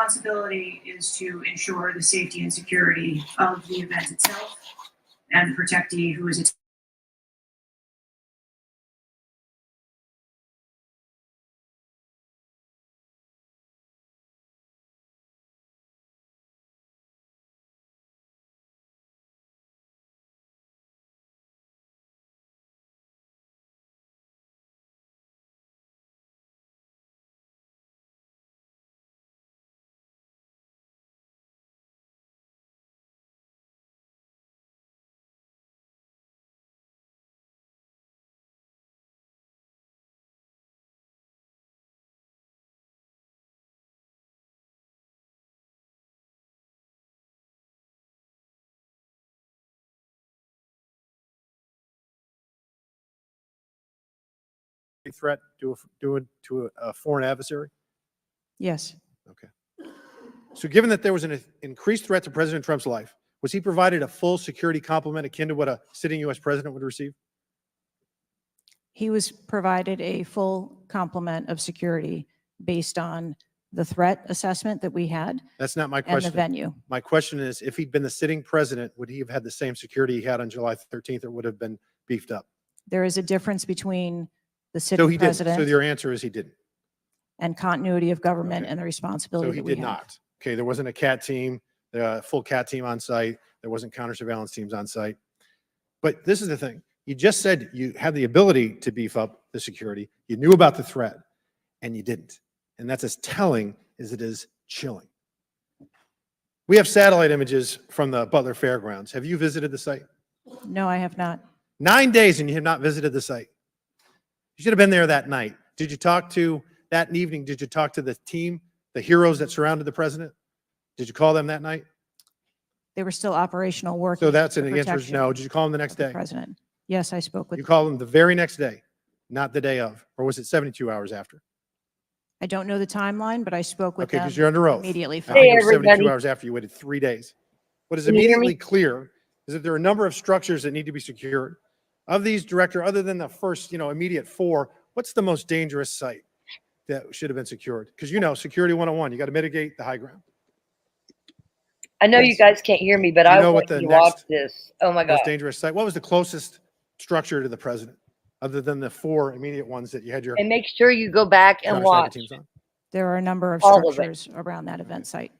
responsibility is to ensure the safety and security of the event itself and the protectee who is threat to a foreign adversary? Yes. Okay. So given that there was an increased threat to President Trump's life, was he provided a full security complement akin to what a sitting U.S. president would receive? He was provided a full complement of security based on the threat assessment that we had That's not my and question. the venue. My question is, if he'd been the sitting president, would he have had the same security he had on July 13th, or would have been beefed up? There is a difference between the So sitting he didn't. president So your answer is he didn't. and continuity of government Okay. and the responsibility So he that we did have. not. Okay, there wasn't a CAT team, the full CAT team on site. There wasn't counter surveillance teams on site. But this is the thing. You just said you had the ability to beef up the security. You knew about the threat, and you didn't. And that's as telling as it is chilling. We have satellite images from the Butler Fairgrounds. Have you visited the site? No, I have not. 9 days and you have not visited the site. You should have been there that night. Did you talk to, that evening, did you talk to the team, the heroes that surrounded the president? Did you call them that night? They were still operational work. So that's an answer is no. Did you call them the next day? President. Yes, I spoke with. You called them the very next day, not the day of, or was it 72 hours after? I don't know the timeline, but I spoke with Okay, them because you're under oath. immediately. I following. think it was 72 everybody. hours after you waited 3 days. What is Can you hear immediately me? clear is that there are a number of structures that need to be secured. Of these, Director, other than the first, immediate 4, what's the most dangerous site that should have been secured? Because security 101, you got to mitigate the high ground. I know you Yes. guys can't hear me, but Do you I know want what the you to watch next this. Oh my God. Most dangerous site. What was the closest structure to the president, other than the 4 immediate ones that you had your And make sure you go back and counter-cyber watch. teams on? There are a number of All of it. structures around that event site.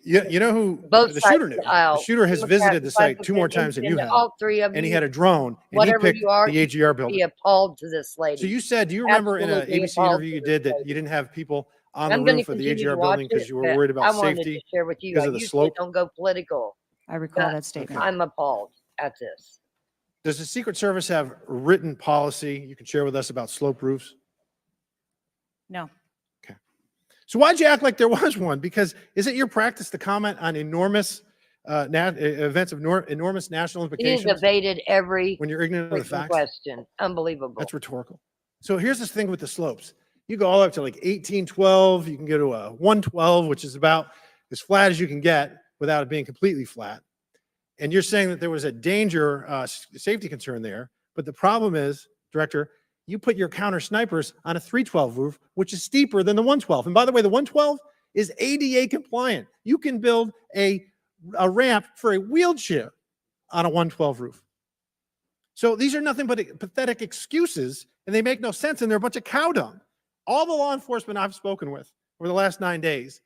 You know who Both the sides shooter of knew? the aisle. The shooter has Democrat, visited the site 2 more Republican, times than you independent, have, all 3 of and he you, had a drone, and he whatever picked you are, the AGR be building. appalled to this lady. So you said, do you remember in an Absolutely ABC appalled interview you to did this that lady. you didn't have people on the I'm going to roof of the continue AGR to watch building because it, you were but worried about I wanted safety to share with you. because I of the usually slope? don't go political. I recall But that statement. I'm appalled at this. Does the Secret Service have written policy you can share with us about slope roofs? No. So why'd you act like there was one? Because is it your practice to comment on enormous events of enormous national He has implications evaded every when you're ignorant of the freaking facts? question. Unbelievable. That's rhetorical. So here's this thing with the slopes. You go all up to like 1812. You can go to a 112, which is about as flat as you can get without it being completely flat. And you're saying that there was a danger, safety concern there. But the problem is, Director, you put your counter snipers on a 312 roof, which is steeper than the 112. And by the way, the 112 is ADA compliant. You can build a ramp for a wheelchair on a 112 roof. So these are nothing but pathetic excuses, and they make no sense, and they're a bunch of cow dung. All the law enforcement I've spoken with over the last 9 days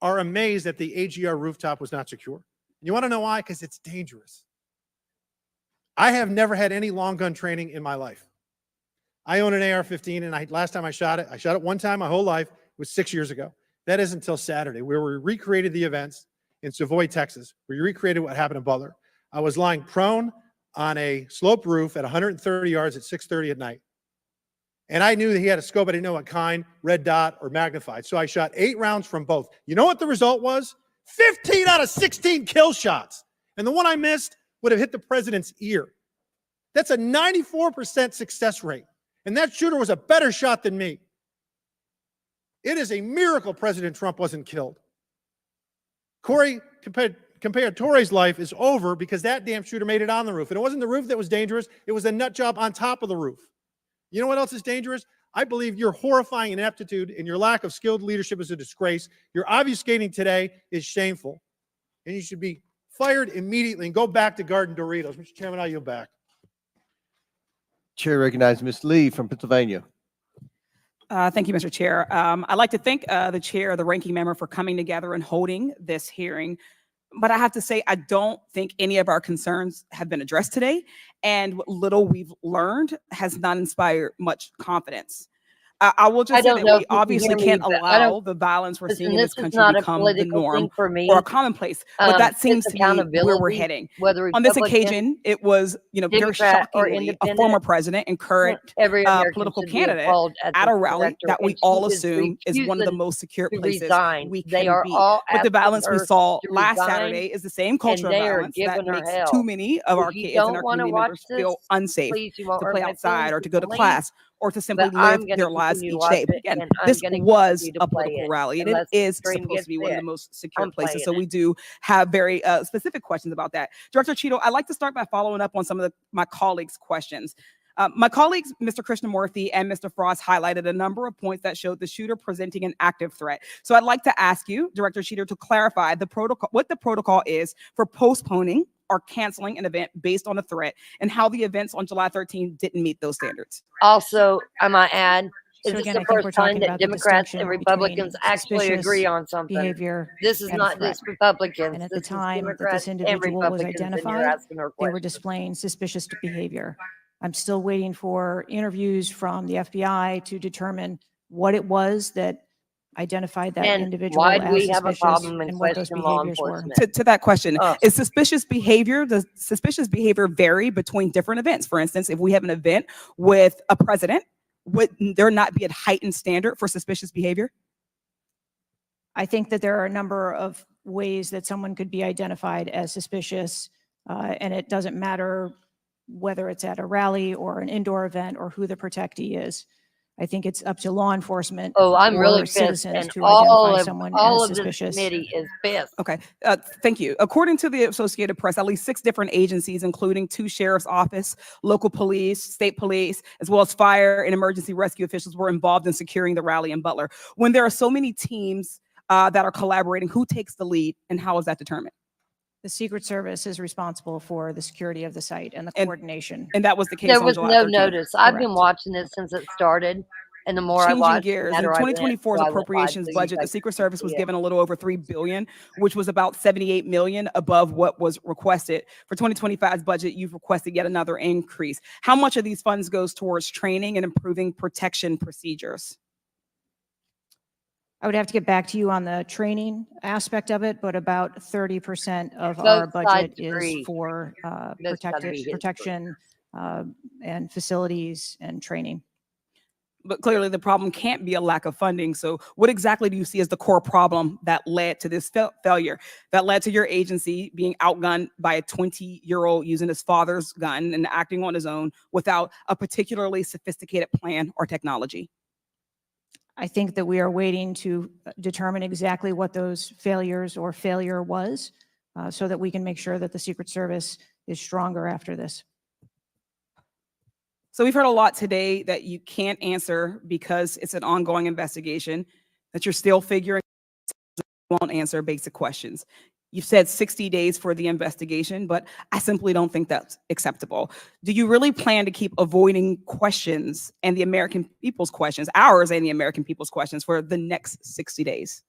are amazed that the AGR rooftop was not secure. You want to know why? Because it's dangerous. I have never had any long gun training in my life. I own an AR-15, and last time I shot it one time my whole life. It was 6 years ago. That is until Saturday, where we recreated the events in Savoy, Texas. We recreated what happened in Butler. I was lying prone on a slope roof at 130 yards at 6:30 at night. And I knew that he had a scope. I didn't know what kind, red dot or magnified. So I shot 8 rounds from both. You know what the result was? 15 out of 16 kill shots. And the one I missed would have hit the president's ear. That's a 94% success rate. And that shooter was a better shot than me. It is a miracle President Trump wasn't killed. Corey Comparatori's life is over because that damn shooter made it on the roof. And it wasn't the roof that was dangerous. It was a nut job on top of the roof. You know what else is dangerous? I believe your horrifying ineptitude and your lack of skilled leadership is a disgrace. Your obfuscating today is shameful, and you should be fired immediately and go back to Garden Doritos. Mr. Chairman, I yield back. Chair recognizes Ms. Lee from Pennsylvania. Thank you, Mr. Chair. I'd like to thank the chair, the ranking member, for coming together and holding this hearing. But I have to say, I don't think any of our concerns have been addressed today. And what little we've learned has not inspired much confidence. I will I just say don't that know we if you can obviously hear me, can't but I allow don't, the violence we're seeing listen, in this this is country not a become the political norm thing for me. or a commonplace. But that It's seems to be where we're accountability, heading. whether On this Republican, occasion, it was, very Democrat, or shockingly a independent, former president and current every American political should be candidate appalled at at this a rally director, that we and all she is assume is one of the refusing most secure to places resign. we They can are be. all But the asking violence we her saw to last resign, Saturday is the same and culture of they are violence that giving her makes hell. too many of our If you kids and don't our want to community watch members feel this, unsafe please, you won't to earn play my outside feelings, or you to go to can leave, class or to simply but I'm live going to their lives continue to each watch day. But it, again, and I'm this going to was continue to a play political it rally, and it unless the is stream supposed gets to be one of the fit. most secure I'm places. playing So it. we do have very specific questions about that. Director Cheeto, I'd like to start by following up on some of my colleagues' questions. My colleagues, Mr. Krishnamurthy and Mr. Frost, highlighted a number of points that showed the shooter presenting an active threat. So I'd like to ask you, Director Cheeto, to clarify what the protocol is for postponing or canceling an event based on a threat, and how the events on July 13th didn't meet those standards. Also, I might add, So is this again, the I think we're first time talking that about the Democrats and distinction Republicans between actually agree suspicious on something? behavior This is and a not threat. just Republicans. And at This the is time that Democrats this and individual was Republicans, and you're identified, asking her they were questions. displaying suspicious behavior. I'm still waiting for interviews from the FBI to determine what it was that identified that And individual why do as we have a suspicious problem in and what those question law behaviors were. enforcement? To that question, Ugh. does suspicious behavior vary between different events? For instance, if we have an event with a president, would there not be a heightened standard for suspicious behavior? I think that there are a number of ways that someone could be identified as suspicious, and it doesn't matter whether it's at a rally or an indoor event or who the protectee is. I think it's up to law enforcement Oh, I'm really or pissed, citizens and to all identify of someone all as of this suspicious. committee is pissed. Okay, thank you. According to the Associated Press, at least 6 different agencies, including 2 sheriff's office, local police, state police, as well as fire and emergency rescue officials, were involved in securing the rally in Butler. When there are so many teams that are collaborating, who takes the lead and how is that determined? The Secret Service is responsible for the security of the site and the And- coordination. And that was the case There on was July no 13th. notice. I've been Correct. watching this since it started, and the more I Changing watched, the gears, in madder I went. 2024's So I went live appropriations so you budget, the guys Secret could Service was see it. given a little over $3 billion, which was about $78 million above what was requested. For 2025's budget, you've requested yet another increase. How much of these funds goes towards training and improving protection procedures? I would have to get back to you on the training aspect of it, but about 30% of our Both budget sides is agree. for That's gotta be his protection and facilities and training. But clearly the problem can't be a lack of funding. So what exactly do you see as the core problem that led to this failure, that led to your agency being outgunned by a 20-year-old using his father's gun and acting on his own without a particularly sophisticated plan or technology? I think that we are waiting to determine exactly what those failures or failure was so that we can make sure that the Secret Service is stronger after this. So we've heard a lot today that you can't answer because it's an ongoing investigation, that you're still figuring won't answer basic questions. You've said 60 days for the investigation, but I simply don't think that's acceptable. Do you really plan to keep avoiding questions and the American people's questions, ours and the American people's questions, for the next 60 days?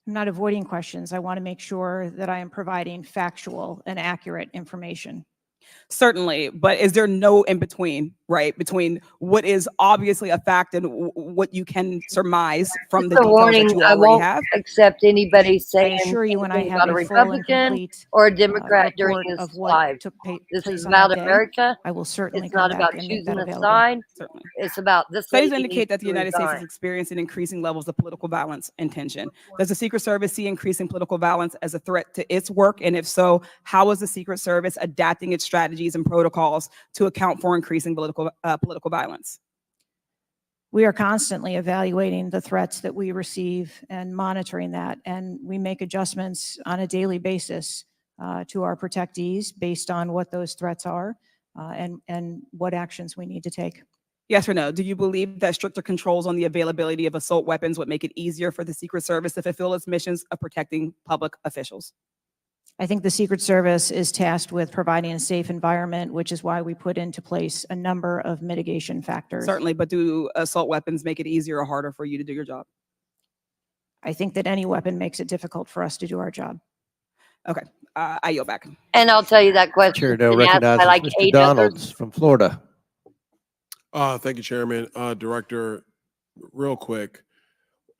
I'm not avoiding questions. I want to make sure that I am providing factual and accurate information. Certainly, but is there no in between, right? Between what is obviously a fact and what you can surmise from the Just a details warning, that you I already won't have? accept anybody I saying assure you, when I anything have about a a full and Republican complete or a Democrat during report this of what live. took This place is on that about day, America. I will certainly It's come not about back and make that choosing a available. side. Certainly. It's about this Studies lady indicate needs that the to United States is resign. experiencing increasing levels of political violence and tension. Does the Secret Service see increasing political violence as a threat to its work? And if so, how is the Secret Service adapting its strategies and protocols to account for increasing political violence? We are constantly evaluating the threats that we receive and monitoring that, and we make adjustments on a daily basis to our protectees based on what those threats are and what actions we need to take. Yes or no? Do you believe that stricter controls on the availability of assault weapons would make it easier for the Secret Service to fulfill its missions of protecting public officials? I think the Secret Service is tasked with providing a safe environment, which is why we put into place a number of mitigation factors. Certainly, but do assault weapons make it easier or harder for you to do your job? I think that any weapon makes it difficult for us to do our job. Okay, I yield back. And I'll tell you that question Chair has now been asked by recognizes like Mr. 8 other. Donalds from Florida. Thank you, Chairman. Director, real quick,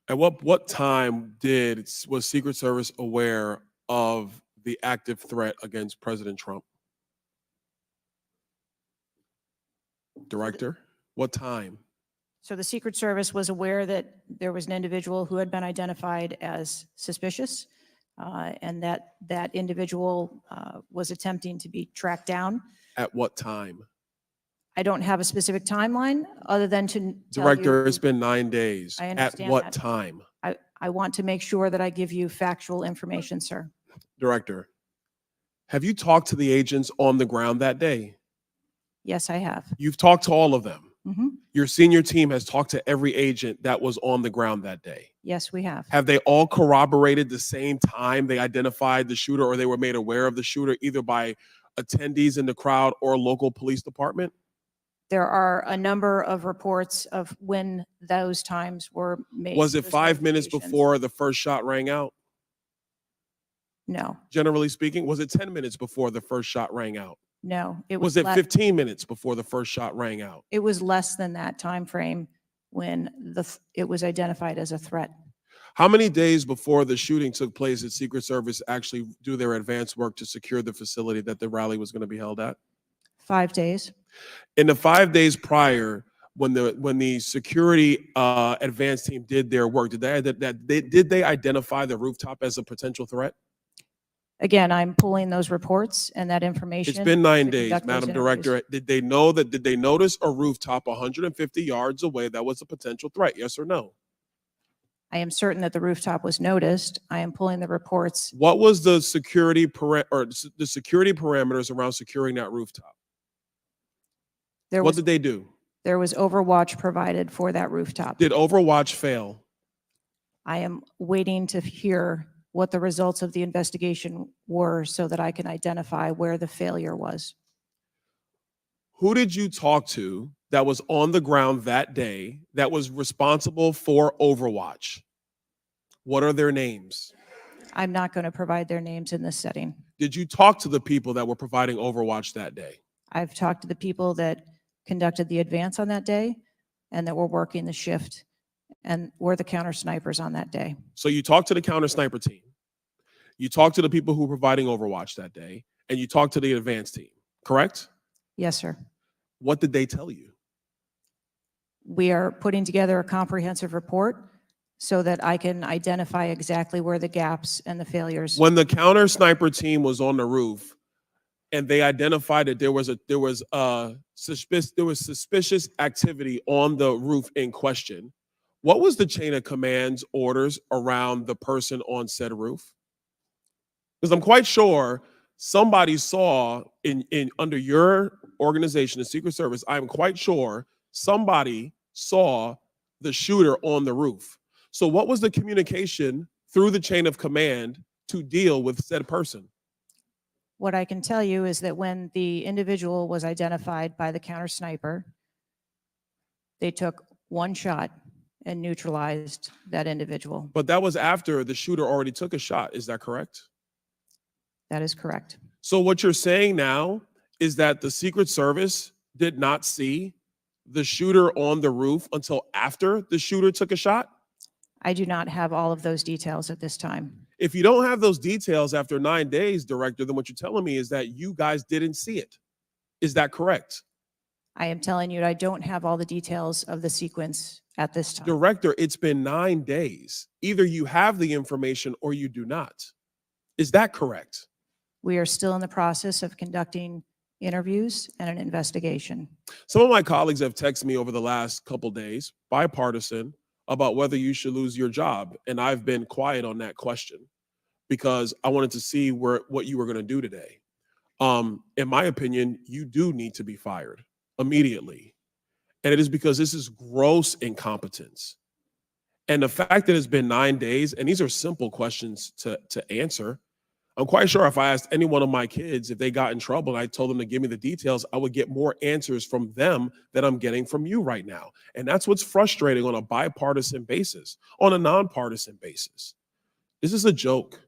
at what time was Secret Service aware of the active threat against President Trump? Director, what time? So the Secret Service was aware that there was an individual who had been identified as suspicious, and that individual was attempting to be tracked down. At what time? I don't have a specific timeline other than to tell Director, you, it's been 9 days. I At understand what that. time? I want to make sure that I give you factual information, sir. Director, have you talked to the agents on the ground that day? Yes, I have. You've talked to all of them. Mhm. Your senior team has talked to every agent that was on the ground that day. Yes, we have. Have they all corroborated the same time they identified the shooter or they were made aware of the shooter, either by attendees in the crowd or local police department? There are a number of reports of when those times were made. Was it those 5 minutes notifications. before the first shot rang out? No, Generally speaking, was it 10 minutes before the first shot rang out? no. Was it 15 minutes before the first shot rang out? It was less than that time frame when it was identified as a threat. How many days before the shooting took place did Secret Service actually do their advance work to secure the facility that the rally was going to be held at? 5 days. In the 5 days prior, when the security advance team did their work, did they identify the rooftop as a potential threat? Again, I'm pulling those reports and that information. It's been 9 to days, conduct those Madam interviews. Director. Did they notice a rooftop 150 yards away that was a potential threat? Yes or no? I am certain that the rooftop was noticed. I am pulling the reports. What was the security parameters around securing that rooftop? There What was, did they do? there was overwatch provided for that rooftop. Did Overwatch fail? I am waiting to hear what the results of the investigation were so that I can identify where the failure was. Who did you talk to that was on the ground that day that was responsible for Overwatch? What are their names? I'm not going to provide their names in this setting. Did you talk to the people that were providing Overwatch that day? I've talked to the people that conducted the advance on that day and that were working the shift and were the counter snipers on that day. So you talked to the counter sniper team. You talked to the people who were providing Overwatch that day, and you talked to the advance team, correct? Yes, sir. What did they tell you? We are putting together a comprehensive report so that I can identify exactly where the gaps and the failures. When the counter sniper team was on the roof and they identified that there was suspicious activity on the roof in question, what was the chain of command's orders around the person on said roof? Because I'm quite sure somebody saw in under your organization, the Secret Service, I'm quite sure somebody saw the shooter on the roof. So what was the communication through the chain of command to deal with said person? What I can tell you is that when the individual was identified by the counter sniper, they took one shot and neutralized that individual. But that was after the shooter already took a shot. Is that correct? That is correct. So what you're saying now is that the Secret Service did not see the shooter on the roof until after the shooter took a shot? I do not have all of those details at this time. If you don't have those details after 9 days, Director, then what you're telling me is that you guys didn't see it. Is that correct? I am telling you, I don't have all the details of the sequence at this time. Director, it's been 9 days. Either you have the information or you do not. Is that correct? We are still in the process of conducting interviews and an investigation. Some of my colleagues have texted me over the last couple days, bipartisan, about whether you should lose your job. And I've been quiet on that question because I wanted to see what you were going to do today. In my opinion, you do need to be fired immediately. And it is because this is gross incompetence. And the fact that it's been 9 days, and these are simple questions to answer. I'm quite sure if I asked any one of my kids if they got in trouble and I told them to give me the details, I would get more answers from them than I'm getting from you right now. And that's what's frustrating on a bipartisan basis, on a nonpartisan basis. This is a joke.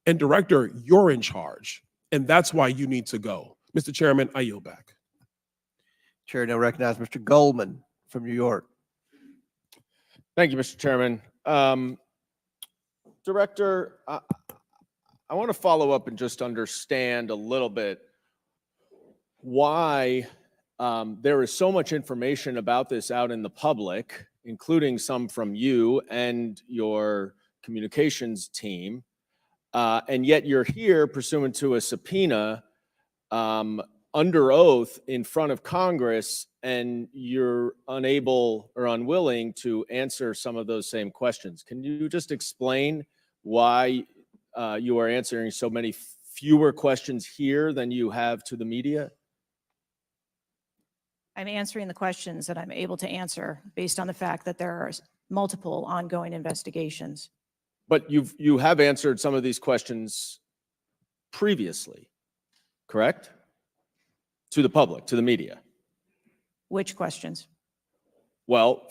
And director, you're in charge. And that's why you need to go. Mr. Chairman, I yield back. Chair now recognize Mr. Goldman from New York. Thank you, Mr. Chairman. Director, I want to follow up and just understand a little bit why there is so much information about this out in the public, including some from you and your communications team, and yet you're here pursuant to a subpoena under oath in front of Congress, and you're unable or unwilling to answer some of those same questions. Can you just explain why you are answering so many fewer questions here than you have to the media? I'm answering the questions that I'm able to answer based on the fact that there are multiple ongoing investigations. But you have answered some of these questions previously, correct? To the public, to the media. Which questions? Well,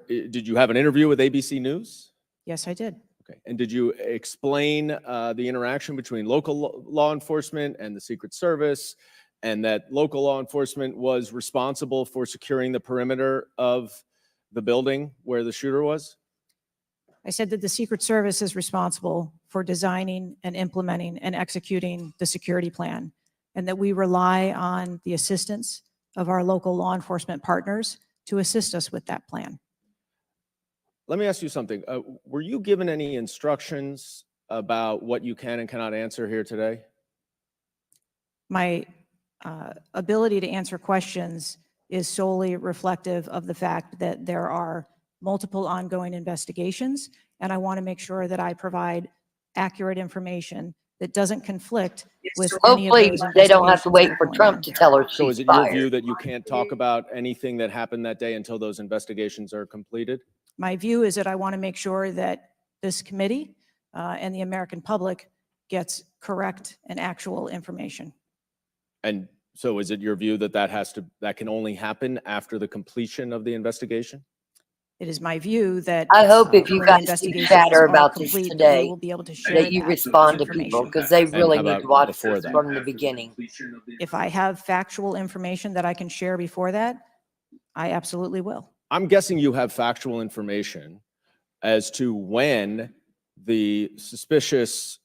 did you have an interview with ABC News? Yes, I did. Okay. And did you explain the interaction between local law enforcement and the Secret Service, and that local law enforcement was responsible for securing the perimeter of the building where the shooter was? I said that the Secret Service is responsible for designing and implementing and executing the security plan, and that we rely on the assistance of our local law enforcement partners to assist us with that plan. Let me ask you something. Were you given any instructions about what you can and cannot answer here today? My ability to answer questions is solely reflective of the fact that there are multiple ongoing investigations, and I want to make sure that I provide accurate information that doesn't conflict with any of Hopefully, those they don't have to investigations wait that are for going Trump on. to tell her So she's is it your fired. view that you can't talk about anything that happened that day until those investigations are completed? My view is that I want to make sure that this committee and the American public gets correct and actual information. And so is it your view that that can only happen after the completion of the investigation? It is my view that I hope if you when the guys do investigations chatter are about this complete, that today, we will be able to share that you respond to people, because they really how need about to watch before this that? from the beginning. If I have factual information that I can share before that, I absolutely will. I'm guessing you have factual information as to when the suspicious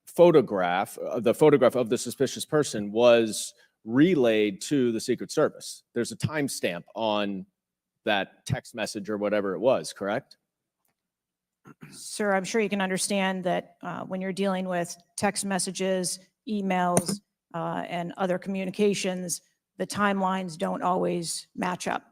photograph of the suspicious person was relayed to the Secret Service. There's a timestamp on that text message or whatever it was, correct? Sir, I'm sure you can understand that when you're dealing with text messages, emails, and other communications, the timelines don't always match up.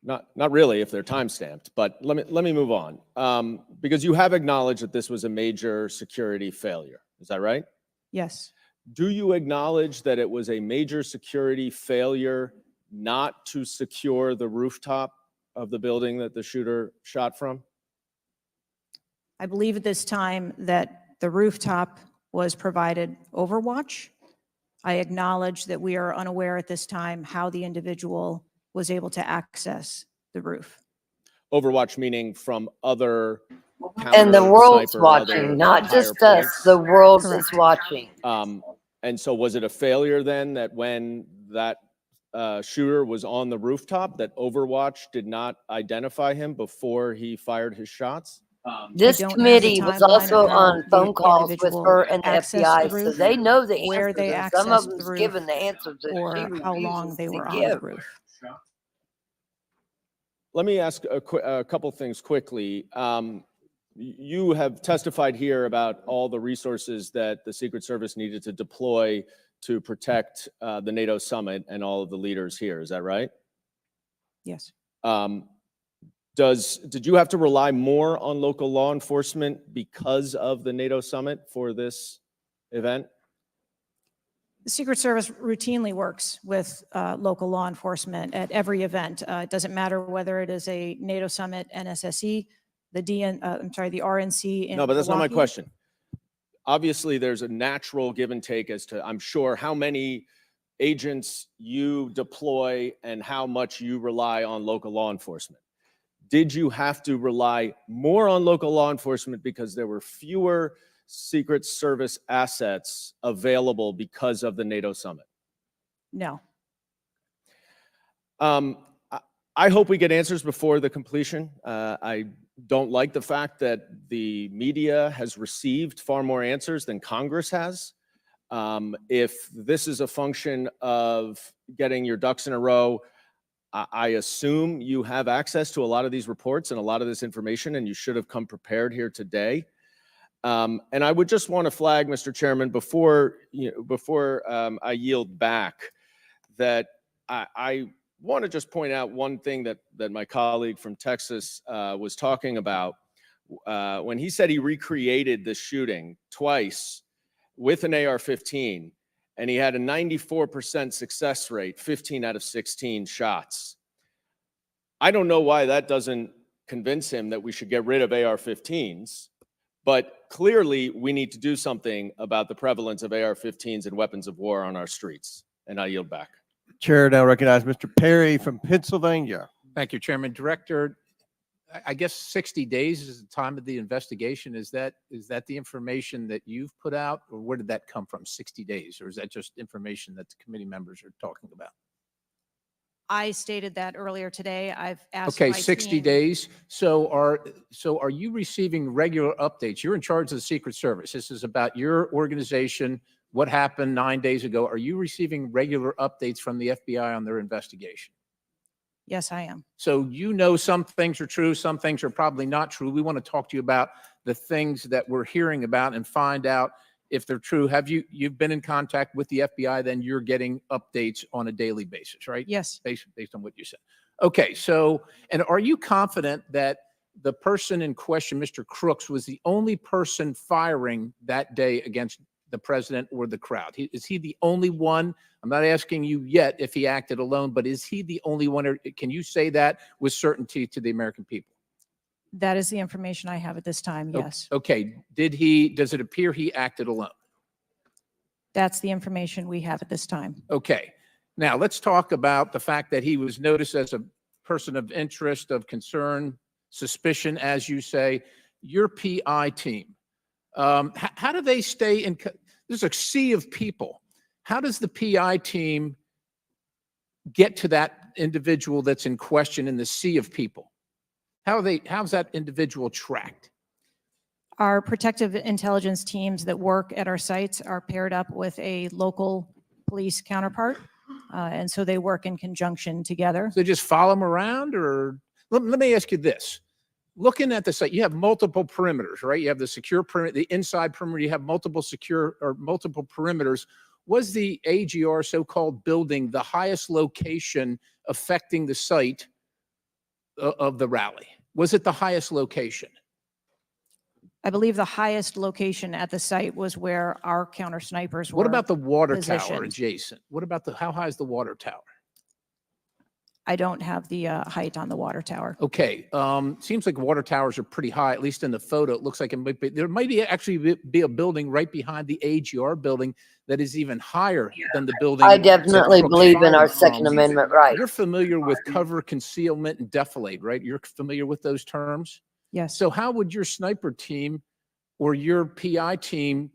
Not really if they're timestamped, but let me move on. Because you have acknowledged that this was a major security failure. Is that right? Yes. Do you acknowledge that it was a major security failure not to secure the rooftop of the building that the shooter shot from? I believe at this time that the rooftop was provided Overwatch. I acknowledge that we are unaware at this time how the individual was able to access the roof. Overwatch meaning from other And the counter world's sniper or other watching, not higher just us, points. the world Correct. is watching. And so was it a failure then that when that shooter was on the rooftop, that Overwatch did not identify him before he fired his shots? This don't have the committee was timeline also of how on the phone calls with individual her and the accessed the FBI, so roof, they know the where answers, they and some of accessed the them's roof, given the answers that she or how long refuses they to were on the give. roof. Let me ask a couple things quickly. You have testified here about all the resources that the Secret Service needed to deploy to protect the NATO summit and all of the leaders here. Is that right? Yes. Did you have to rely more on local law enforcement because of the NATO summit for this event? The Secret Service routinely works with local law enforcement at every event. It doesn't matter whether it is a NATO summit, NSSE, the RNC in No, but that's not my Milwaukee. question. Obviously, there's a natural give and take as to, I'm sure, how many agents you deploy and how much you rely on local law enforcement. Did you have to rely more on local law enforcement because there were fewer Secret Service assets available because of the NATO summit? No. I hope we get answers before the completion. I don't like the fact that the media has received far more answers than Congress has. If this is a function of getting your ducks in a row, I assume you have access to a lot of these reports and a lot of this information, and you should have come prepared here today. And I would just want to flag, Mr. Chairman, before I yield back, that I want to just point out one thing that my colleague from Texas was talking about when he said he recreated the shooting twice with an AR-15, and he had a 94% success rate, 15 out of 16 shots. I don't know why that doesn't convince him that we should get rid of AR-15s, but clearly we need to do something about the prevalence of AR-15s and weapons of war on our streets. And I yield back. Chair now recognize Mr. Perry from Pennsylvania. Thank you, Chairman. Director, I guess 60 days is the time of the investigation. Is that the information that you've put out, or where did that come from, 60 days? Or is that just information that the committee members are talking about? I stated that earlier today. I've asked Okay, my 60 team- days. So are you receiving regular updates? You're in charge of the Secret Service. This is about your organization, what happened 9 days ago. Are you receiving regular updates from the FBI on their investigation? Yes, I am. So you know some things are true, some things are probably not true. We want to talk to you about the things that we're hearing about and find out if they're true. You've been in contact with the FBI, then you're getting updates on a daily basis, right? Yes. Based on what you said. Okay, so, and are you confident that the person in question, Mr. Crooks, was the only person firing that day against the president or the crowd? Is he the only one? I'm not asking you yet if he acted alone, but is he the only one? Or can you say that with certainty to the American people? That is the information I have at this time, yes. Okay, does it appear he acted alone? That's the information we have at this time. Okay, now let's talk about the fact that he was noticed as a person of interest, of concern, suspicion, as you say. Your PI team, how do they stay in? There's a sea of people. How does the PI team get to that individual that's in question in the sea of people? How's that individual tracked? Our protective intelligence teams that work at our sites are paired up with a local police counterpart. And so they work in conjunction together. So they just follow them around? Or let me ask you this. Looking at the site, you have multiple perimeters, right? You have the secure perimeter, the inside perimeter, you have multiple secure or multiple perimeters. Was the AGR so-called building the highest location affecting the site of the rally? Was it the highest location? I believe the highest location at the site was where our counter snipers were. What about the water tower positioned. adjacent? What about how high is the water tower? I don't have the height on the water tower. Okay, seems like water towers are pretty high, at least in the photo. It looks like there might actually be a building right behind the AGR building that is even higher than the building. I definitely that Crooks believe in our fired Second from. Amendment right. You're familiar with cover, concealment, and defilade, right? You're familiar with those terms? Yes. So how would your sniper team or your PI team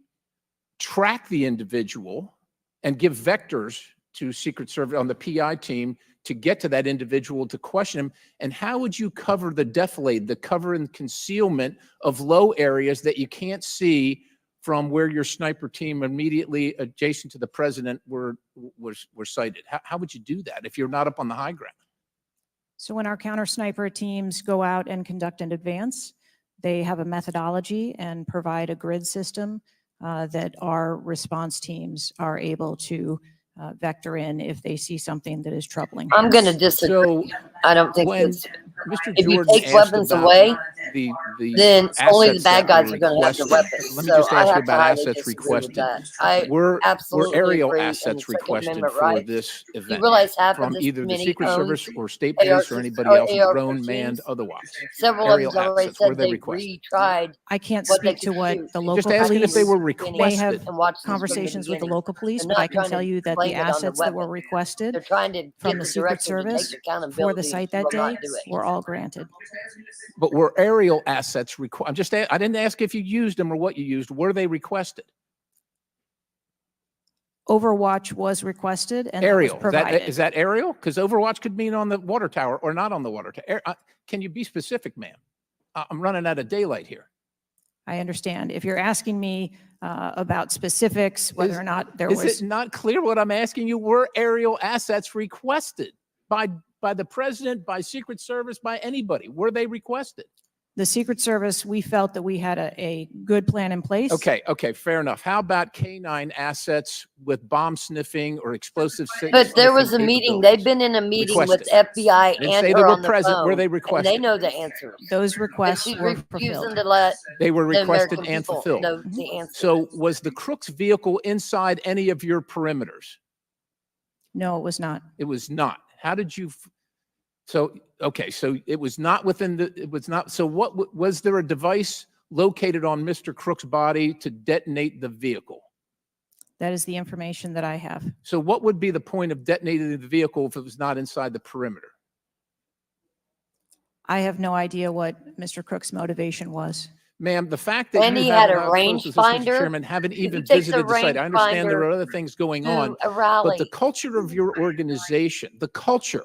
track the individual and give vectors to Secret Service on the PI team to get to that individual to question him? And how would you cover the defilade, the cover and concealment of low areas that you can't see from where your sniper team immediately adjacent to the president were sighted? How would you do that if you're not up on the high ground? So when our counter sniper teams go out and conduct an advance, they have a methodology and provide a grid system that our response teams are able to vector in if they see something that is troubling. I'm going to disagree. So I don't think when it's, Mr. if you Jordan take asked weapons about away, the then only the assets bad that were guys are going to have the requested, weapons. let me So just I ask you have to about highly assets disagree with requested. that. I Were absolutely aerial agree. And the assets Second requested Amendment for rights. this You event realize half of from this either the committee Secret owns Service or state police or AR-15s anybody else, or drone, AR-15s. manned, otherwise? Several of Aerial them already assets, were said they they requested? retried I can't what they speak to could what shoot. the Just local asking if they police were may have requested. And watch this from the conversations with the beginning. local police, They're but not I can trying tell to you that blame the it on the assets that were weapon. requested They're trying to from get the the Secret director to take Service for accountability. the site He that will not day do it. were all granted. But were aerial assets required? I didn't ask if you used them or what you used. Were they requested? Overwatch was requested and that was Aerial, provided. is that aerial? Because Overwatch could mean on the water tower or not on the water tower. Can you be specific, ma'am? I'm running out of daylight here. I understand. If you're asking me about specifics, whether or not there Is was, it not clear what I'm asking you? Were aerial assets requested by the president, by Secret Service, by anybody? Were they requested? the Secret Service, we felt that we had a good plan in place. Okay, fair enough. How about K-9 assets with bomb sniffing or explosive But there was a sniffing meeting. They've capabilities? been in a meeting with Requested. FBI Didn't and say they her were on the present. Were phone, they and they requested? know the answers. Those And requests she's were refusing fulfilled. to let They were the requested American and people fulfilled. know the answers. So was the Crooks vehicle inside any of your perimeters? No, it was not. It was not. How did you? So it was not within it was not. So what was there a device located on Mr. Crook's body to detonate the vehicle? That is the information that I have. So what would be the point of detonating the vehicle if it was not inside the perimeter? I have no idea what Mr. Crook's motivation was. Ma'am, the fact that And you he had haven't, a how close is this, Mr. rangefinder. Chairman, haven't He even takes a visited the site. I understand there rangefinder are other things going on, to a but rally. the culture of your organization, the culture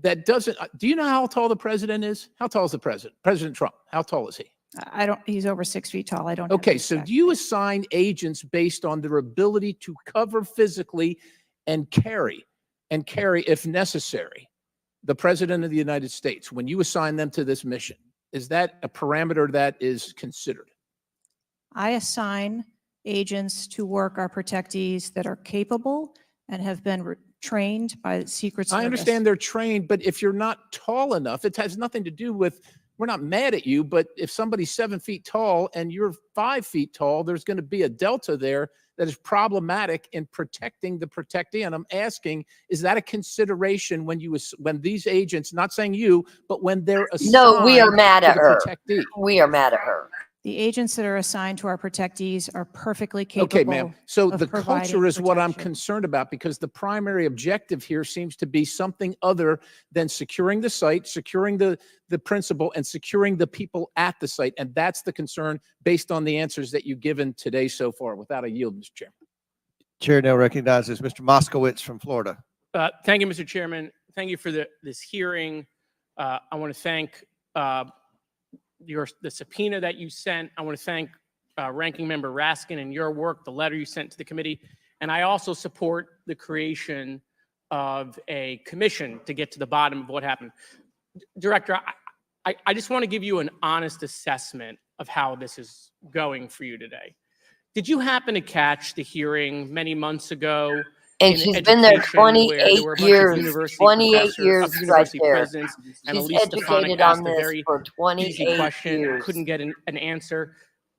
that doesn't, do you know how tall the president is? How tall is the president? President Trump, how tall is he? I don't, he's over 6 feet tall. I don't. have the Okay, so exact- do you assign agents based on their ability to cover physically and carry, if necessary, the president of the United States when you assign them to this mission? Is that a parameter that is considered? I assign agents to work our protectees that are capable and have been trained by the Secret Service. I understand they're trained, but if you're not tall enough, it has nothing to do with, we're not mad at you, but if somebody's 7 feet tall and you're 5 feet tall, there's going to be a delta there that is problematic in protecting the protectee. And I'm asking, is that a consideration when these agents, not saying you, but when they're assigned No, we are mad to at the her. protectee? We are mad at her. The agents that are assigned to our protectees are perfectly capable. Okay, ma'am. So of the providing culture is what I'm protection. concerned about, because the primary objective here seems to be something other than securing the site, securing the principal, and securing the people at the site. And that's the concern based on the answers that you've given today so far. Without a yield, Mr. Chairman. Chair now recognizes Mr. Moskowitz from Florida. Thank you, Mr. Chairman. Thank you for this hearing. I want to thank the subpoena that you sent. I want to thank Ranking Member Raskin and your work, the letter you sent to the committee. And I also support the creation of a commission to get to the bottom of what happened. Director, I just want to give you an honest assessment of how this is going for you today. Did you happen to catch the hearing many months ago? And in she's been there education where there were a 28 bunch of years. university 28 professors, years right university there. presidents, and She's Elise Stefanik educated asked on a this very for 28 easy question, years. couldn't get an answer.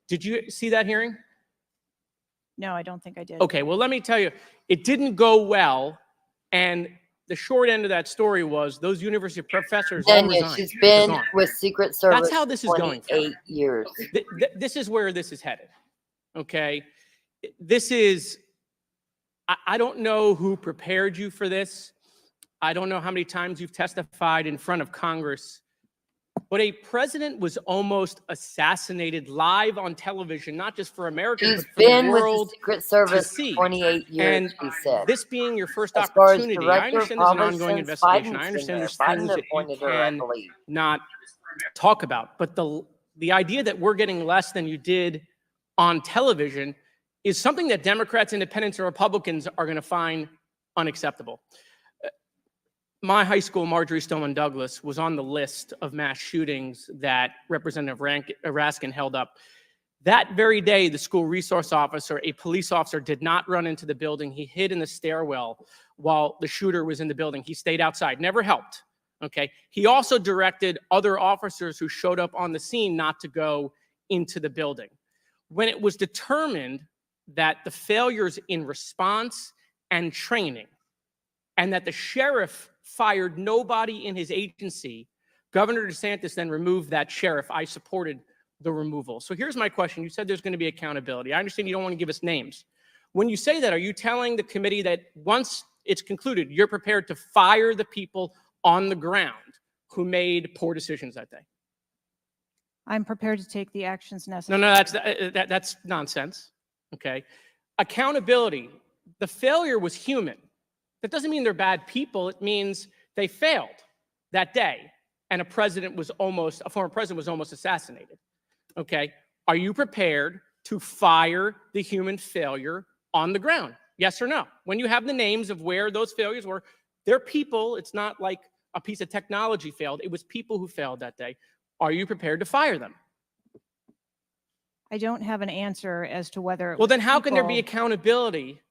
Did you see that hearing? No, I don't think I did. Okay, well, let me tell you, it didn't go well. And the short end of that story was those university professors all Then resigned. she's They're been gone. with Secret Service. That's how this is going. 28 years. This is where this is headed. Okay, this is. I don't know who prepared you for this. I don't know how many times you've testified in front of Congress, but a president was almost assassinated live on television, not just for Americans, She's but for been the with the world Secret Service see. 28 years, And she said. this being your first As far as opportunity, I director, understand there's an probably ongoing since investigation. Biden's I been understand there. there's Biden things that you appointed her, I can believe. not talk about, but the idea that we're getting less than you did on television is something that Democrats, Independents, or Republicans are going to find unacceptable. My high school, Marjorie Stoneman Douglas, was on the list of mass shootings that Representative Raskin held up. That very day, the school resource officer, a police officer, did not run into the building. He hid in the stairwell while the shooter was in the building. He stayed outside, never helped. Okay. He also directed other officers who showed up on the scene not to go into the building. When it was determined that the failures in response and training, and that the sheriff fired nobody in his agency, Governor DeSantis then removed that sheriff. I supported the removal. So here's my question. You said there's going to be accountability. I understand you don't want to give us names. When you say that, are you telling the committee that once it's concluded, you're prepared to fire the people on the ground who made poor decisions that day? I'm prepared to take the actions necessary. No, that's nonsense. Okay. Accountability. The failure was human. That doesn't mean they're bad people. It means they failed that day, and a former president was almost assassinated. Okay. Are you prepared to fire the human failure on the ground? Yes or no? When you have the names of where those failures were, they're people. It's not like a piece of technology failed. It was people who failed that day. Are you prepared to fire them? I don't have an answer as to whether. Well, then how can there be people- accountability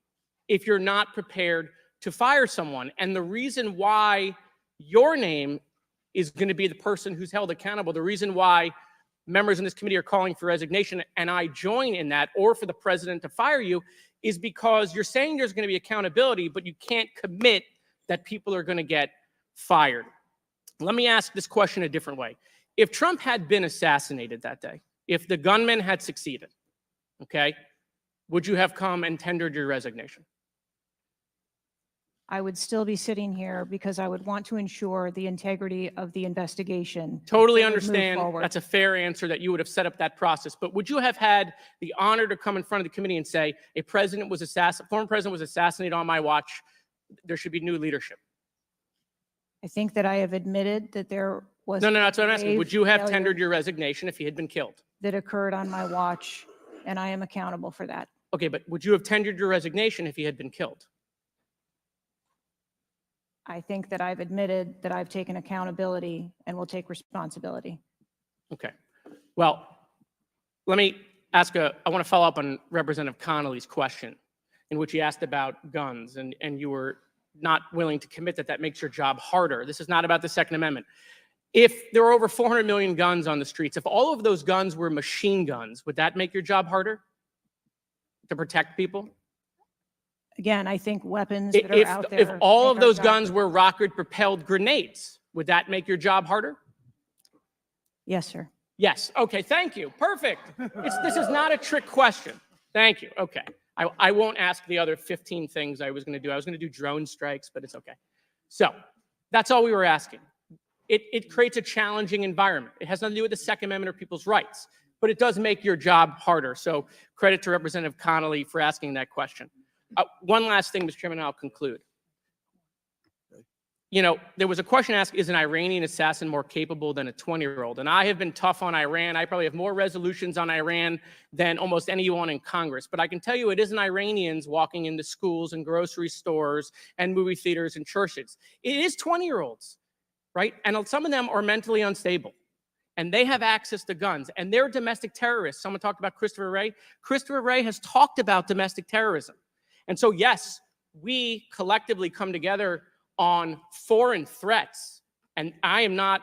if you're not prepared to fire someone? And the reason why your name is going to be the person who's held accountable, the reason why members in this committee are calling for resignation, and I join in that, or for the president to fire you, is because you're saying there's going to be accountability, but you can't commit that people are going to get fired. Let me ask this question a different way. If Trump had been assassinated that day, if the gunman had succeeded, okay, would you have come and tendered your resignation? I would still be sitting here because I would want to ensure the integrity of the investigation. Totally that would move understand. forward. That's a fair answer, that you would have set up that process. But would you have had the honor to come in front of the committee and say, a former president was assassinated on my watch, there should be new leadership? I think that I have admitted that there was. No, that's what I'm asking. grave Would you have failure tendered your resignation if he had been killed? that occurred on my watch, and I am accountable for that. Okay, but would you have tendered your resignation if he had been killed? I think that I've admitted that I've taken accountability and will take responsibility. Okay. Well, let me ask I want to follow up on Representative Connolly's question, in which he asked about guns, and you were not willing to commit that makes your job harder. This is not about the Second Amendment. If there are over 400 million guns on the streets, if all of those guns were machine guns, would that make your job harder to protect people? Again, I think weapons that are out there. If all make of our those job- guns were rocket-propelled grenades, would that make your job harder? Yes, sir. Yes. Okay. Thank you. Perfect. This is not a trick question. Thank you. Okay. I won't ask the other 15 things I was going to do. I was going to do drone strikes, but it's okay. So that's all we were asking. It creates a challenging environment. It has nothing to do with the Second Amendment or people's rights, but it does make your job harder. So credit to Representative Connolly for asking that question. One last thing, Mr. Chairman, and I'll conclude. You know, there was a question asked, is an Iranian assassin more capable than a 20-year-old? And I have been tough on Iran. I probably have more resolutions on Iran than almost anyone in Congress. But I can tell you it isn't Iranians walking into schools and grocery stores and movie theaters and churches. It is 20-year-olds, right? And some of them are mentally unstable. And they have access to guns. And they're domestic terrorists. Someone talked about Christopher Wray. Christopher Wray has talked about domestic terrorism. And so, yes, we collectively come together on foreign threats. And I am not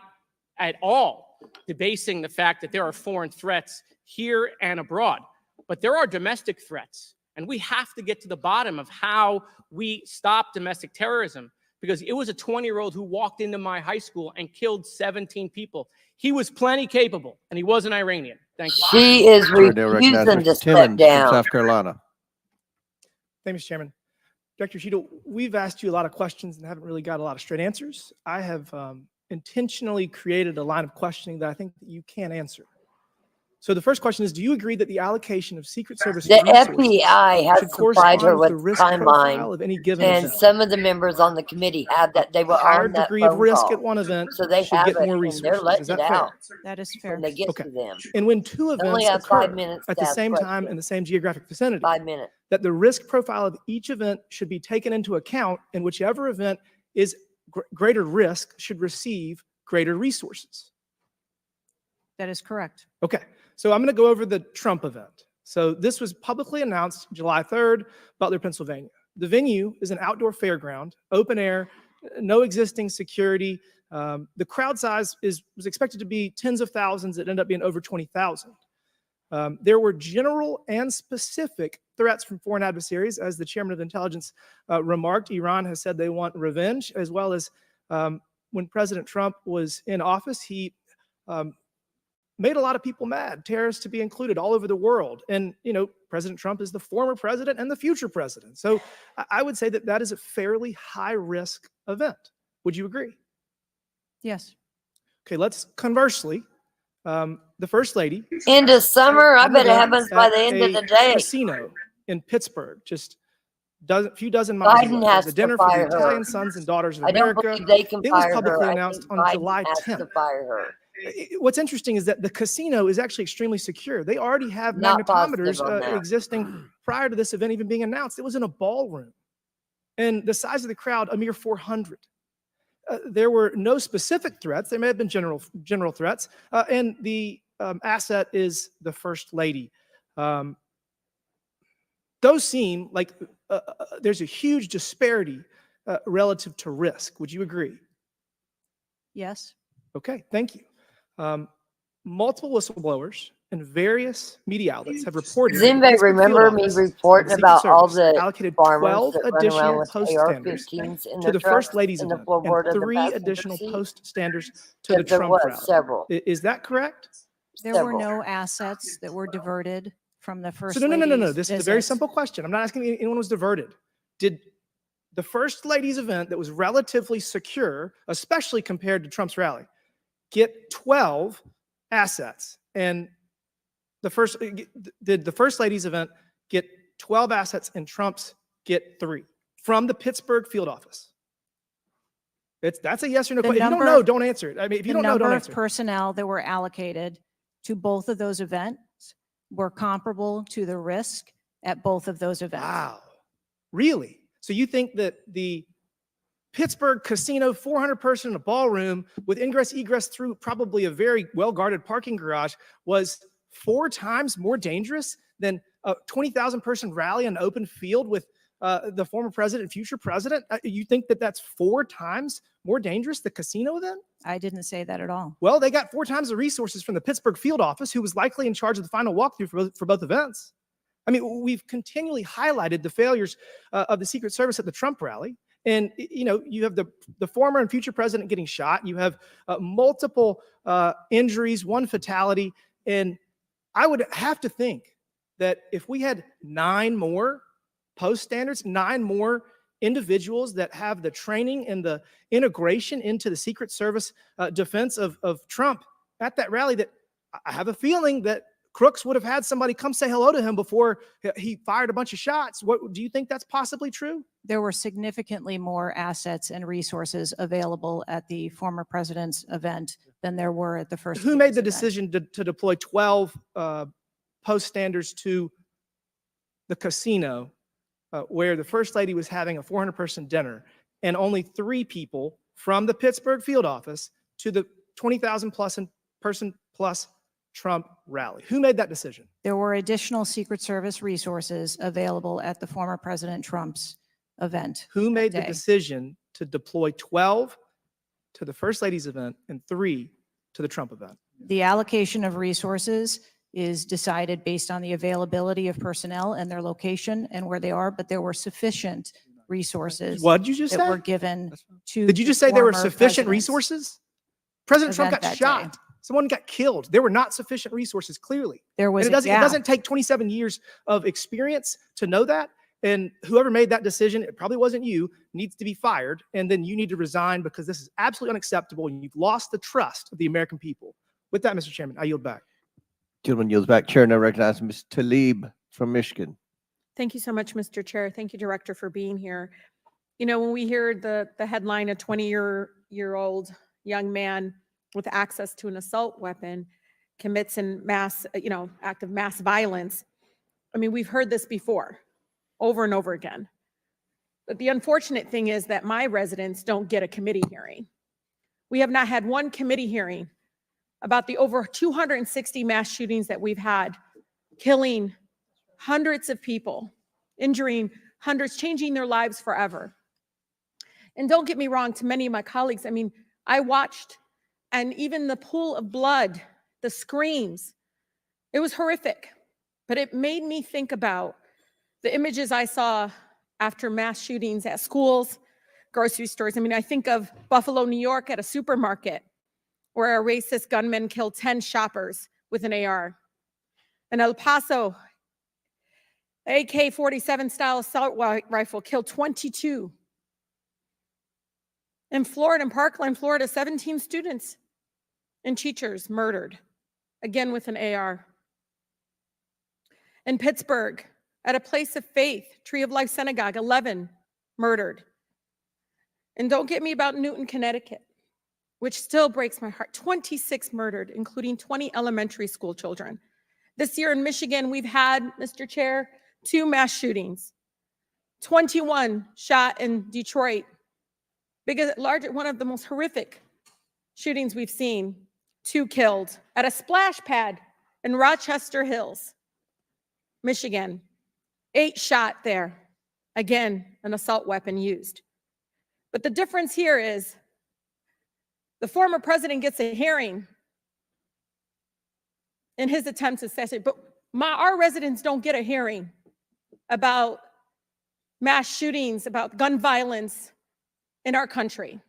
at all debasing the fact that there are foreign threats here and abroad. But there are domestic threats. And we have to get to the bottom of how we stop domestic terrorism. Because it was a 20-year-old who walked into my high school and killed 17 people. He was plenty capable, and he was an Iranian. Thank you. She is Chair now recognizes refusing to Mr. step Timmons from down. South Carolina. Thank you, Mr. Chairman. Director Cheadle, we've asked you a lot of questions and haven't really got a lot of straight answers. I have intentionally created a line of questioning that I think that you can answer. So the first question is, do you agree that the allocation of Secret Service The resources FBI should has supplied correspond her with with the risk timeline, profile of any given and event? some of the members on the committee have that. They were Higher on that degree of phone risk call. at one event So they should have get it, more and resources. they're Is letting that it fair? out That is fair. when they get Okay. to them. And when two They only events have 5 occur minutes at to the ask same time questions. in the same geographic vicinity, 5 minutes. that the risk profile of each event should be taken into account, and whichever event is greater risk should receive greater resources. That is correct. Okay, So I'm going to go over the Trump event. So this was publicly announced July 3rd, Butler, Pennsylvania. The venue is an outdoor fairground, open air, no existing security. The crowd size was expected to be tens of thousands. It ended up being over 20,000. There were general and specific threats from foreign adversaries. As the chairman of intelligence remarked, Iran has said they want revenge, as well as when President Trump was in office, he made a lot of people mad, terrorists to be included all over the world. And, you know, President Trump is the former president and the future president. So I would say that that is a fairly high risk event. Would you agree? Yes. Okay, let's conversely, the First Lady. End of summer, I bet it at happens by the end of the day. Casino in Pittsburgh, just few dozen miles Biden away. It was has a dinner to for the fire Italian her. sons and daughters of I don't America. believe they can It was fire publicly her. announced I on think July Biden has 10th. to fire her. What's interesting is that the casino is actually extremely secure. They already have Not positive magnetometers on that. existing prior to this event even being announced. It was in a ballroom. And the size of the crowd, a mere 400. There were no specific threats. There may have been general threats. And the asset is the First Lady. Those seem like there's a huge disparity relative to risk. Would you agree? Yes. Okay, thank you. Multiple whistleblowers and various media outlets have reported. Does that the anybody Pittsburgh remember field me office of the reporting Secret about all Service the allocated farmers 12 that run around additional with post standers AR-15s in to their the First trucks Lady's in the event floorboard and of the 3 passenger additional seat? post standers to the Because there Trump was rally. several. Is that correct? There were Several. no assets that were diverted from the First So no. Lady's This is a very visits. simple question. I'm not asking if anyone was diverted. Did the First Lady's event that was relatively secure, especially compared to Trump's rally, get 12 assets? And did the First Lady's event get 12 assets and Trump's get 3 from the Pittsburgh field office? That's a yes or no question. If you don't know, don't answer it. I mean, if you don't know, don't The number answer of it. personnel that were allocated to both of those events were comparable to the risk at both of those events. Wow. Really? So you think that the Pittsburgh casino, 400 person in a ballroom with ingress egress through probably a very well guarded parking garage was 4 times more dangerous than a 20,000 person rally on an open field with the former president and future president? You think that that's 4 times more dangerous, the casino then? I didn't say that at all. Well, they got 4 times the resources from the Pittsburgh field office, who was likely in charge of the final walkthrough for both events. I mean, we've continually highlighted the failures of the Secret Service at the Trump rally. And, you know, you have the former and future president getting shot. You have multiple injuries, 1 fatality. And I would have to think that if we had 9 more post standards, 9 more individuals that have the training and the integration into the Secret Service defense of Trump at that rally, that I have a feeling that Crooks would have had somebody come say hello to him before he fired a bunch of shots. What do you think that's possibly true? There were significantly more assets and resources available at the former president's event than there were at the First Who made Lady's the event. decision to deploy 12 post standers to the casino where the First Lady was having a 400 person dinner and only 3 people from the Pittsburgh field office to the 20,000 person plus Trump rally? Who made that decision? There were additional Secret Service resources available at the former President Trump's event. Who made the day. decision to deploy 12 to the First Lady's event and 3 to the Trump event? The allocation of resources is decided based on the availability of personnel and their location and where they are, but there were sufficient resources What did you just that say? were given to. Did you the just say there were former sufficient president's resources? President Trump event got that shot. day. Someone got killed. There were not sufficient resources, clearly. There was And it a gap. doesn't take 27 years of experience to know that. And whoever made that decision, it probably wasn't you, needs to be fired. And then you need to resign because this is absolutely unacceptable. And you've lost the trust of the American people. With that, Mr. Chairman, I yield back. Gentleman yields back. Chair now recognizes Ms. Tlaib from Michigan. Thank you so much, Mr. Chair. Thank you, Director, for being here. You know, when we hear the headline, a 20-year-old young man with access to an assault weapon commits an act of mass violence. I mean, we've heard this before, over and over again. But the unfortunate thing is that my residents don't get a committee hearing. We have not had one committee hearing about the over 260 mass shootings that we've had, killing hundreds of people, injuring hundreds, changing their lives forever. And don't get me wrong, to many of my colleagues, I mean, I watched, and even the pool of blood, the screams, it was horrific. But it made me think about the images I saw after mass shootings at schools, grocery stores. I mean, I think of Buffalo, New York at a supermarket where a racist gunman killed 10 shoppers with an AR. In El Paso, AK-47 style assault rifle killed 22. In Florida, in Parkland, Florida, 17 students and teachers murdered, again with an AR. In Pittsburgh, at a place of faith, Tree of Life Synagogue, 11 murdered. And don't get me about Newton, Connecticut, which still breaks my heart. 26 murdered, including 20 elementary school children. This year in Michigan, we've had, Mr. Chair, 2 mass shootings. 21 shot in Detroit. One of the most horrific shootings we've seen. 2 killed at a splash pad in Rochester Hills, Michigan. 8 shot there. Again, an assault weapon used. But the difference here is the former president gets a hearing in his attempt to assassinate, but our residents don't get a hearing about mass shootings, about gun violence in our country.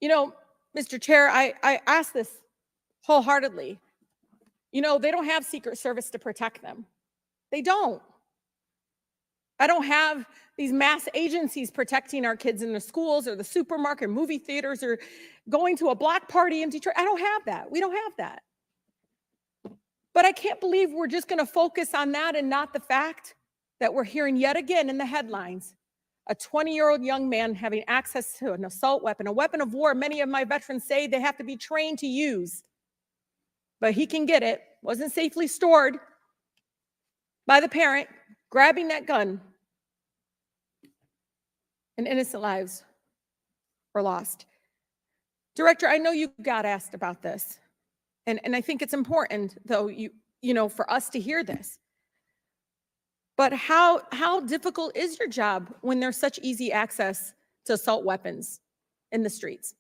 You know, Mr. Chair, I ask this wholeheartedly. You know, they don't have Secret Service to protect them. They don't. I don't have these mass agencies protecting our kids in the schools or the supermarket, movie theaters, or going to a block party in Detroit. I don't have that. We don't have that. But I can't believe we're just going to focus on that and not the fact that we're hearing yet again in the headlines, a 20-year-old young man having access to an assault weapon, a weapon of war. Many of my veterans say they have to be trained to use, but he can get it, wasn't safely stored by the parent, grabbing that gun, and innocent lives were lost. Director, I know you got asked about this, and I think it's important, though, you know, for us to hear this. But how difficult is your job when there's such easy access to assault weapons in the streets?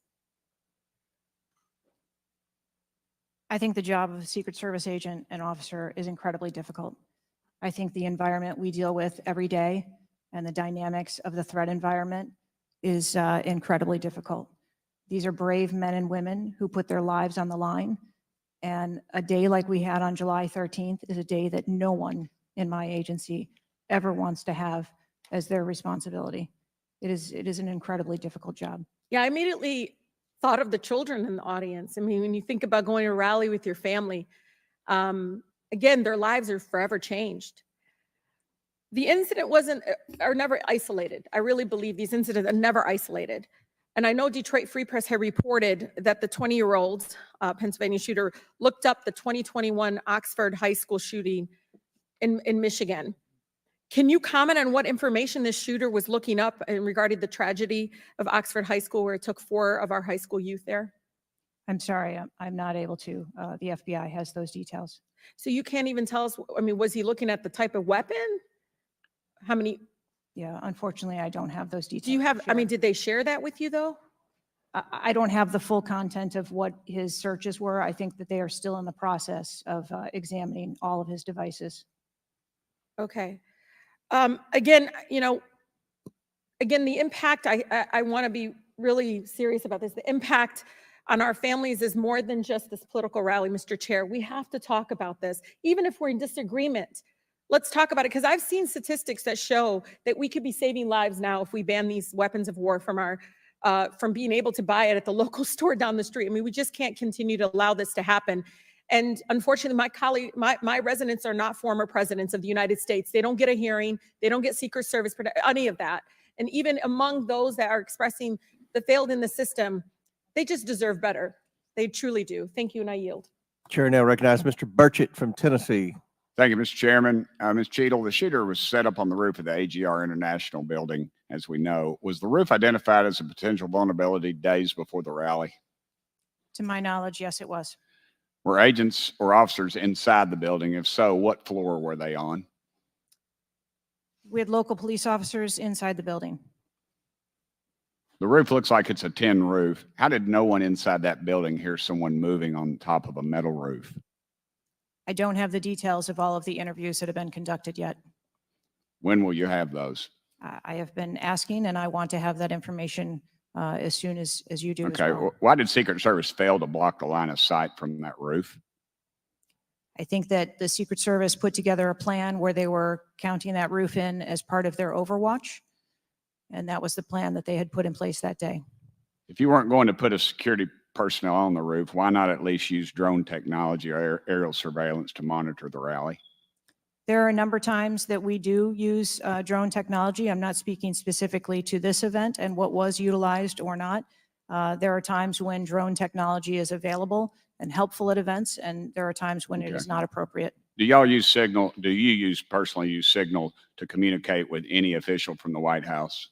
I think the job of a Secret Service agent and officer is incredibly difficult. I think the environment we deal with every day and the dynamics of the threat environment is incredibly difficult. These are brave men and women who put their lives on the line. And a day like we had on July 13th is a day that no one in my agency ever wants to have as their responsibility. It is an incredibly difficult job. Yeah, I immediately thought of the children in the audience. I mean, when you think about going to a rally with your family, again, their lives are forever changed. The incident are never isolated. I really believe these incidents are never isolated. And I know Detroit Free Press had reported that the 20-year-old Pennsylvania shooter looked up the 2021 Oxford High School shooting in Michigan. Can you comment on what information this shooter was looking up in regarding the tragedy of Oxford High School, where it took 4 of our high school youth there? I'm sorry, I'm not able to. The FBI has those details. So you can't even tell us, I mean, was he looking at the type of weapon? How many? Yeah, unfortunately, I don't have those details. Do you have, Sure. I mean, did they share that with you though? I don't have the full content of what his searches were. I think that they are still in the process of examining all of his devices. Okay. Again, you know, the impact, I want to be really serious about this. The impact on our families is more than just this political rally, Mr. Chair. We have to talk about this, even if we're in disagreement. Let's talk about it, because I've seen statistics that show that we could be saving lives now if we ban these weapons of war from being able to buy it at the local store down the street. I mean, we just can't continue to allow this to happen. And unfortunately, my residents are not former presidents of the United States. They don't get a hearing. They don't get Secret Service, any of that. And even among those that are expressing the failed in the system, they just deserve better. They truly do. Thank you, and I yield. Chair now recognizes Mr. Burchett from Tennessee. Thank you, Mr. Chairman. Ms. Cheadle, the shooter was set up on the roof of the AGR International building, as we know. Was the roof identified as a potential vulnerability days before the rally? To my knowledge, yes, it was. Were agents or officers inside the building? If so, what floor were they on? We had local police officers inside the building. The roof looks like it's a tin roof. How did no one inside that building hear someone moving on top of a metal roof? I don't have the details of all of the interviews that have been conducted yet. When will you have those? I have been asking, and I want to have that information as soon as you do as Okay, well. why did Secret Service fail to block the line of sight from that roof? I think that the Secret Service put together a plan where they were counting that roof in as part of their overwatch. And that was the plan that they had put in place that day. If you weren't going to put a security personnel on the roof, why not at least use drone technology or aerial surveillance to monitor the rally? There are a number of times that we do use drone technology. I'm not speaking specifically to this event and what was utilized or not. There are times when drone technology is available and helpful at events, and there are times when it is not appropriate. Do y'all use Signal? Do you personally use Signal to communicate with any official from the White House?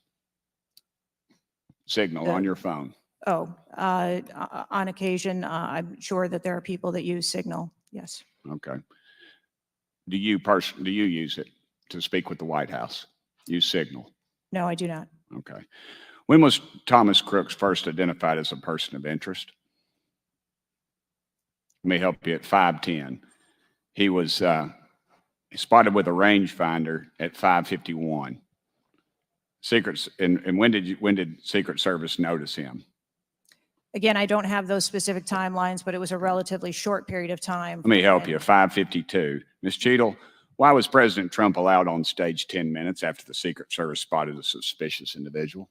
Signal on your phone. Oh, on occasion, I'm sure that there are people that use Signal. Yes. Okay. Do you use it to speak with the White House? Use Signal? No, I do not. Okay. When was Thomas Crooks first identified as a person of interest? Let me help you at 5:10. He was spotted with a rangefinder at 5:51. And when did Secret Service notice him? Again, I don't have those specific timelines, but it was a relatively short period of time. Let me help you. 5:52. Ms. Cheadle, why was President Trump allowed on stage 10 minutes after the Secret Service spotted a suspicious individual?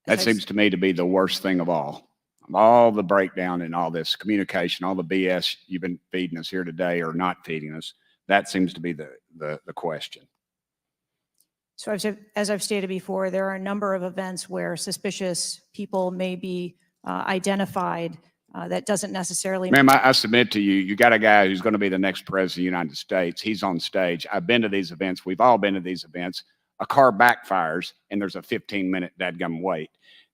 That seems to me to be the worst thing of all. All the breakdown and all this communication, all the BS you've been feeding us here today or not feeding us, that seems to be the question. So as I've stated before, there are a number of events where suspicious people may be identified. That doesn't necessarily. Ma'am, I submit to you, you got a guy who's going to be the next president of the United States. He's on stage. I've been to these events. We've all been to these events. A car backfires and there's a 15-minute dadgum wait.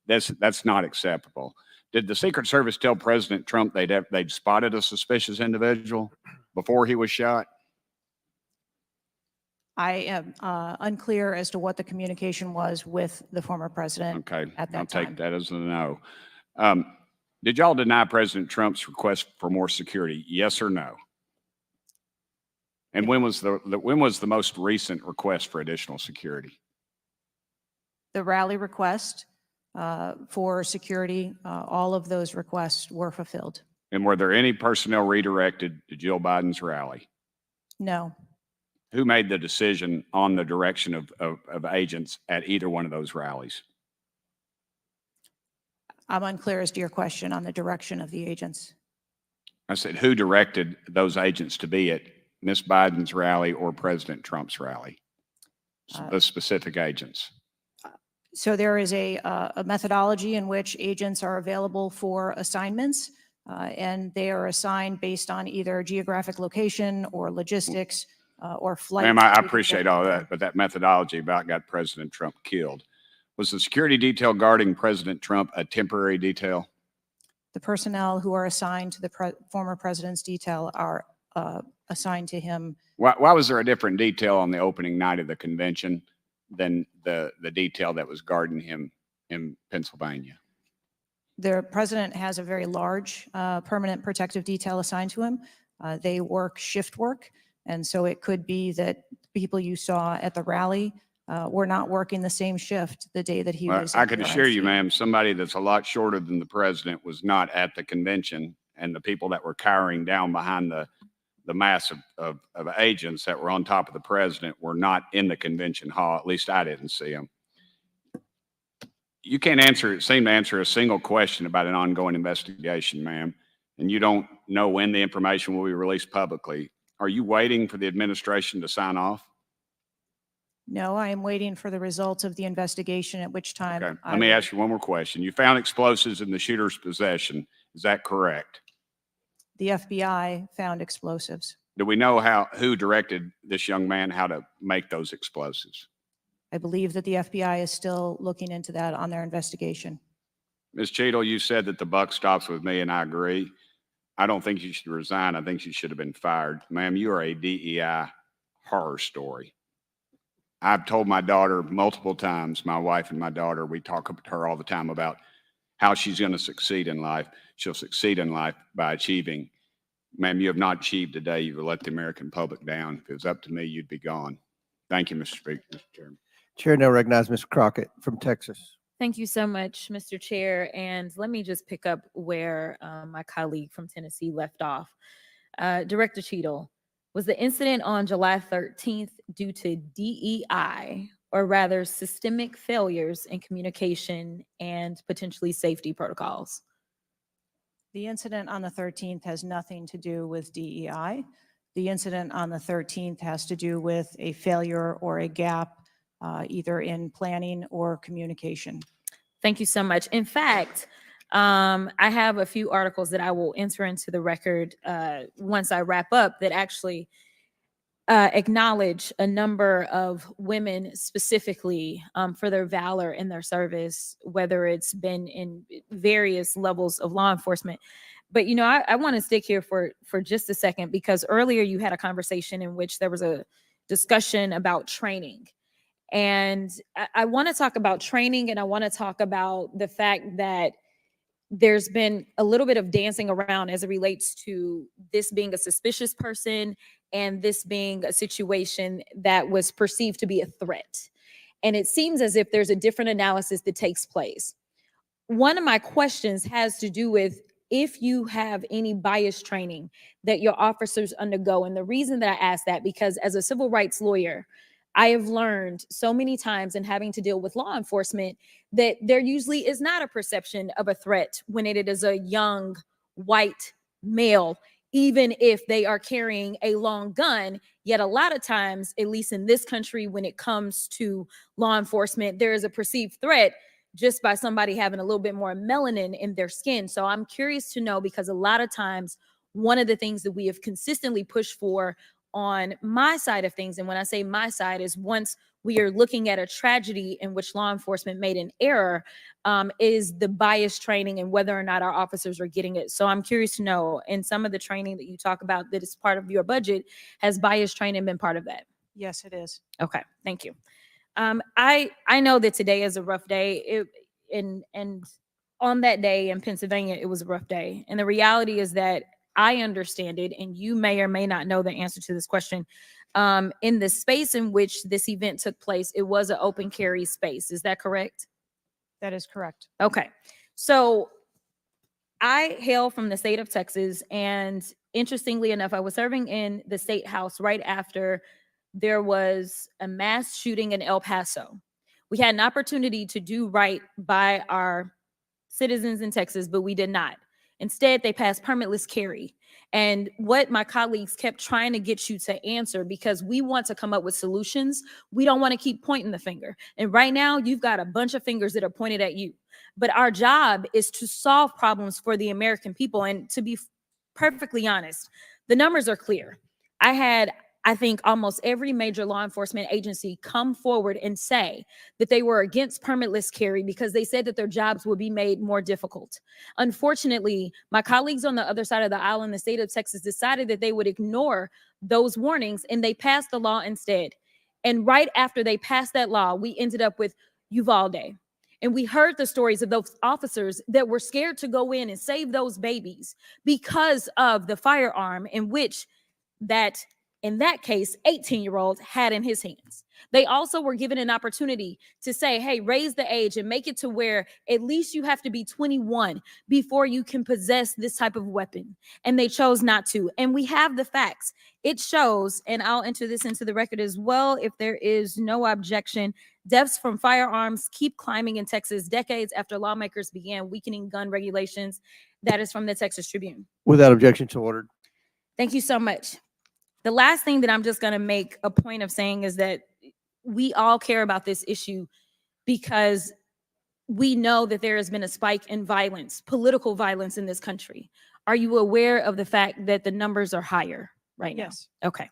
That's not acceptable. Did the Secret Service tell President Trump they'd spotted a suspicious individual before he was shot? I am unclear as to what the communication was with the former president at that I'll time. take that as a no. Did y'all deny President Trump's request for more security? Yes or no? And when was the most recent request for additional security? The rally request for security, all of those requests were fulfilled. And were there any personnel redirected to Jill Biden's rally? No. Who made the decision on the direction of agents at either one of those rallies? I'm unclear as to your question on the direction of the agents. I said, who directed those agents to be at Miss Biden's rally or President Trump's rally? The specific agents. So there is a methodology in which agents are available for assignments, and they are assigned based on either geographic location or logistics or flight. Ma'am, I appreciate all that, but that methodology about got President Trump killed. Was the security detail guarding President Trump a temporary detail? The personnel who are assigned to the former president's detail are assigned to him. Why was there a different detail on the opening night of the convention than the detail that was guarding him in Pennsylvania? The president has a very large permanent protective detail assigned to him. They work shift work. And so it could be that people you saw at the rally were not working the same shift the day that he was. I can assure you, ma'am, somebody that's a lot shorter than the president was not at the convention, and the people that were cowering down behind the mass of agents that were on top of the president were not in the convention hall. At least I didn't see them. You can't seem to answer a single question about an ongoing investigation, ma'am, and you don't know when the information will be released publicly. Are you waiting for the administration to sign off? No, I am waiting for the results of the investigation, at which time. Okay. Let me ask you one more question. You found explosives in the shooter's possession. Is that correct? The FBI found explosives. Do we know who directed this young man how to make those explosives? I believe that the FBI is still looking into that on their investigation. Ms. Cheadle, you said that the buck stops with me, and I agree. I don't think you should resign. I think you should have been fired. Ma'am, you are a DEI horror story. I've told my daughter multiple times, my wife and my daughter, we talk to her all the time about how she's going to succeed in life. She'll succeed in life by achieving. Ma'am, you have not achieved today. You've let the American public down. If it was up to me, you'd be gone. Thank you, Mr. Speaker, Mr. Chairman. Chair now recognizes Mr. Crockett from Texas. Thank you so much, Mr. Chair. And let me just pick up where my colleague from Tennessee left off. Director Cheadle, was the incident on July 13th due to DEI, or rather systemic failures in communication and potentially safety protocols? The incident on the 13th has nothing to do with DEI. The incident on the 13th has to do with a failure or a gap, either in planning or communication. Thank you so much. In fact, I have a few articles that I will enter into the record once I wrap up that actually acknowledge a number of women specifically for their valor in their service, whether it's been in various levels of law enforcement. But, you know, I want to stick here for just a second, because earlier you had a conversation in which there was a discussion about training. And I want to talk about training, and I want to talk about the fact that there's been a little bit of dancing around as it relates to this being a suspicious person and this being a situation that was perceived to be a threat. And it seems as if there's a different analysis that takes place. One of my questions has to do with if you have any bias training that your officers undergo. And the reason that I ask that, because as a civil rights lawyer, I have learned so many times in having to deal with law enforcement that there usually is not a perception of a threat when it is a young white male, even if they are carrying a long gun. Yet a lot of times, at least in this country, when it comes to law enforcement, there is a perceived threat just by somebody having a little bit more melanin in their skin. So I'm curious to know, because a lot of times, one of the things that we have consistently pushed for on my side of things, and when I say my side, is once we are looking at a tragedy in which law enforcement made an error, is the bias training and whether or not our officers are getting it. So I'm curious to know, in some of the training that you talk about that is part of your budget, has bias training been part of that? Yes, it is. Okay, thank you. I know that today is a rough day, and on that day in Pennsylvania, it was a rough day. And the reality is that I understand it, and you may or may not know the answer to this question. In the space in which this event took place, it was an open carry space. Is that correct? That is correct. Okay. So I hail from the state of Texas, and interestingly enough, I was serving in the state house right after there was a mass shooting in El Paso. We had an opportunity to do right by our citizens in Texas, but we did not. Instead, they passed permitless carry. And what my colleagues kept trying to get you to answer, because we want to come up with solutions, we don't want to keep pointing the finger. And right now, you've got a bunch of fingers that are pointed at you. But our job is to solve problems for the American people. And to be perfectly honest, the numbers are clear. I think almost every major law enforcement agency come forward and say that they were against permitless carry because they said that their jobs would be made more difficult. Unfortunately, my colleagues on the other side of the aisle in the state of Texas decided that they would ignore those warnings, and they passed the law instead. And right after they passed that law, we ended up with Uvalde. And we heard the stories of those officers that were scared to go in and save those babies because of the firearm in which that, in that case, 18-year-old had in his hands. They also were given an opportunity to say, hey, raise the age and make it to where at least you have to be 21 before you can possess this type of weapon. And they chose not to. And we have the facts. It shows, and I'll enter this into the record as well if there is no objection, deaths from firearms keep climbing in Texas decades after lawmakers began weakening gun regulations. That is from the Texas Tribune. Without objection, so ordered. Thank you so much. The last thing that I'm just going to make a point of saying is that we all care about this issue because we know that there has been a spike in violence, political violence in this country. Are you aware of the fact that the numbers are higher right now? Yes. Okay.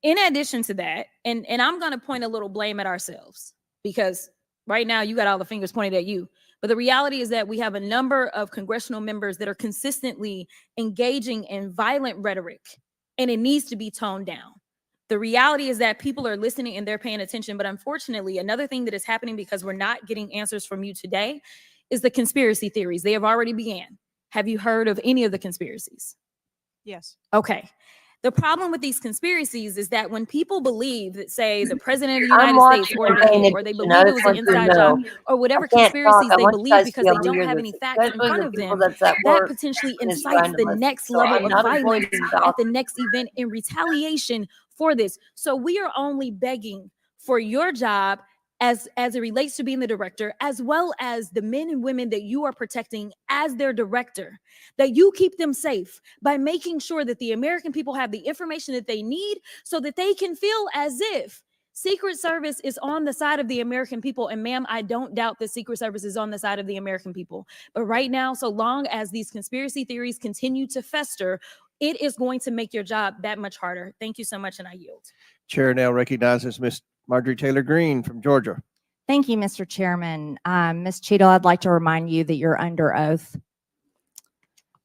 In addition to that, and I'm going to point a little blame at ourselves, because right now you got all the fingers pointed at you. But the reality is that we have a number of congressional members that are consistently engaging in violent rhetoric, and it needs to be toned down. The reality is that people are listening and they're paying attention. But unfortunately, another thing that is happening because we're not getting answers from you today is the conspiracy theories. They have already began. Have you heard of any of the conspiracies? Yes. Okay. The problem with these conspiracies is that when people believe that, say, the president of the I'm United States watching ordered and a paying hit, or they attention. believe I it was just an want you to inside job, know. or whatever I can't talk. conspiracies I they want you believe guys to because be they able to don't hear have this, any facts in especially front the of people them, that's at that work potentially and is incites trying to the listen. next So level I'm of not violence avoiding at the next event in retaliation for this. So we are only begging for your job as it relates to being the director, as well as the men and women that you are protecting as their director, that you keep them safe by making sure that the American people have the information that they need so that they can feel as if Secret Service is on the side of the American people. And ma'am, I don't doubt that Secret Service is on the side of the American people. But right now, so long as these conspiracy theories continue to fester, it is going to make your job that much harder. Thank you so much, and I yield. Chair now recognizes Ms. Marjorie Taylor Greene from Georgia. Thank you, Mr. Chairman. Ms. Cheadle, I'd like to remind you that you're under oath.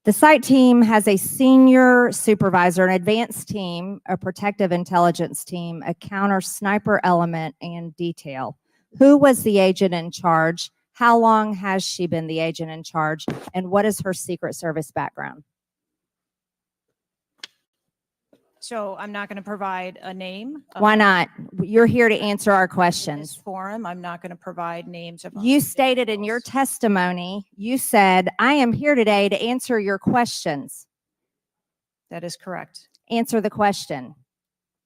The site team has a senior supervisor, an advanced team, a protective intelligence team, a counter sniper element, and detail. Who was the agent in charge? How long has she been the agent in charge? And what is her Secret Service background? So I'm not going to provide a name. Why not? You're here to answer our In this questions. forum, I'm not going to provide names of. You stated in your testimony, you said, I am here today to answer your questions. That is correct. Answer the question.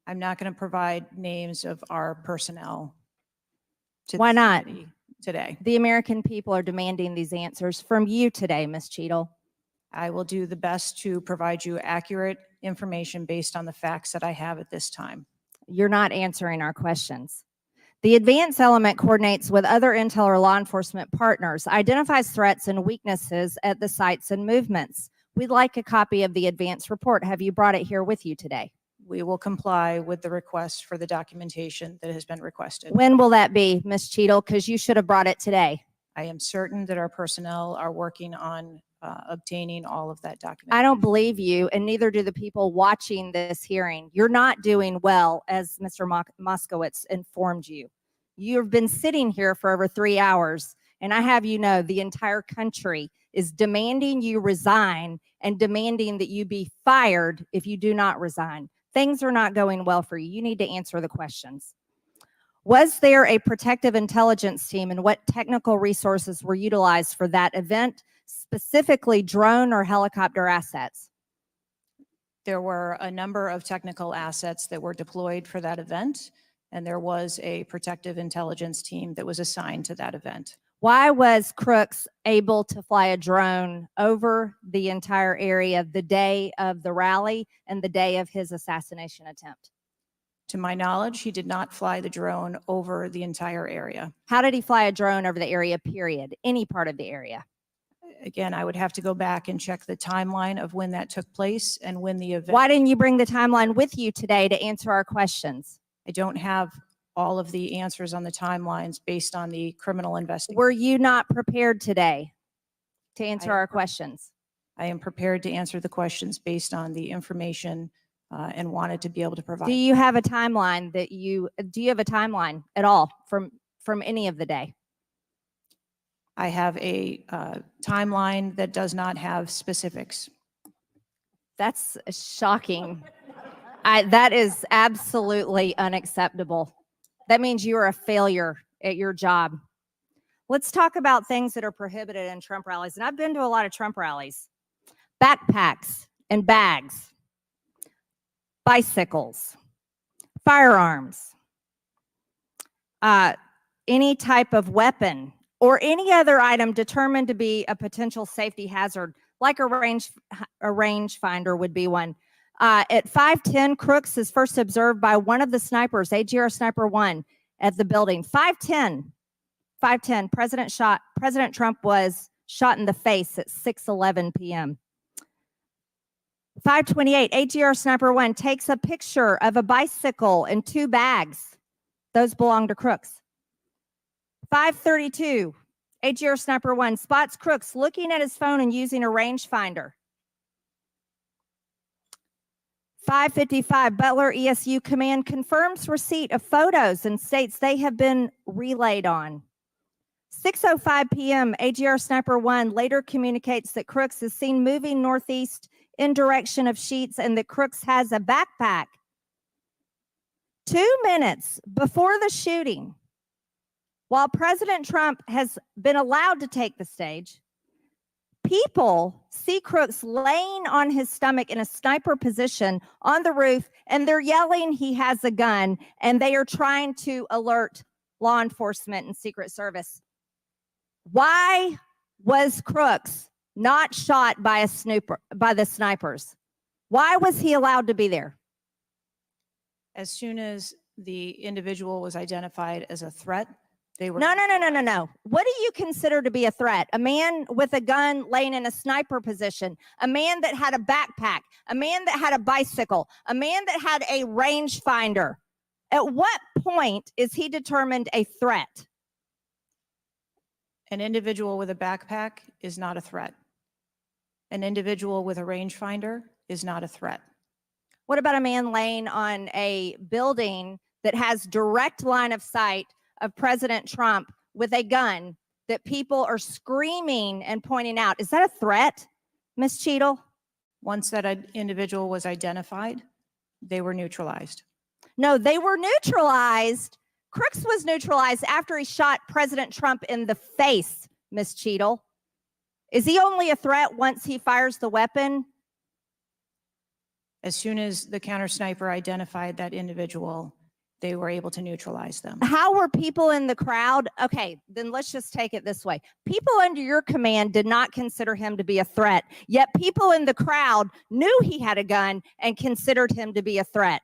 I'm not going to provide names of our personnel. To Why this not? committee today? The American people are demanding these answers from you today, Ms. Cheadle. I will do the best to provide you accurate information based on the facts that I have at this time. You're not answering our questions. The advance element coordinates with other intel or law enforcement partners, identifies threats and weaknesses at the sites and movements. We'd like a copy of the advance report. Have you brought it here with you today? We will comply with the request for the documentation that has been requested. When will that be, Ms. Cheadle? Because you should have brought it today. I am certain that our personnel are working on obtaining all of that documentation. I don't believe you, and neither do the people watching this hearing. You're not doing well, as Mr. Moskowitz informed you. You've been sitting here for over 3 hours, and I have you know the entire country is demanding you resign and demanding that you be fired if you do not resign. Things are not going well for you. You need to answer the questions. Was there a protective intelligence team, and what technical resources were utilized for that event, specifically drone or helicopter assets? There were a number of technical assets that were deployed for that event, and there was a protective intelligence team that was assigned to that event. Why was Crooks able to fly a drone over the entire area the day of the rally and the day of his assassination attempt? To my knowledge, he did not fly the drone over the entire area. How did he fly a drone over the area, period? Any part of the area? Again, I would have to go back and check the timeline of when that took place and when the event. Why didn't you bring the timeline with you today to answer our questions? I don't have all of the answers on the timelines based on the criminal investigation. Were you not prepared today to answer our questions? I am prepared to answer the questions based on the information and wanted to be able to provide. Do you have a timeline do you have a timeline at all from any of the day? I have a timeline that does not have specifics. That's shocking. That is absolutely unacceptable. That means you are a failure at your job. Let's talk about things that are prohibited in Trump rallies. And I've been to a lot of Trump rallies. Backpacks and bags, bicycles, firearms, any type of weapon, or any other item determined to be a potential safety hazard, like a range finder would be one. At 5:10, Crooks is first observed by one of the snipers, AGR Sniper 1, at the building. 5:10, President Trump was shot in the face at 6:11 p.m. 5:28, AGR Sniper 1 takes a picture of a bicycle and 2 bags. Those belong to Crooks. 5:32, AGR Sniper 1 spots Crooks looking at his phone and using a rangefinder. 5:55, Butler ESU Command confirms receipt of photos and states they have been relayed on. 6:05 p.m., AGR Sniper 1 later communicates that Crooks is seen moving northeast in direction of Sheets and that Crooks has a backpack. 2 minutes before the shooting, while President Trump has been allowed to take the stage, people see Crooks laying on his stomach in a sniper position on the roof, and they're yelling he has a gun, and they are trying to alert law enforcement and Secret Service. Why was Crooks not shot by the snipers? Why was he allowed to be there? As soon as the individual was identified as a threat, they were. No. What do you consider to be a threat? A man with a gun laying in a sniper position, a man that had a backpack, a man that had a bicycle, a man that had a rangefinder. At what point is he determined a threat? An individual with a backpack is not a threat. An individual with a rangefinder is not a threat. What about a man laying on a building that has direct line of sight of President Trump with a gun that people are screaming and pointing out? Is that a threat, Ms. Cheadle? Once that individual was identified, they were neutralized. No, they were neutralized. Crooks was neutralized after he shot President Trump in the face, Ms. Cheadle. Is he only a threat once he fires the weapon? As soon as the counter sniper identified that individual, they were able to neutralize them. How were people in the crowd? Okay, then let's just take it this way. People under your command did not consider him to be a threat, yet people in the crowd knew he had a gun and considered him to be a threat.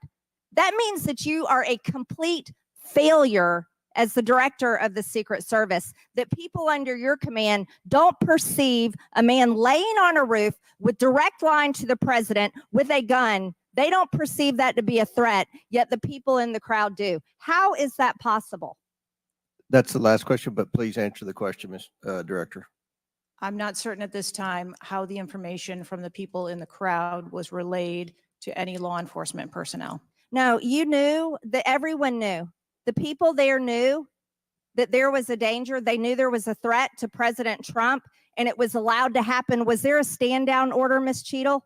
That means that you are a complete failure as the director of the Secret Service, that people under your command don't perceive a man laying on a roof with direct line to the president with a gun. They don't perceive that to be a threat, yet the people in the crowd do. How is that possible? That's the last question, but please answer the question, Ms. Director. I'm not certain at this time how the information from the people in the crowd was relayed to any law enforcement personnel. No, you knew that everyone knew. The people there knew that there was a danger. They knew there was a threat to President Trump, and it was allowed to happen. Was there a stand down order, Ms. Cheadle?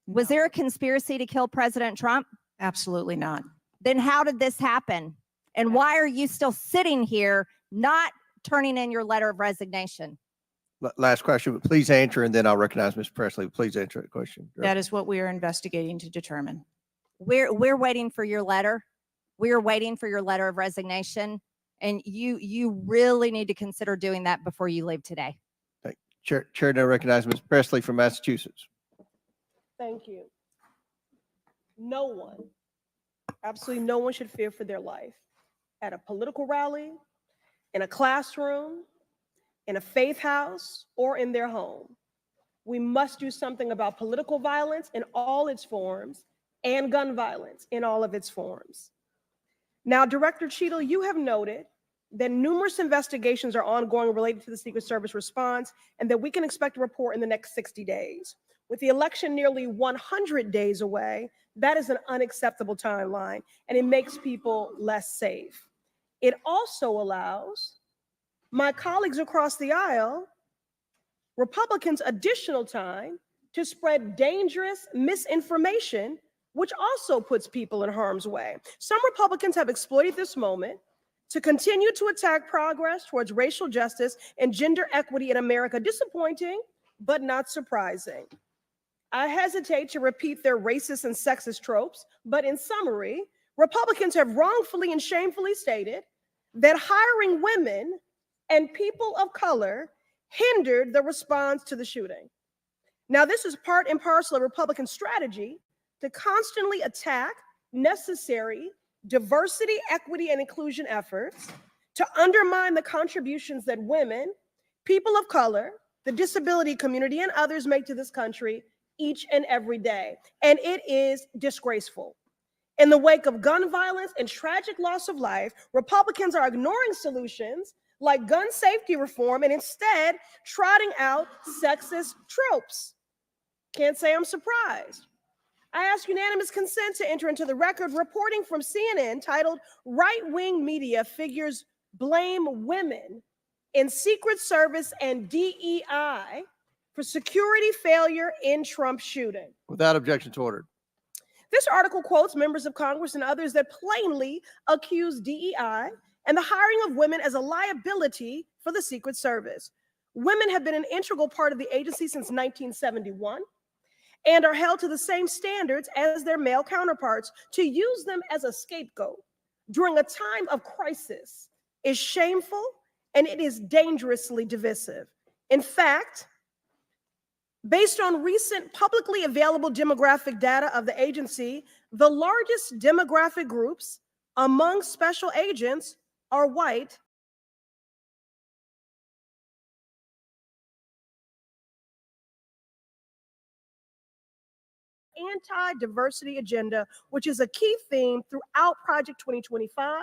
Was there a conspiracy to kill President Trump? Absolutely not. Then how did this happen? And why are you still sitting here not turning in your letter of resignation? Last question, but please answer, and then I'll recognize Ms. Presley. Please answer that question. That is what we are investigating to determine. We're waiting for your letter. We are waiting for your letter of resignation, and you really need to consider doing that before you leave today. Chair now recognize Ms. Presley from Massachusetts. Thank you. No one, absolutely no one should fear for their life at a political rally, in a classroom, in a faith house, or in their home. We must do something about political violence in all its forms and gun violence in all of its forms. Now, Director Cheadle, you have noted that numerous investigations are ongoing related to the Secret Service response, and that we can expect a report in the next 60 days. With the election nearly 100 days away, that is an unacceptable timeline, and it makes people less safe. It also allows my colleagues across the aisle, Republicans, additional time to spread dangerous misinformation, which also puts people in harm's way. Some Republicans have exploited this moment to continue to attack progress towards racial justice and gender equity in America. Disappointing, but not surprising. I hesitate to repeat their racist and sexist tropes, but in summary, Republicans have wrongfully and shamefully stated that hiring women and people of color hindered the response to the shooting. Now, this is part and parcel of Republican strategy to constantly attack necessary diversity, equity, and inclusion efforts, to undermine the contributions that women, people of color, the disability community, and others make to this country each and every day. And it is disgraceful. In the wake of gun violence and tragic loss of life, Republicans are ignoring solutions like gun safety reform and instead trotting out sexist tropes. Can't say I'm surprised. I ask unanimous consent to enter into the record reporting from CNN titled "Right-Wing Media Figures Blame Women in Secret Service and DEI for Security Failure in Trump Shooting." Without objection to order. This article quotes members of Congress and others that plainly accuse DEI and the hiring of women as a liability for the Secret Service. Women have been an integral part of the agency since 1971 and are held to the same standards as their male counterparts. To use them as a scapegoat during a time of crisis is shameful and it is dangerously divisive. In fact, based on recent publicly available demographic data of the agency, the largest demographic groups among special agents are white anti-diversity agenda, which is a key theme throughout Project 2025,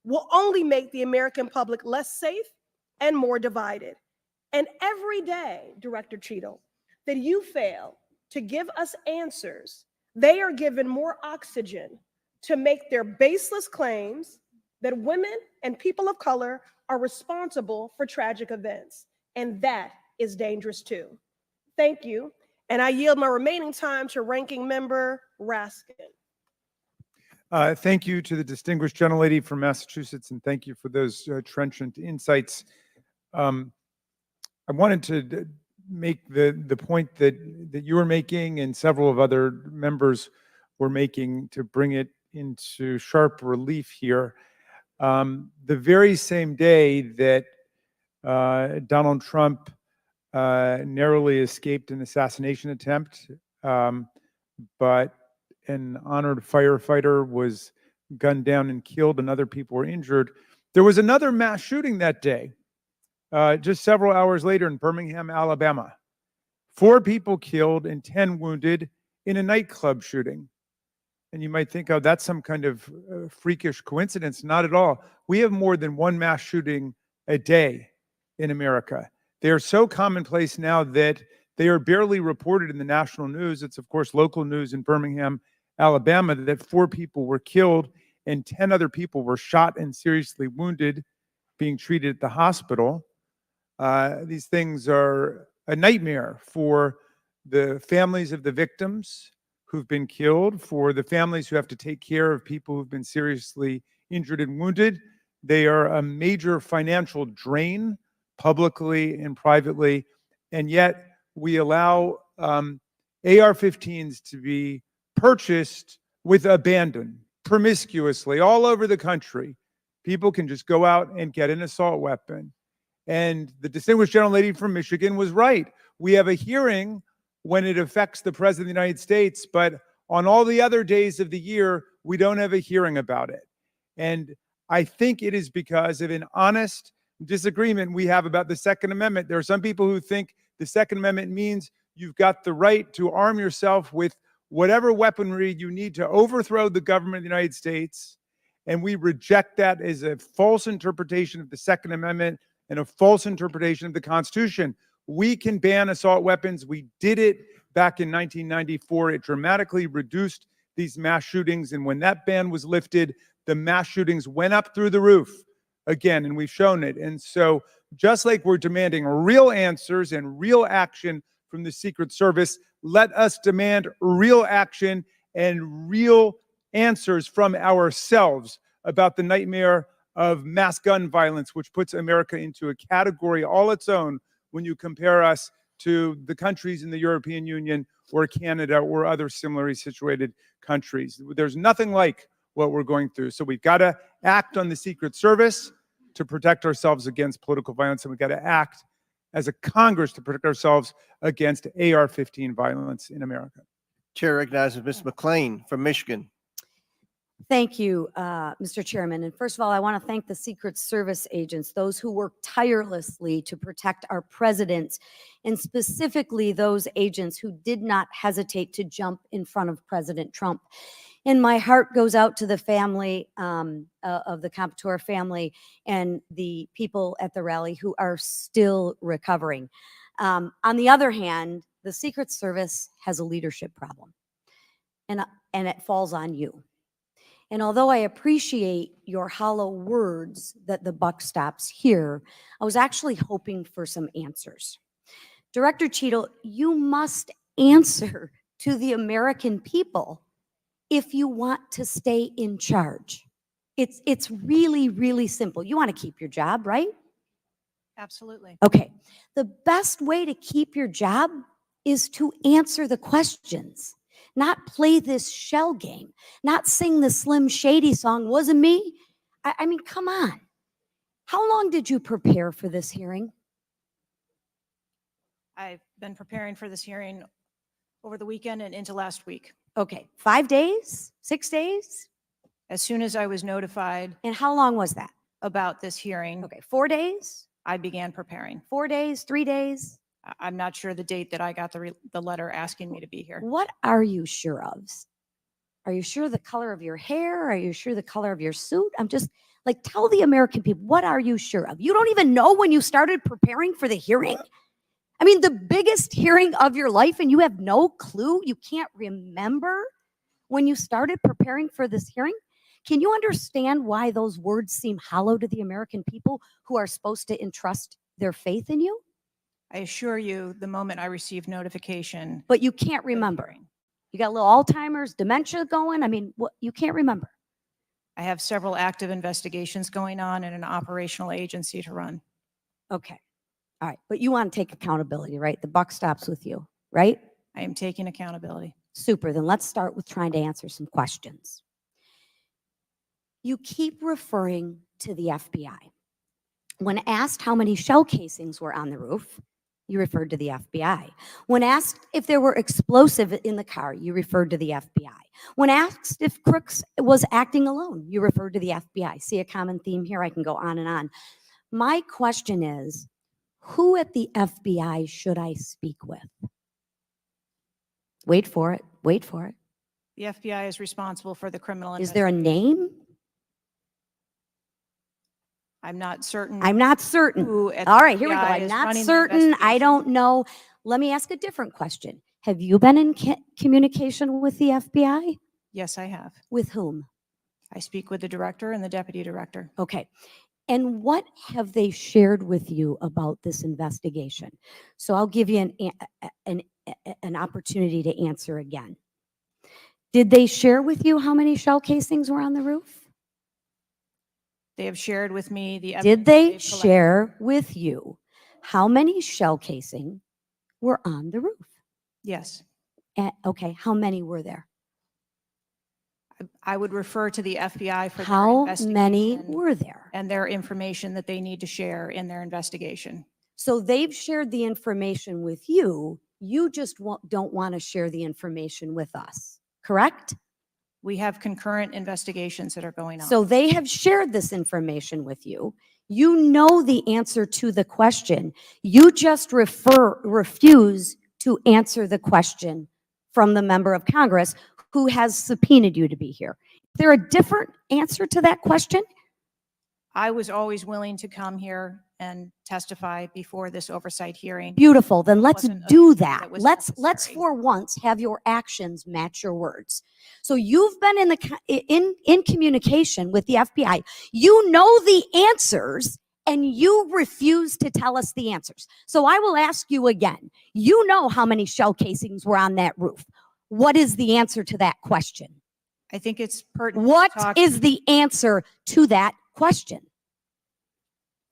will only make the American public less safe and more divided. And every day, Director Cheadle, that you fail to give us answers, they are given more oxygen to make their baseless claims that women and people of color are responsible for tragic events. And that is dangerous too. Thank you. And I yield my remaining time to Ranking Member Raskin. Thank you to the distinguished gentlelady from Massachusetts, and thank you for those trenchant insights. I wanted to make the point that you were making and several of other members were making to bring it into sharp relief here. The very same day that Donald Trump narrowly escaped an assassination attempt, but an honored firefighter was gunned down and killed and other people were injured. There was another mass shooting that day, just several hours later in Birmingham, Alabama. 4 people killed and 10 wounded in a nightclub shooting. And you might think, oh, that's some kind of freakish coincidence. Not at all. We have more than one mass shooting a day in America. They are so commonplace now that they are barely reported in the national news. It's, of course, local news in Birmingham, Alabama, that 4 people were killed and 10 other people were shot and seriously wounded, being treated at the hospital. These things are a nightmare for the families of the victims who've been killed, for the families who have to take care of people who've been seriously injured and wounded. They are a major financial drain, publicly and privately, and yet we allow AR-15s to be purchased with abandon, promiscuously, all over the country. People can just go out and get an assault weapon. And the distinguished gentlelady from Michigan was right. We have a hearing when it affects the President of the United States, but on all the other days of the year, we don't have a hearing about it. And I think it is because of an honest disagreement we have about the Second Amendment. There are some people who think the Second Amendment means you've got the right to arm yourself with whatever weaponry you need to overthrow the government of the United States. And we reject that as a false interpretation of the Second Amendment and a false interpretation of the Constitution. We can ban assault weapons. We did it back in 1994. It dramatically reduced these mass shootings. And when that ban was lifted, the mass shootings went up through the roof again, and we've shown it. And so just like we're demanding real answers and real action from the Secret Service, let us demand real action and real answers from ourselves about the nightmare of mass gun violence, which puts America into a category all its own when you compare us to the countries in the European Union or Canada or other similarly situated countries. There's nothing like what we're going through. So we've got to act on the Secret Service to protect ourselves against political violence, and we've got to act as a Congress to protect ourselves against AR-15 violence in America. Chair recognizes Ms. McClain from Michigan. Thank you, Mr. Chairman. And first of all, I want to thank the Secret Service agents, those who work tirelessly to protect our president, and specifically those agents who did not hesitate to jump in front of President Trump. And my heart goes out to the family of the Comptour family and the people at the rally who are still recovering. On the other hand, the Secret Service has a leadership problem, and it falls on you. And although I appreciate your hollow words that the buck stops here, I was actually hoping for some answers. Director Cheadle, you must answer to the American people if you want to stay in charge. It's really, really simple. You want to keep your job, right? Absolutely. Okay. The best way to keep your job is to answer the questions, not play this shell game, not sing the Slim Shady song, wasn't me. I mean, come on. How long did you prepare for this hearing? I've been preparing for this hearing over the weekend and into last week. Okay, 5 days, 6 days? As soon as I was notified And how long was that? about this hearing, Okay, 4 days, I began preparing. 4 days, 3 days? I'm not sure the date that I got the letter asking me to be here. What are you sure of? Are you sure the color of your hair? Are you sure the color of your suit? I'm just like, tell the American people, what are you sure of? You don't even know when you started preparing for the hearing? I mean, the biggest hearing of your life, and you have no clue? You can't remember when you started preparing for this hearing? Can you understand why those words seem hollow to the American people who are supposed to entrust their faith in you? I assure you, the moment I received notification. But you can't remember. You got a little Alzheimer's, dementia going? I mean, what, you can't remember. I have several active investigations going on and an operational agency to run. Okay. All right. But you want to take accountability, right? The buck stops with you, right? I am taking accountability. Super. Then let's start with trying to answer some questions. You keep referring to the FBI. When asked how many shell casings were on the roof, you referred to the FBI. When asked if there were explosives in the car, you referred to the FBI. When asked if Crooks was acting alone, you referred to the FBI. See a common theme here? I can go on and on. My question is, who at the FBI should I speak with? Wait for it. Wait for it. The FBI is responsible for the criminal Is there a name? I'm not certain. I'm not certain. Who at All the right, here we go. FBI I'm is not running the certain. I investigation. don't know. Let me ask a different question. Have you been in communication with the FBI? Yes, I have. With whom? I speak with the director and the deputy director. Okay. And what have they shared with you about this investigation? So I'll give you an opportunity to answer again. Did they share with you how many shell casings were on the roof? They have shared with me the evidence Did they they've collected. share with you how many shell casing were on the roof? Yes. Okay, how many were there? I would refer to the FBI for their How investigation many were there? and their information that they need to share in their investigation. So they've shared the information with you. You just don't want to share the information with us, correct? We have concurrent investigations that are going on. So they have shared this information with you. You know the answer to the question. You just refuse to answer the question from the member of Congress who has subpoenaed you to be here. Is there a different answer to that question? I was always willing to come here and testify before this oversight hearing. Beautiful. Then let's Wasn't a do thing that. that was Let's necessary. for once have your actions match your words. So you've been in communication with the FBI. You know the answers and you refuse to tell us the answers. So I will ask you again. You know how many shell casings were on that roof. What is the answer to that question? I think it's pertinent. What is the answer to that question?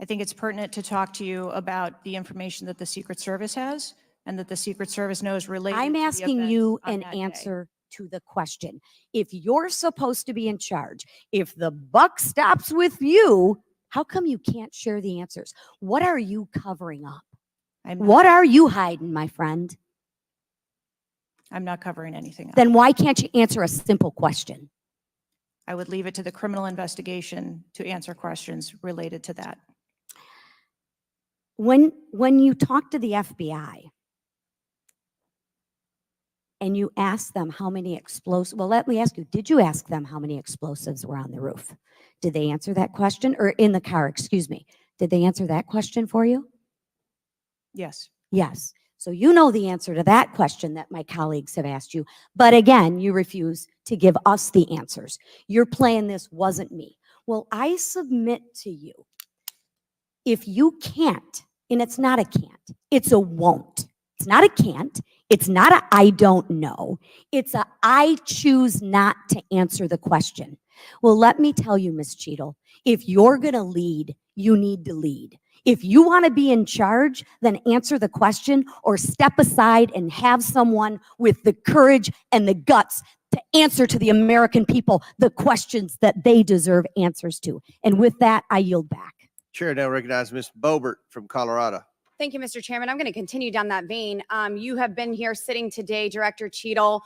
I think it's pertinent to talk to you about the information that the Secret Service has and that the Secret Service knows related I'm to the asking events you on an that day. answer to the question. If you're supposed to be in charge, if the buck stops with you, how come you can't share the answers? What are you covering up? What are you hiding, my friend? I'm not covering anything up. Then why can't you answer a simple question? I would leave it to the criminal investigation to answer questions related to that. When you talk to the FBI, and you asked them how many explosives, well, let me ask you, did you ask them how many explosives were on the roof? Did they answer that question? Or in the car, excuse me. Did they answer that question for you? Yes. Yes. So you know the answer to that question that my colleagues have asked you. But again, you refuse to give us the answers. You're playing this wasn't me. Well, I submit to you, if you can't, and it's not a can't, it's a won't. It's not a can't. It's not a I don't know. It's a I choose not to answer the question. Well, let me tell you, Ms. Cheadle, if you're going to lead, you need to lead. If you want to be in charge, then answer the question or step aside and have someone with the courage and the guts to answer to the American people the questions that they deserve answers to. And with that, I yield back. Chair now recognizes Ms. Boebert from Colorado. Thank you, Mr. Chairman. I'm going to continue down that vein. You have been here sitting today, Director Cheadle,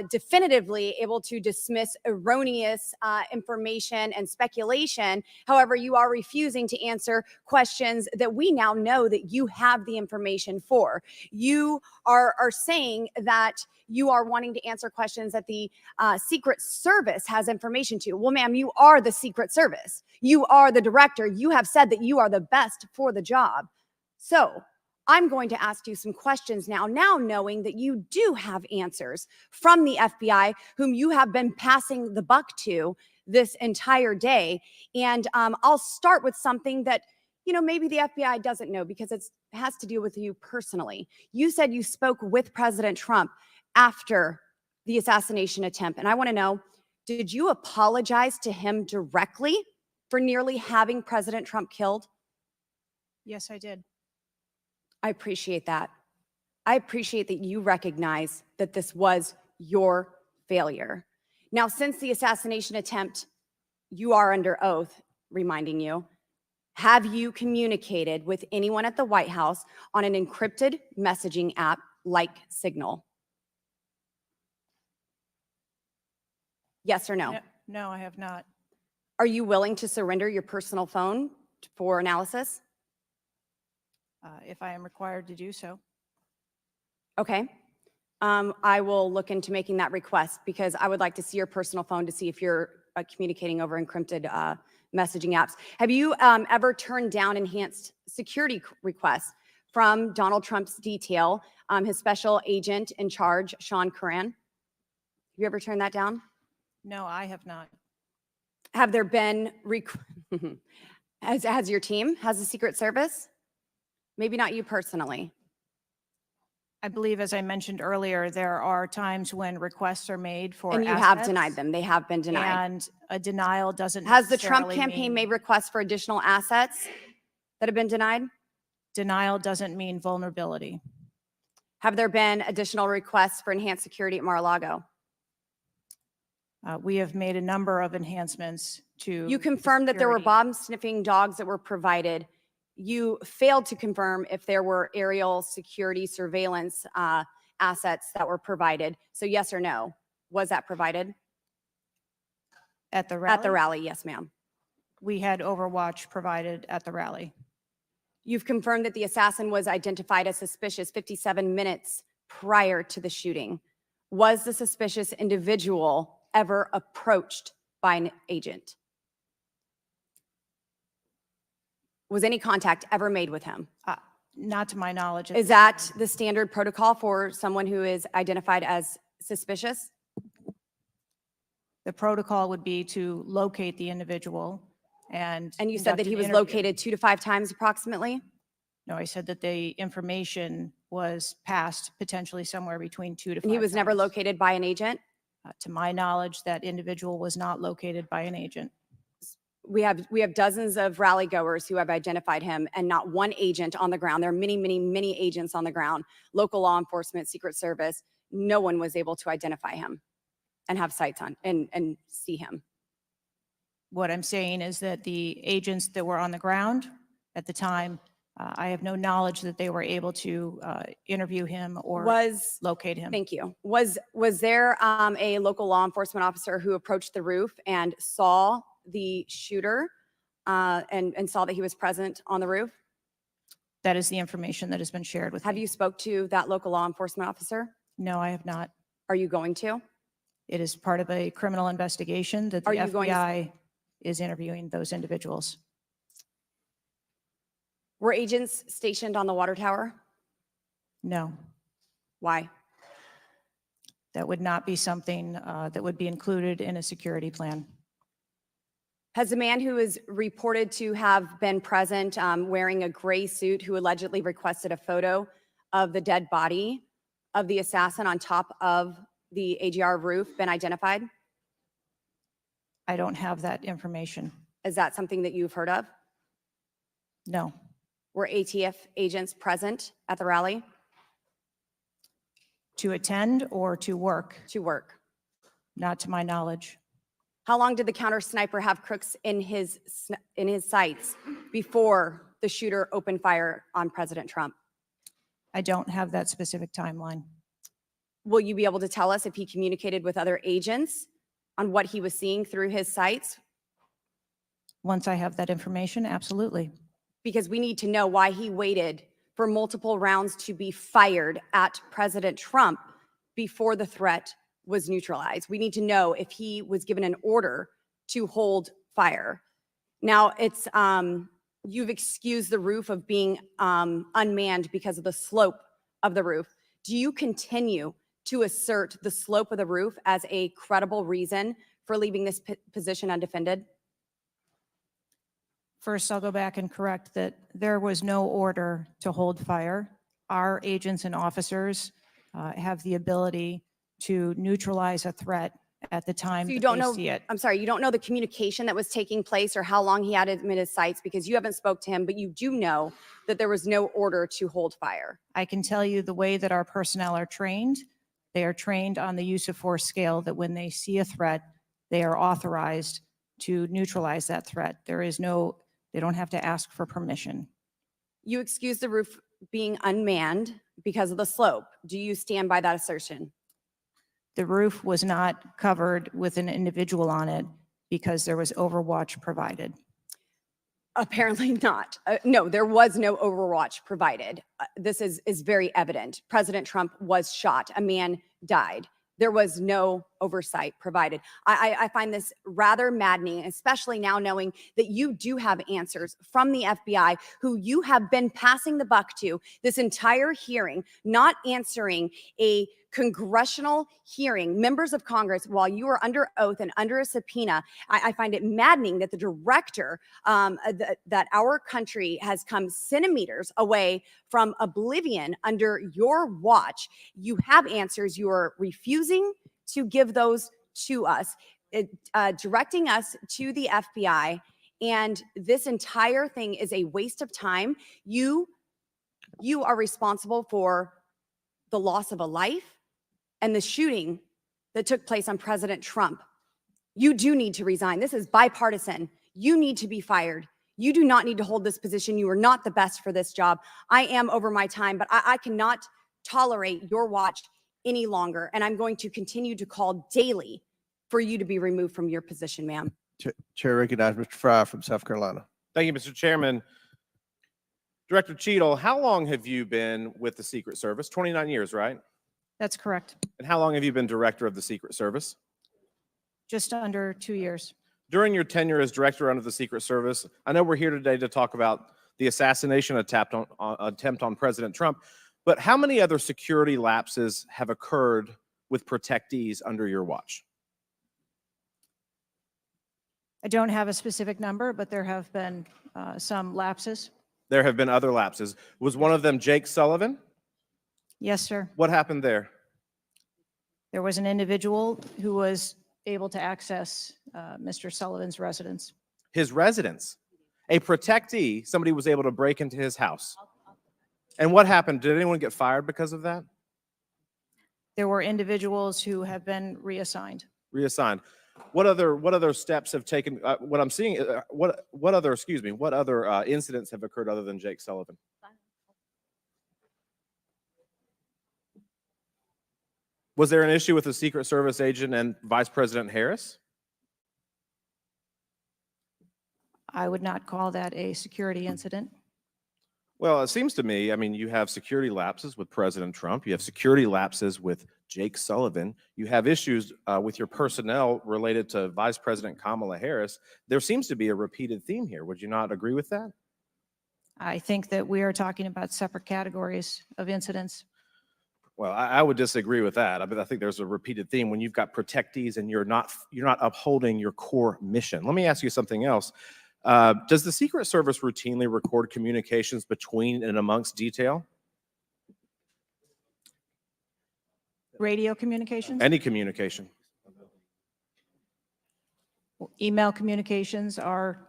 definitively able to dismiss erroneous information and speculation. However, you are refusing to answer questions that we now know that you have the information for. You are saying that you are wanting to answer questions that the Secret Service has information to. Well, ma'am, you are the Secret Service. You are the director. You have said that you are the best for the job. So I'm going to ask you some questions now knowing that you do have answers from the FBI, whom you have been passing the buck to this entire day. And I'll start with something that, maybe the FBI doesn't know because it has to do with you personally. You said you spoke with President Trump after the assassination attempt. And I want to know, did you apologize to him directly for nearly having President Trump killed? Yes, I did. I appreciate that. I appreciate that you recognize that this was your failure. Now, since the assassination attempt, you are under oath, reminding you, have you communicated with anyone at the White House on an encrypted messaging app like Signal? Yes or no? No, I have not. Are you willing to surrender your personal phone for analysis? If I am required to do so. Okay. I will look into making that request because I would like to see your personal phone to see if you're communicating over encrypted messaging apps. Have you ever turned down enhanced security requests from Donald Trump's detail, his special agent in charge, Sean Curran? Have you ever turned that down? No, I have not. Have there been, has your team, has the Secret Service? Maybe not you personally. I believe, as I mentioned earlier, there are times when requests are made for And you have assets, denied them. They have been denied. and a denial doesn't Has the Trump necessarily campaign mean- made requests for additional assets that have been denied? Denial doesn't mean vulnerability. Have there been additional requests for enhanced security at Mar-a-Lago? We have made a number of enhancements to. You the confirmed that there were security. bomb-sniffing dogs that were provided. You failed to confirm if there were aerial security surveillance assets that were provided. So yes or no? Was that provided? At the rally? At the rally, yes, ma'am. We had Overwatch provided at the rally. You've confirmed that the assassin was identified as suspicious 57 minutes prior to the shooting. Was the suspicious individual ever approached by an agent? Was any contact ever made with him? Not to my knowledge. Is that the standard protocol for someone who is identified as suspicious? The protocol would be to locate the individual and. And you said that conduct he an was interview. located 2 to 5 times approximately? No, I said that the information was passed potentially somewhere between 2 to 5 And he was never times. located by an agent? To my knowledge, that individual was not located by an agent. We have dozens of rally goers who have identified him and not one agent on the ground. There are many, many, many agents on the ground, local law enforcement, Secret Service. No one was able to identify him and have sights on and see him. What I'm saying is that the agents that were on the ground at the time, I have no knowledge that they were able to interview him or locate him. Thank you. Was there a local law enforcement officer who approached the roof and saw the shooter and saw that he was present on the roof? That is the information that has been shared with me. Have you spoke to that local law enforcement officer? No, I have not. Are you going to? It is part of a criminal investigation that the Are you going to- FBI is interviewing those individuals. Were agents stationed on the water tower? No, Why? that would not be something that would be included in a security plan. Has the man who is reported to have been present wearing a gray suit who allegedly requested a photo of the dead body of the assassin on top of the AGR roof been identified? I don't have that information. Is that something that you've heard of? No, Were ATF agents present at the rally? to attend or to work, To work. not to my knowledge. How long did the counter sniper have crooks in his sights before the shooter opened fire on President Trump? I don't have that specific timeline. Will you be able to tell us if he communicated with other agents on what he was seeing through his sights? Once I have that information, absolutely. Because we need to know why he waited for multiple rounds to be fired at President Trump before the threat was neutralized. We need to know if he was given an order to hold fire. Now, it's you've excused the roof of being unmanned because of the slope of the roof. Do you continue to assert the slope of the roof as a credible reason for leaving this position undefended? First, I'll go back and correct that there was no order to hold fire. Our agents and officers have the ability to neutralize a threat at the time So you that don't they know, see it. I'm sorry, you don't know the communication that was taking place or how long he had him in his sights because you haven't spoke to him, but you do know that there was no order to hold fire. I can tell you the way that our personnel are trained. They are trained on the use of force scale that when they see a threat, they are authorized to neutralize that threat. They don't have to ask for permission. You excuse the roof being unmanned because of the slope. Do you stand by that assertion? The roof was not covered with an individual on it because there was overwatch provided. Apparently not. No, there was no overwatch provided. This is very evident. President Trump was shot. A man died. There was no oversight provided. I find this rather maddening, especially now knowing that you do have answers from the FBI who you have been passing the buck to this entire hearing, not answering a congressional hearing, members of Congress, while you are under oath and under a subpoena. I find it maddening that the director, that our country has come centimeters away from oblivion under your watch. You have answers. You are refusing to give those to us, directing us to the FBI. And this entire thing is a waste of time. You are responsible for the loss of a life and the shooting that took place on President Trump. You do need to resign. This is bipartisan. You need to be fired. You do not need to hold this position. You are not the best for this job. I am over my time, but I cannot tolerate your watch any longer. And I'm going to continue to call daily for you to be removed from your position, ma'am. Chair recognizes Mr. Fry from South Carolina. Thank you, Mr. Chairman. Director Cheadle, how long have you been with the Secret Service? 29 years, right? That's correct. And how long have you been director of the Secret Service? Just under 2 years. During your tenure as director under the Secret Service, I know we're here today to talk about the assassination attempt on President Trump, but how many other security lapses have occurred with protectees under your watch? I don't have a specific number, but there have been some lapses. There have been other lapses. Was one of them Jake Sullivan? Yes, sir. What happened there? There was an individual who was able to access Mr. Sullivan's residence. His residence. A protectee, somebody was able to break into his house. And what happened? Did anyone get fired because of that? There were individuals who have been reassigned. Reassigned. What other steps have taken? What I'm seeing, what other incidents have occurred other than Jake Sullivan? Was there an issue with the Secret Service agent and Vice President Harris? I would not call that a security incident. Well, it seems to me, I mean, you have security lapses with President Trump. You have security lapses with Jake Sullivan. You have issues with your personnel related to Vice President Kamala Harris. There seems to be a repeated theme here. Would you not agree with that? I think that we are talking about separate categories of incidents. Well, I would disagree with that. I think there's a repeated theme when you've got protectees and you're not upholding your core mission. Let me ask you something else. Does the Secret Service routinely record communications between and amongst detail? Radio communications? Any communication? Email communications are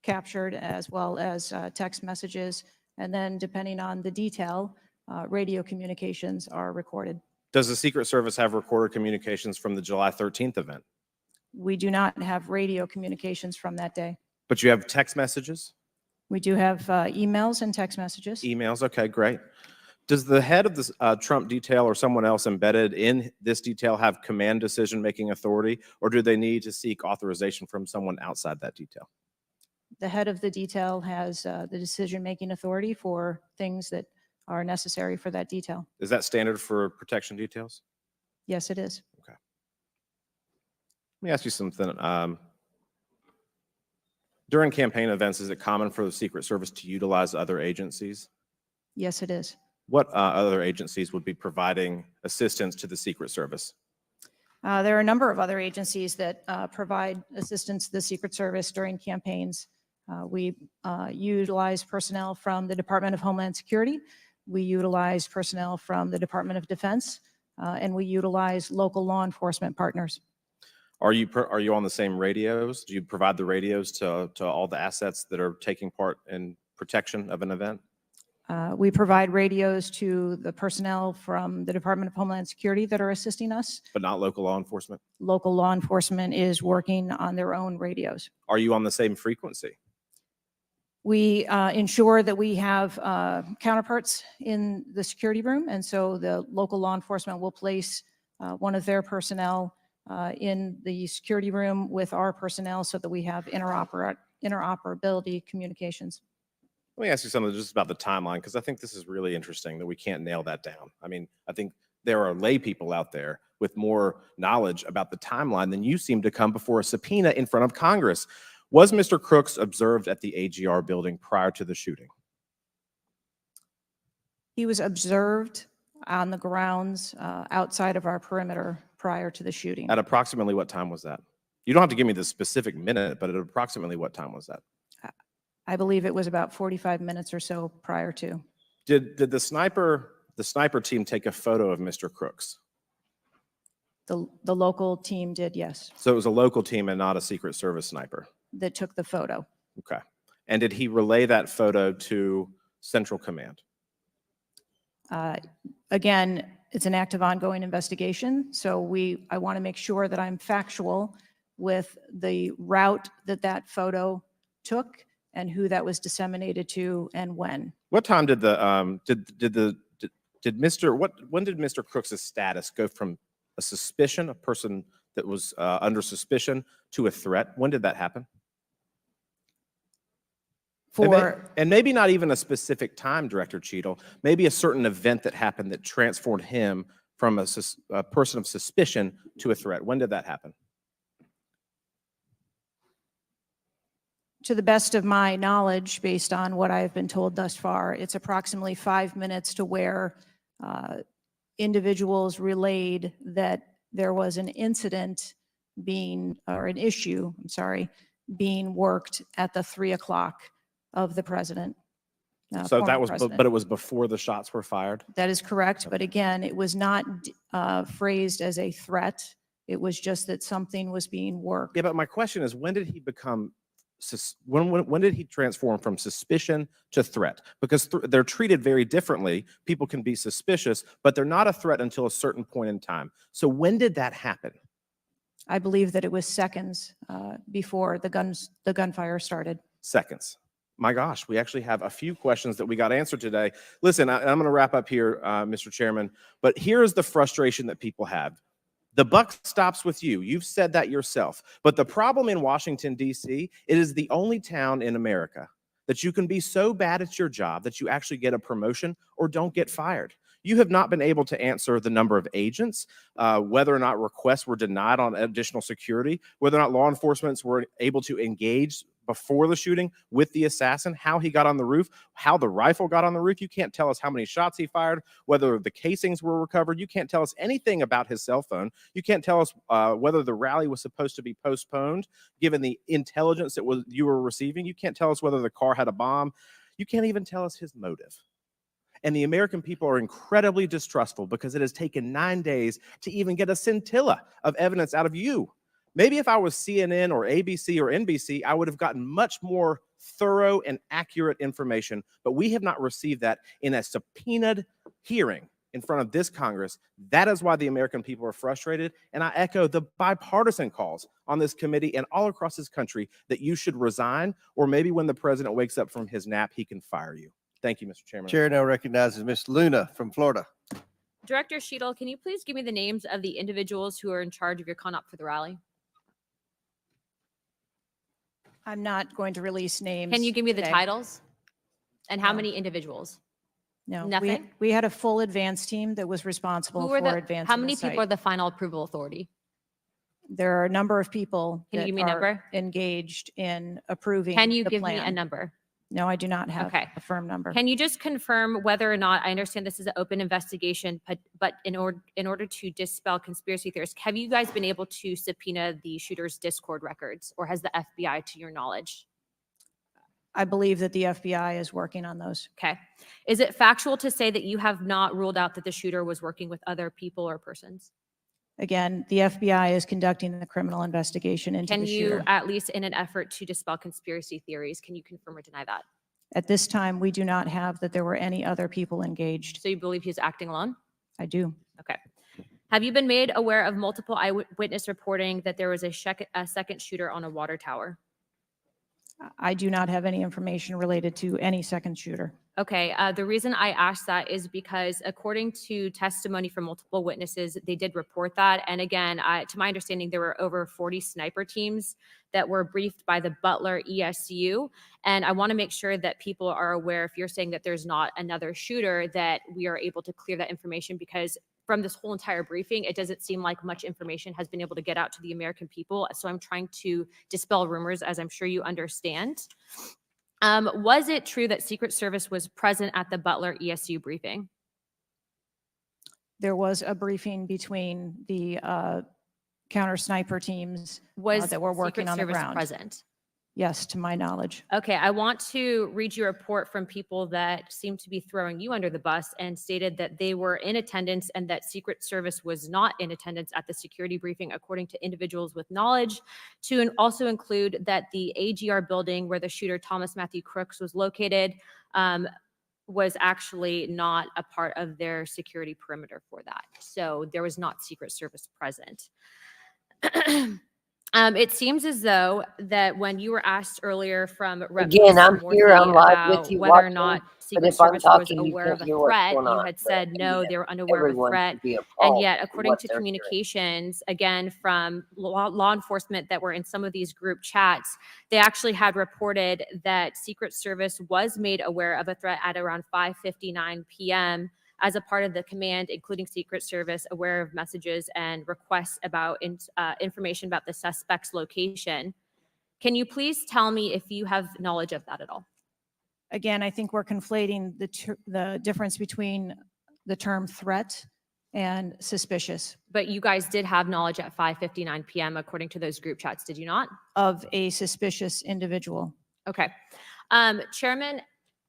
captured, as well as text messages. And then depending on the detail, radio communications are recorded. Does the Secret Service have recorded communications from the July 13th event? We do not have radio communications from that day. But you have text messages? We do have emails and text messages. Emails, okay, great. Does the head of the Trump detail or someone else embedded in this detail have command decision-making authority, or do they need to seek authorization from someone outside that detail? The head of the detail has the decision-making authority for things that are necessary for that detail. Is that standard for protection details? Yes, it is. Okay. Let me ask you something. During campaign events, is it common for the Secret Service to utilize other agencies? Yes, it is. What other agencies would be providing assistance to the Secret Service? There are a number of other agencies that provide assistance to the Secret Service during campaigns. We utilize personnel from the Department of Homeland Security. We utilize personnel from the Department of Defense, and we utilize local law enforcement partners. Are you on the same radios? Do you provide the radios to all the assets that are taking part in protection of an event? We provide radios to the personnel from the Department of Homeland Security that are assisting us. But not local law enforcement? Local law enforcement is working on their own radios. Are you on the same frequency? We ensure that we have counterparts in the security room, and so the local law enforcement will place one of their personnel in the security room with our personnel so that we have interoperability communications. Let me ask you something just about the timeline, because I think this is really interesting that we can't nail that down. I mean, I think there are lay people out there with more knowledge about the timeline than you seem to come before a subpoena in front of Congress. Was Mr. Crooks observed at the AGR building prior to the shooting? He was observed on the grounds outside of our perimeter prior to the shooting. At approximately what time was that? You don't have to give me the specific minute, but at approximately what time was that? I believe it was about 45 minutes or so prior to. Did the sniper team take a photo of Mr. Crooks? The local team did, yes, So it was a local team and not a Secret Service sniper. that took the photo. Okay. And did he relay that photo to Central Command? Again, it's an active ongoing investigation, so I want to make sure that I'm factual with the route that that photo took and who that was disseminated to and when. What time did when did Mr. Crooks' status go from a suspicion, a person that was under suspicion, to a threat? When did that happen? And maybe not even a specific time, Director Cheadle, maybe a certain event that happened that transformed him from a person of suspicion to a threat. When did that happen? To the best of my knowledge, based on what I've been told thus far, it's approximately 5 minutes to where individuals relayed that there was an incident or an issue, being worked at the 3 o'clock of the president. So that former was, president. but it was before the shots were fired? That is correct, but again, it was not phrased as a threat. It was just that something was being worked. Yeah, but my question is, when did he become, when did he transform from suspicion to threat? Because they're treated very differently. People can be suspicious, but they're not a threat until a certain point in time. So when did that happen? I believe that it was seconds before the gunfire started. Seconds. My gosh, we actually have a few questions that we got answered today. Listen, I'm going to wrap up here, Mr. Chairman, but here's the frustration that people have. The buck stops with you. You've said that yourself. But the problem in Washington, D.C., it is the only town in America that you can be so bad at your job that you actually get a promotion or don't get fired. You have not been able to answer the number of agents, whether or not requests were denied on additional security, whether or not law enforcement were able to engage before the shooting with the assassin, how he got on the roof, how the rifle got on the roof. You can't tell us how many shots he fired, whether the casings were recovered. You can't tell us anything about his cell phone. You can't tell us whether the rally was supposed to be postponed, given the intelligence that you were receiving. You can't tell us whether the car had a bomb. You can't even tell us his motive. And the American people are incredibly distrustful because it has taken 9 days to even get a scintilla of evidence out of you. Maybe if I was CNN or ABC or NBC, I would have gotten much more thorough and accurate information, but we have not received that in a subpoenaed hearing in front of this Congress. That is why the American people are frustrated, and I echo the bipartisan calls on this committee and all across this country that you should resign, or maybe when the president wakes up from his nap, he can fire you. Thank you, Mr. Chairman. Chair now recognizes Ms. Luna from Florida. Director Sheetal, can you please give me the names of the individuals who are in charge of your conduct for the rally? I'm not going to release names. Can you give me the today. titles? And how No. many individuals? No, Nothing? we had a full advance team that was responsible Who are for the, advancing how the many site. people are the final approval authority? There are a number of people Can you that give me a are number? engaged in approving Can you the give me a plan. number? No, I do not have Okay. a firm number. Can you just confirm whether or not, I understand this is an open investigation, but in order to dispel conspiracy theories, have you guys been able to subpoena the shooter's Discord records, or has the FBI, to your knowledge? I believe that the FBI is working on those. Okay. Is it factual to say that you have not ruled out that the shooter was working with other people or persons? Again, the FBI is conducting the criminal investigation into Can the you, shooter. at least in an effort to dispel conspiracy theories, can you confirm or deny that? At this time, we do not have that there were any other people engaged. So you believe he was acting alone? I do. Okay. Have you been made aware of multiple eyewitness reporting that there was a second shooter on a water tower? I do not have any information related to any second shooter. Okay, the reason I asked that is because according to testimony from multiple witnesses, they did report that. And again, to my understanding, there were over 40 sniper teams that were briefed by the Butler ESU. And I want to make sure that people are aware, if you're saying that there's not another shooter, that we are able to clear that information, because from this whole entire briefing, it doesn't seem like much information has been able to get out to the American people. So I'm trying to dispel rumors, as I'm sure you understand. Was it true that Secret Service was present at the Butler ESU briefing? There was a briefing between the counter sniper teams that were working Secret on the Service ground. present? Yes, to my knowledge. Okay, I want to read you a report from people that seem to be throwing you under the bus and stated that they were in attendance and that Secret Service was not in attendance at the security briefing, according to individuals with knowledge, to also include that the AGR building where the shooter Thomas Matthew Crooks was located was actually not a part of their security perimeter for that. So there was not Secret Service present. It seems as though that when you were asked earlier from Rep. Again, I'm Murphy here, I'm live about with you whether or watching, not but Secret if I'm Service was talking, you aware can't of a hear what's threat, going you on. had But said no, they were unaware of a everyone threat. should be And appalled yet, at according what to they're hearing. communications, again, from law enforcement that were in some of these group chats, they actually had reported that Secret Service was made aware of a threat at around 5:59 p.m. as a part of the command, including Secret Service, aware of messages and requests about information about the suspect's location. Can you please tell me if you have knowledge of that at all? Again, I think we're conflating the difference between the term threat and suspicious. But you guys did have knowledge at 5:59 p.m. according to those group chats, did you not? Of a suspicious individual. Okay. Chairman,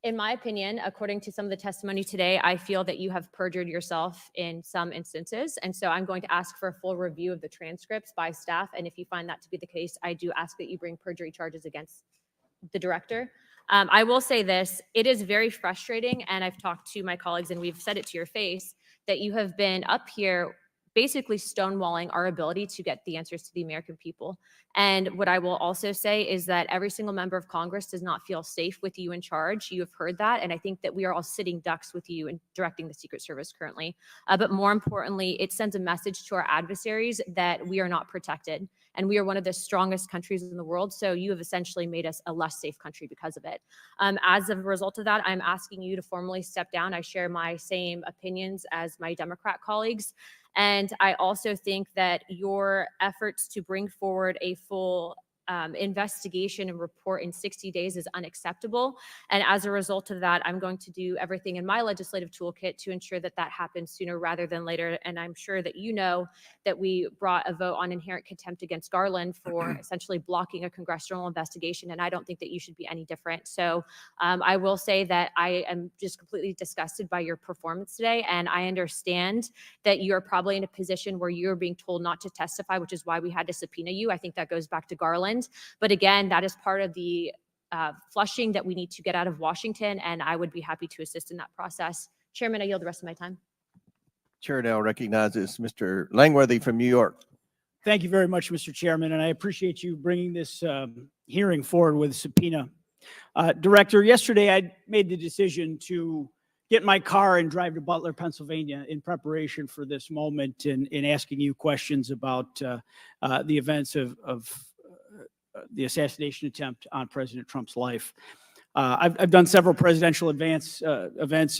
in my opinion, according to some of the testimony today, I feel that you have perjured yourself in some instances. And so I'm going to ask for a full review of the transcripts by staff. And if you find that to be the case, I do ask that you bring perjury charges against the director. I will say this, it is very frustrating, and I've talked to my colleagues and we've said it to your face, that you have been up here basically stonewalling our ability to get the answers to the American people. And what I will also say is that every single member of Congress does not feel safe with you in charge. You have heard that. And I think that we are all sitting ducks with you in directing the Secret Service currently. But more importantly, it sends a message to our adversaries that we are not protected. and we are one of the strongest countries in the world. So you have essentially made us a less safe country because of it. As a result of that, I'm asking you to formally step down. I share my same opinions as my Democrat colleagues. And I also think that your efforts to bring forward a full investigation and report in 60 days is unacceptable. And as a result of that, I'm going to do everything in my legislative toolkit to ensure that that happens sooner rather than later. And I'm sure that you know that we brought a vote on inherent contempt against Garland for essentially blocking a congressional investigation. And I don't think that you should be any different. So I will say that I am just completely disgusted by your performance today. And I understand that you're probably in a position where you're being told not to testify, which is why we had to subpoena you. I think that goes back to Garland. But again, that is part of the flushing that we need to get out of Washington, and I would be happy to assist in that process. Chairman, I yield the rest of my time. Chair now recognizes Mr. Langworthy from New York. Thank you very much, Mr. Chairman, and I appreciate you bringing this hearing forward with subpoena. Director, yesterday I made the decision to get in my car and drive to Butler, Pennsylvania in preparation for this moment and asking you questions about the events of the assassination attempt on President Trump's life. I've done several presidential events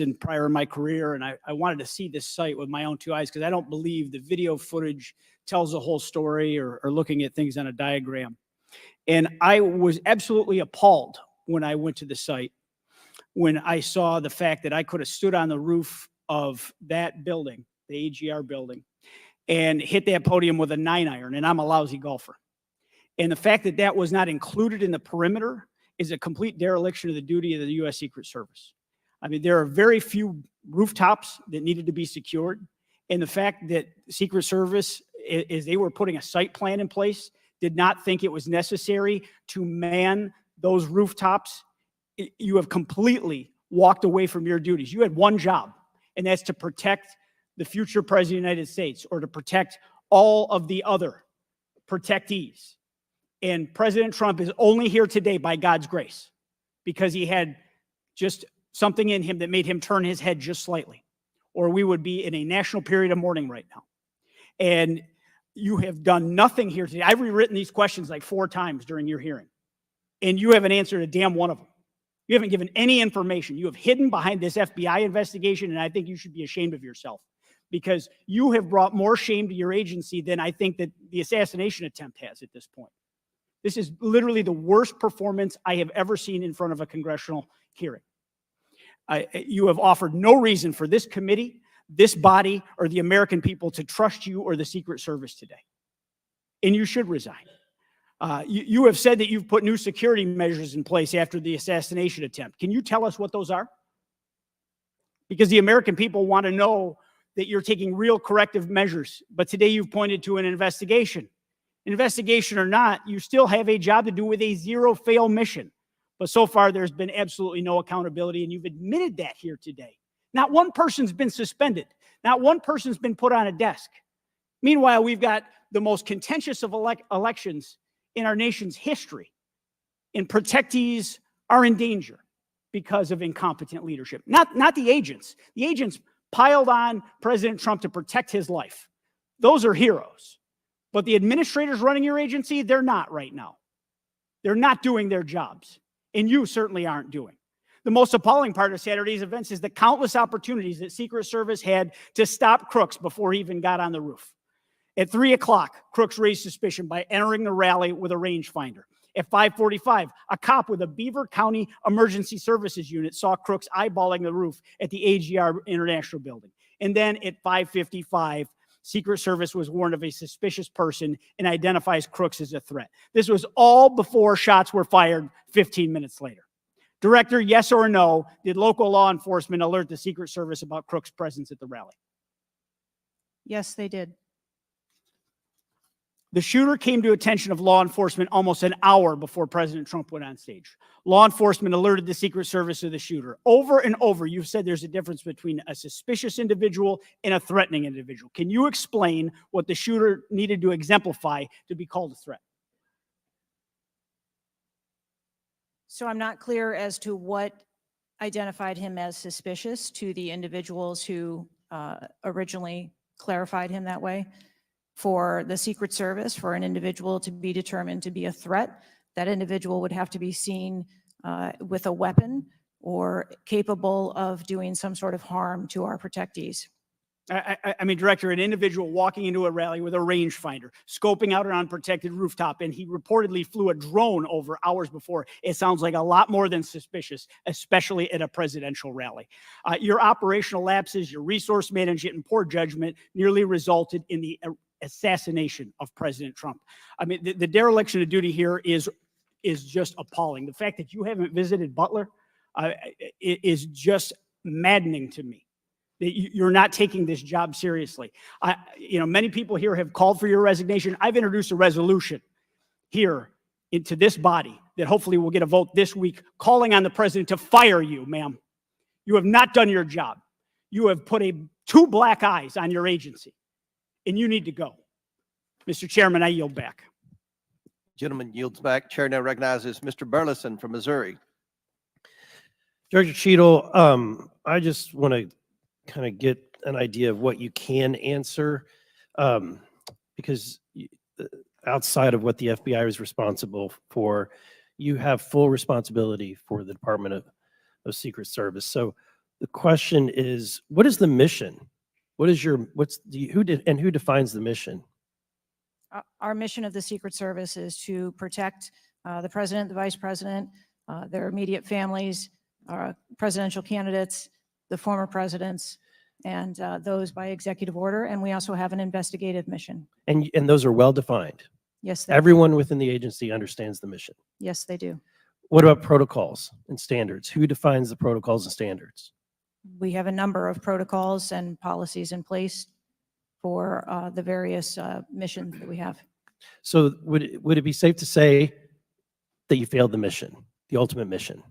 in prior in my career, and I wanted to see this site with my own two eyes because I don't believe the video footage tells the whole story or looking at things on a diagram. And I was absolutely appalled when I went to the site, when I saw the fact that I could have stood on the roof of that building, the AGR building, and hit that podium with a 9-iron, and I'm a lousy golfer. And the fact that that was not included in the perimeter is a complete dereliction of the duty of the U.S. Secret Service. I mean, there are very few rooftops that needed to be secured. And the fact that Secret Service, as they were putting a site plan in place, did not think it was necessary to man those rooftops, you have completely walked away from your duties. You had one job, and that's to protect the future President of the United States or to protect all of the other protectees. And President Trump is only here today by God's grace because he had just something in him that made him turn his head just slightly, or we would be in a national period of mourning right now. And you have done nothing here today. I've rewritten these questions like 4 times during your hearing, and you haven't answered a damn one of them. You haven't given any information. You have hidden behind this FBI investigation, and I think you should be ashamed of yourself because you have brought more shame to your agency than I think that the assassination attempt has at this point. This is literally the worst performance I have ever seen in front of a congressional hearing. You have offered no reason for this committee, this body, or the American people to trust you or the Secret Service today. And you should resign. You have said that you've put new security measures in place after the assassination attempt. Can you tell us what those are? Because the American people want to know that you're taking real corrective measures. But today you've pointed to an investigation. Investigation or not, you still have a job to do with a zero-fail mission. But so far, there's been absolutely no accountability, and you've admitted that here today. Not one person's been suspended. Not one person's been put on a desk. Meanwhile, we've got the most contentious of elections in our nation's history, and protectees are in danger because of incompetent leadership. Not the agents. The agents piled on President Trump to protect his life. Those are heroes. But the administrators running your agency, they're not right now. They're not doing their jobs. And you certainly aren't doing. The most appalling part of Saturday's events is the countless opportunities that Secret Service had to stop Crooks before he even got on the roof. At 3 o'clock, Crooks raised suspicion by entering the rally with a rangefinder. At 5:45, a cop with a Beaver County Emergency Services unit saw Crooks eyeballing the roof at the AGR International Building. And then at 5:55, Secret Service was warned of a suspicious person and identifies Crooks as a threat. This was all before shots were fired 15 minutes later. Director, yes or no, did local law enforcement alert the Secret Service about Crooks' presence at the rally? Yes, they did. The shooter came to attention of law enforcement almost an hour before President Trump went on stage. Law enforcement alerted the Secret Service of the shooter. Over and over, you've said there's a difference between a suspicious individual and a threatening individual. Can you explain what the shooter needed to exemplify to be called a threat? So I'm not clear as to what identified him as suspicious to the individuals who originally clarified him that way. For the Secret Service, for an individual to be determined to be a threat, that individual would have to be seen with a weapon or capable of doing some sort of harm to our protectees. I mean, Director, an individual walking into a rally with a rangefinder, scoping out an unprotected rooftop, and he reportedly flew a drone over hours before. It sounds like a lot more than suspicious, especially at a presidential rally. Your operational lapses, your resource management, and poor judgment nearly resulted in the assassination of President Trump. I mean, the dereliction of duty here is just appalling. The fact that you haven't visited Butler is just maddening to me. That you're not taking this job seriously. Many people here have called for your resignation. I've introduced a resolution here into this body that hopefully will get a vote this week calling on the president to fire you, ma'am. You have not done your job. You have put two black eyes on your agency, and you need to go. Mr. Chairman, I yield back. Gentleman yields back. Chair now recognizes Mr. Burleson from Missouri. Director Cheadle, I just want to kind of get an idea of what you can answer, because outside of what the FBI is responsible for, you have full responsibility for the Department of Secret Service. So the question is, what is the mission? Who defines the mission? Our mission of the Secret Service is to protect the president, the vice president, their immediate families, presidential candidates, the former presidents, and those by executive order. And we also have an investigative mission. And those are well defined. Yes, they Everyone within the agency understands the mission. Yes, they do. What about protocols and standards? Who defines the protocols and standards? We have a number of protocols and policies in place for the various missions that we have. So would it be safe to say that you failed the mission, the ultimate mission?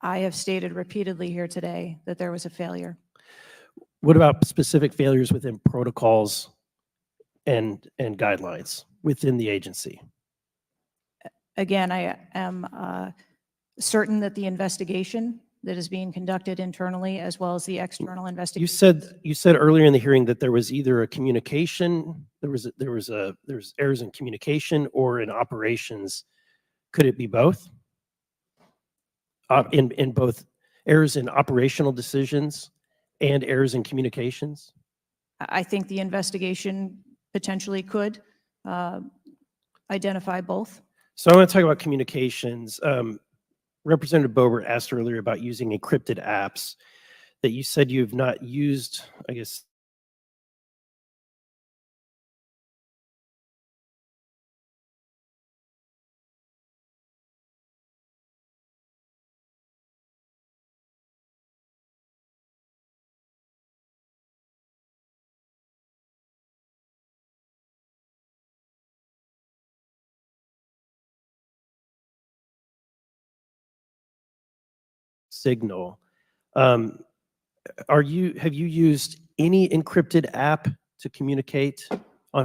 I have stated repeatedly here today that there was a failure. What about specific failures within protocols and guidelines within the agency? Again, I am certain that the investigation that is being conducted internally as well as the external investigation. You said earlier in the hearing that there was either a communication, there was errors in communication or in operations. Could it be both? In both errors in operational decisions and errors in communications? I think the investigation potentially could identify both. So I want to talk about communications. Representative Boebert asked earlier about using encrypted apps that you said you've not used, I guess. Signal. Have you used any encrypted app to communicate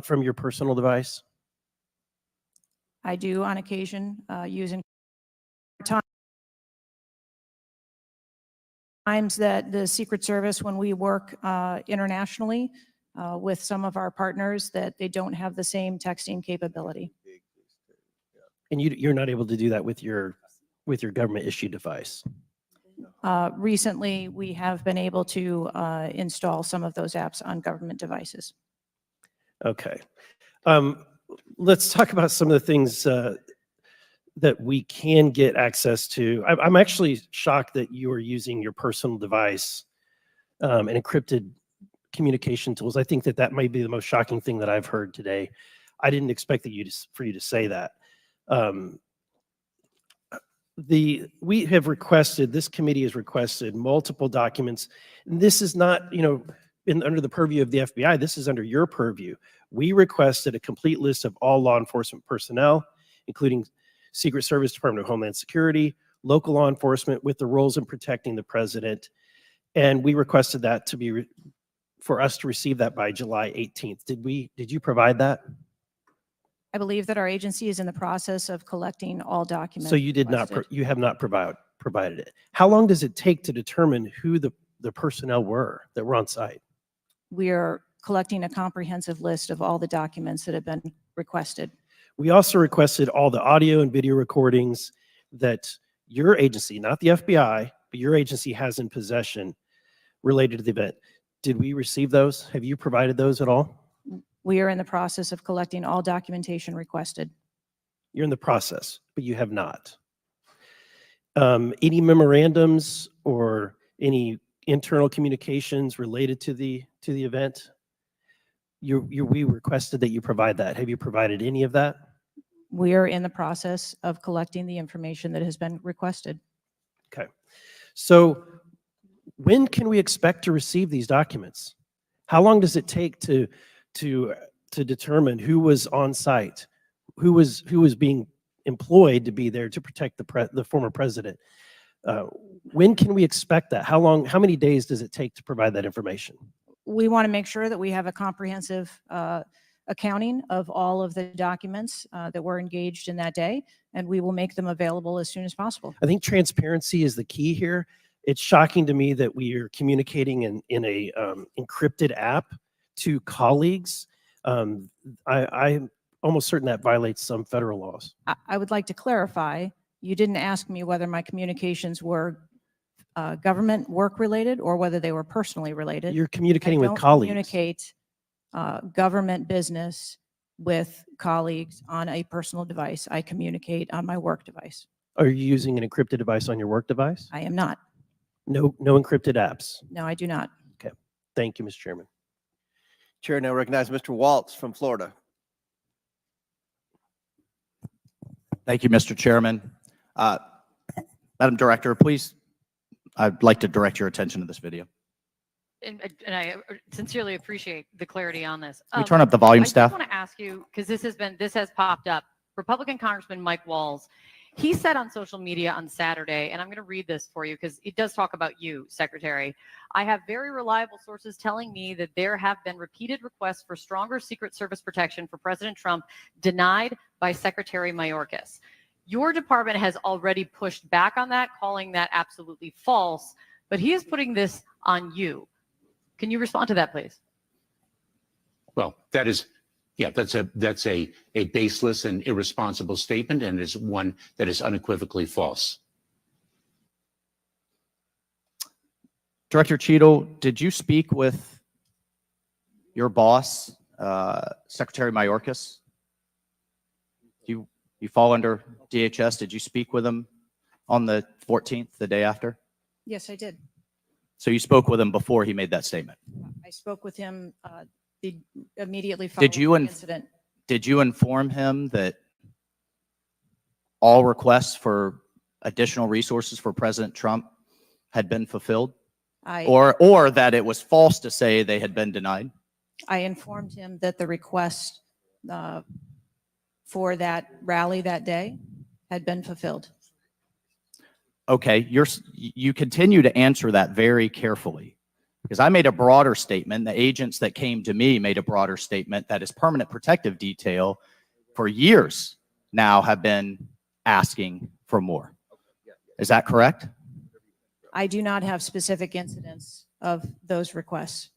from your personal device? I do on occasion using times that the Secret Service, when we work internationally with some of our partners, that they don't have the same texting capability. And you're not able to do that with your government issued device? Recently, we have been able to install some of those apps on government devices. Okay. Let's talk about some of the things that we can get access to. I'm actually shocked that you are using your personal device and encrypted communication tools. I think that might be the most shocking thing that I've heard today. I didn't expect for you to say that. We have requested, this committee has requested multiple documents. And this is not, under the purview of the FBI, this is under your purview. We requested a complete list of all law enforcement personnel, including Secret Service, Department of Homeland Security, local law enforcement with the roles in protecting the president. And we requested that for us to receive that by July 18th. Did you provide that? I believe that our agency is in the process of collecting all documents. So you did not, you have not provided it. How long does it take to determine who the personnel were that were on site? We are collecting a comprehensive list of all the documents that have been requested. We also requested all the audio and video recordings that your agency, not the FBI, but your agency has in possession related to the event. Did we receive those? Have you provided those at all? We are in the process of collecting all documentation requested. You're in the process, but you have not. Any memorandums or any internal communications related to the event? We requested that you provide that. Have you provided any of that? We are in the process of collecting the information that has been requested. Okay. So when can we expect to receive these documents? How long does it take to determine who was on site, who was being employed to be there to protect the former president? When can we expect that? How many days does it take to provide that information? We want to make sure that we have a comprehensive accounting of all of the documents that were engaged in that day, and we will make them available as soon as possible. I think transparency is the key here. It's shocking to me that we are communicating in a encrypted app to colleagues. I'm almost certain that violates some federal laws. I would like to clarify, you didn't ask me whether my communications were government work related or whether they were personally related. You're communicating I with don't colleagues. Communicate government business with colleagues on a personal device. I communicate on my work device. Are you using an encrypted device on your work device? I am not. No encrypted apps. No, I do not. Okay. Thank you, Mr. Chairman. Chair now recognizes Mr. Waltz from Florida. Thank you, Mr. Chairman. Madam Director, please, I'd like to direct your attention to this video. And I sincerely appreciate the clarity on this. Can we turn up the volume, I staff? just want to ask you, because this has popped up. Republican Congressman Mike Walz, he said on social media on Saturday, and I'm going to read this for you because it does talk about you, Secretary. I have very reliable sources telling me that there have been repeated requests for stronger Secret Service protection for President Trump denied by Secretary Mayorkas. Your department has already pushed back on that, calling that absolutely false, but he is putting this on you. Can you respond to that, please? Well, that is, yeah, that's a baseless and irresponsible statement, and is one that is unequivocally false. Director Cheadle, did you speak with your boss, Secretary Mayorkas? You fall under DHS. Did you speak with him on the 14th, the day after? Yes, I did. So you spoke with him before he made that statement? I spoke with him immediately following the incident. Did you inform him that all requests for additional resources for President Trump had been fulfilled? Or that it was false to say they had been denied? I informed him that the request for that rally that day had been fulfilled. Okay, you continue to answer that very carefully, because I made a broader statement. The agents that came to me made a broader statement that his permanent protective detail for years now have been asking for more. Is that correct? I do not have specific incidents of those requests.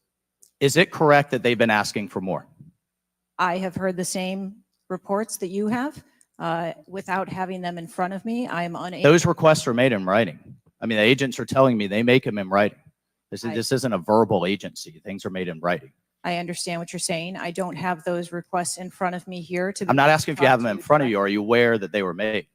Is it correct that they've been asking for more? I have heard the same reports that you have. Without having them in front of me, I am unable. Those requests are made in writing. I mean, the agents are telling me they make them in writing. This isn't a verbal agency. Things are made in writing. I understand what you're saying. I don't have those requests in front of me here. I'm not asking if you have them in front of you. Are you aware that they were made?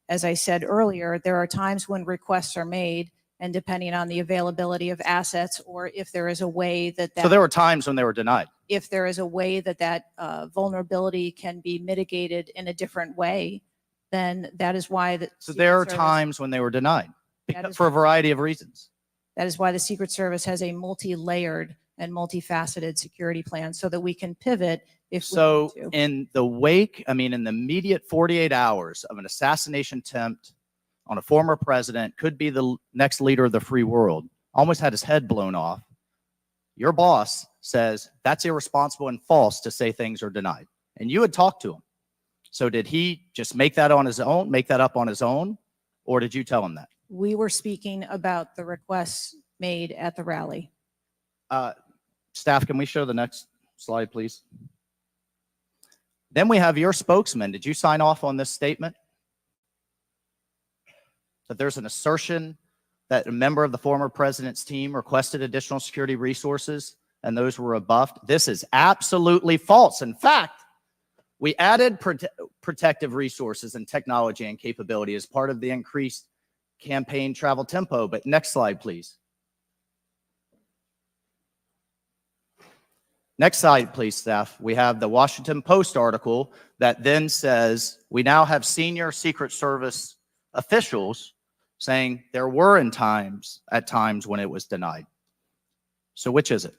As I said earlier, there are times when requests are made, and depending on the availability of assets, or if there is a way that So there were times when they were denied. if there is a way that vulnerability can be mitigated in a different way, then that is why the So there are Secret Service- times when they were denied That is for a variety of reasons. That is why the Secret Service has a multi-layered and multifaceted security plan so that we can pivot if So we need to. in the wake, I mean, in the immediate 48 hours of an assassination attempt on a former president, could be the next leader of the free world, almost had his head blown off. Your boss says that's irresponsible and false to say things are denied. And you had talked to him. So did he just make that on his own, make that up on his own? Or did you tell him that? We were speaking about the requests made at the rally. Staff, can we show the next slide, please? Then we have your spokesman. Did you sign off on this statement? That there's an assertion that a member of the former president's team requested additional security resources and those were rebuffed. This is absolutely false. In fact, we added protective resources and technology and capability as part of the increased campaign travel tempo. But next slide, please. Next slide, please, staff. We have the Washington Post article that then says we now have senior Secret Service officials saying there were at times when it was denied. So which is it?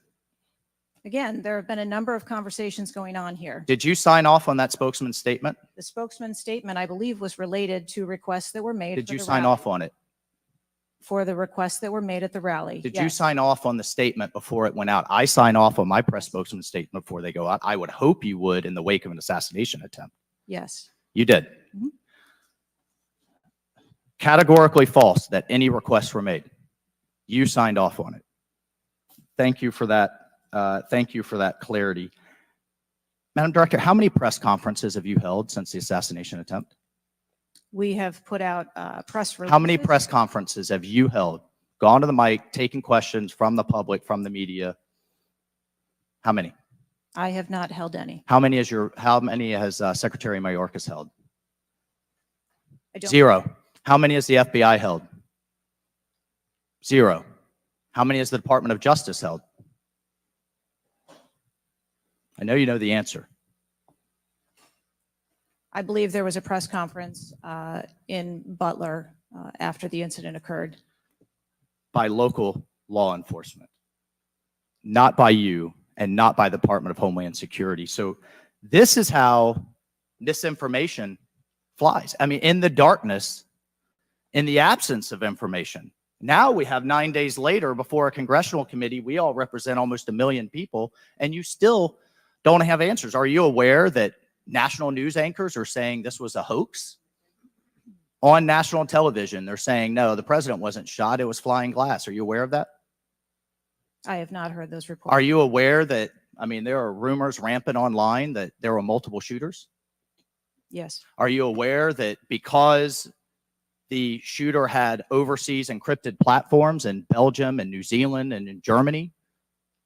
Again, there have been a number of conversations going on here. Did you sign off on that spokesman's statement? The spokesman's statement, I believe, was related to requests that were made. Did for you the sign rally. off on it? For the requests that were made at the rally. Did you Yes. sign off on the statement before it went out? I sign off on my press spokesman's statement before they go out. I would hope you would in the wake of an assassination attempt. Yes. You did. Mhm. Categorically false that any requests were made. You signed off on it. Thank you for that. Thank you for that clarity. Madam Director, how many press conferences have you held since the assassination attempt? We have put out press releases. How many press conferences have you held? Gone to the mic, taken questions from the public, from the media? How many? I have not held any. How many has Secretary Mayorkas held? I don't. 0. How many has the FBI held? 0. How many has the Department of Justice held? I know you know the answer. I believe there was a press conference in Butler after the incident occurred. By local law enforcement, not by you and not by the Department of Homeland Security. So this is how misinformation flies. I mean, in the darkness, in the absence of information. Now we have 9 days later before a congressional committee, we all represent almost 1 million people, and you still don't have answers. Are you aware that national news anchors are saying this was a hoax? On national television, they're saying, no, the president wasn't shot, it was flying glass. Are you aware of that? I have not heard those reports. Are you aware that, I mean, there are rumors rampant online that there were multiple shooters? Yes. Are you aware that because the shooter had overseas encrypted platforms in Belgium and New Zealand and in Germany,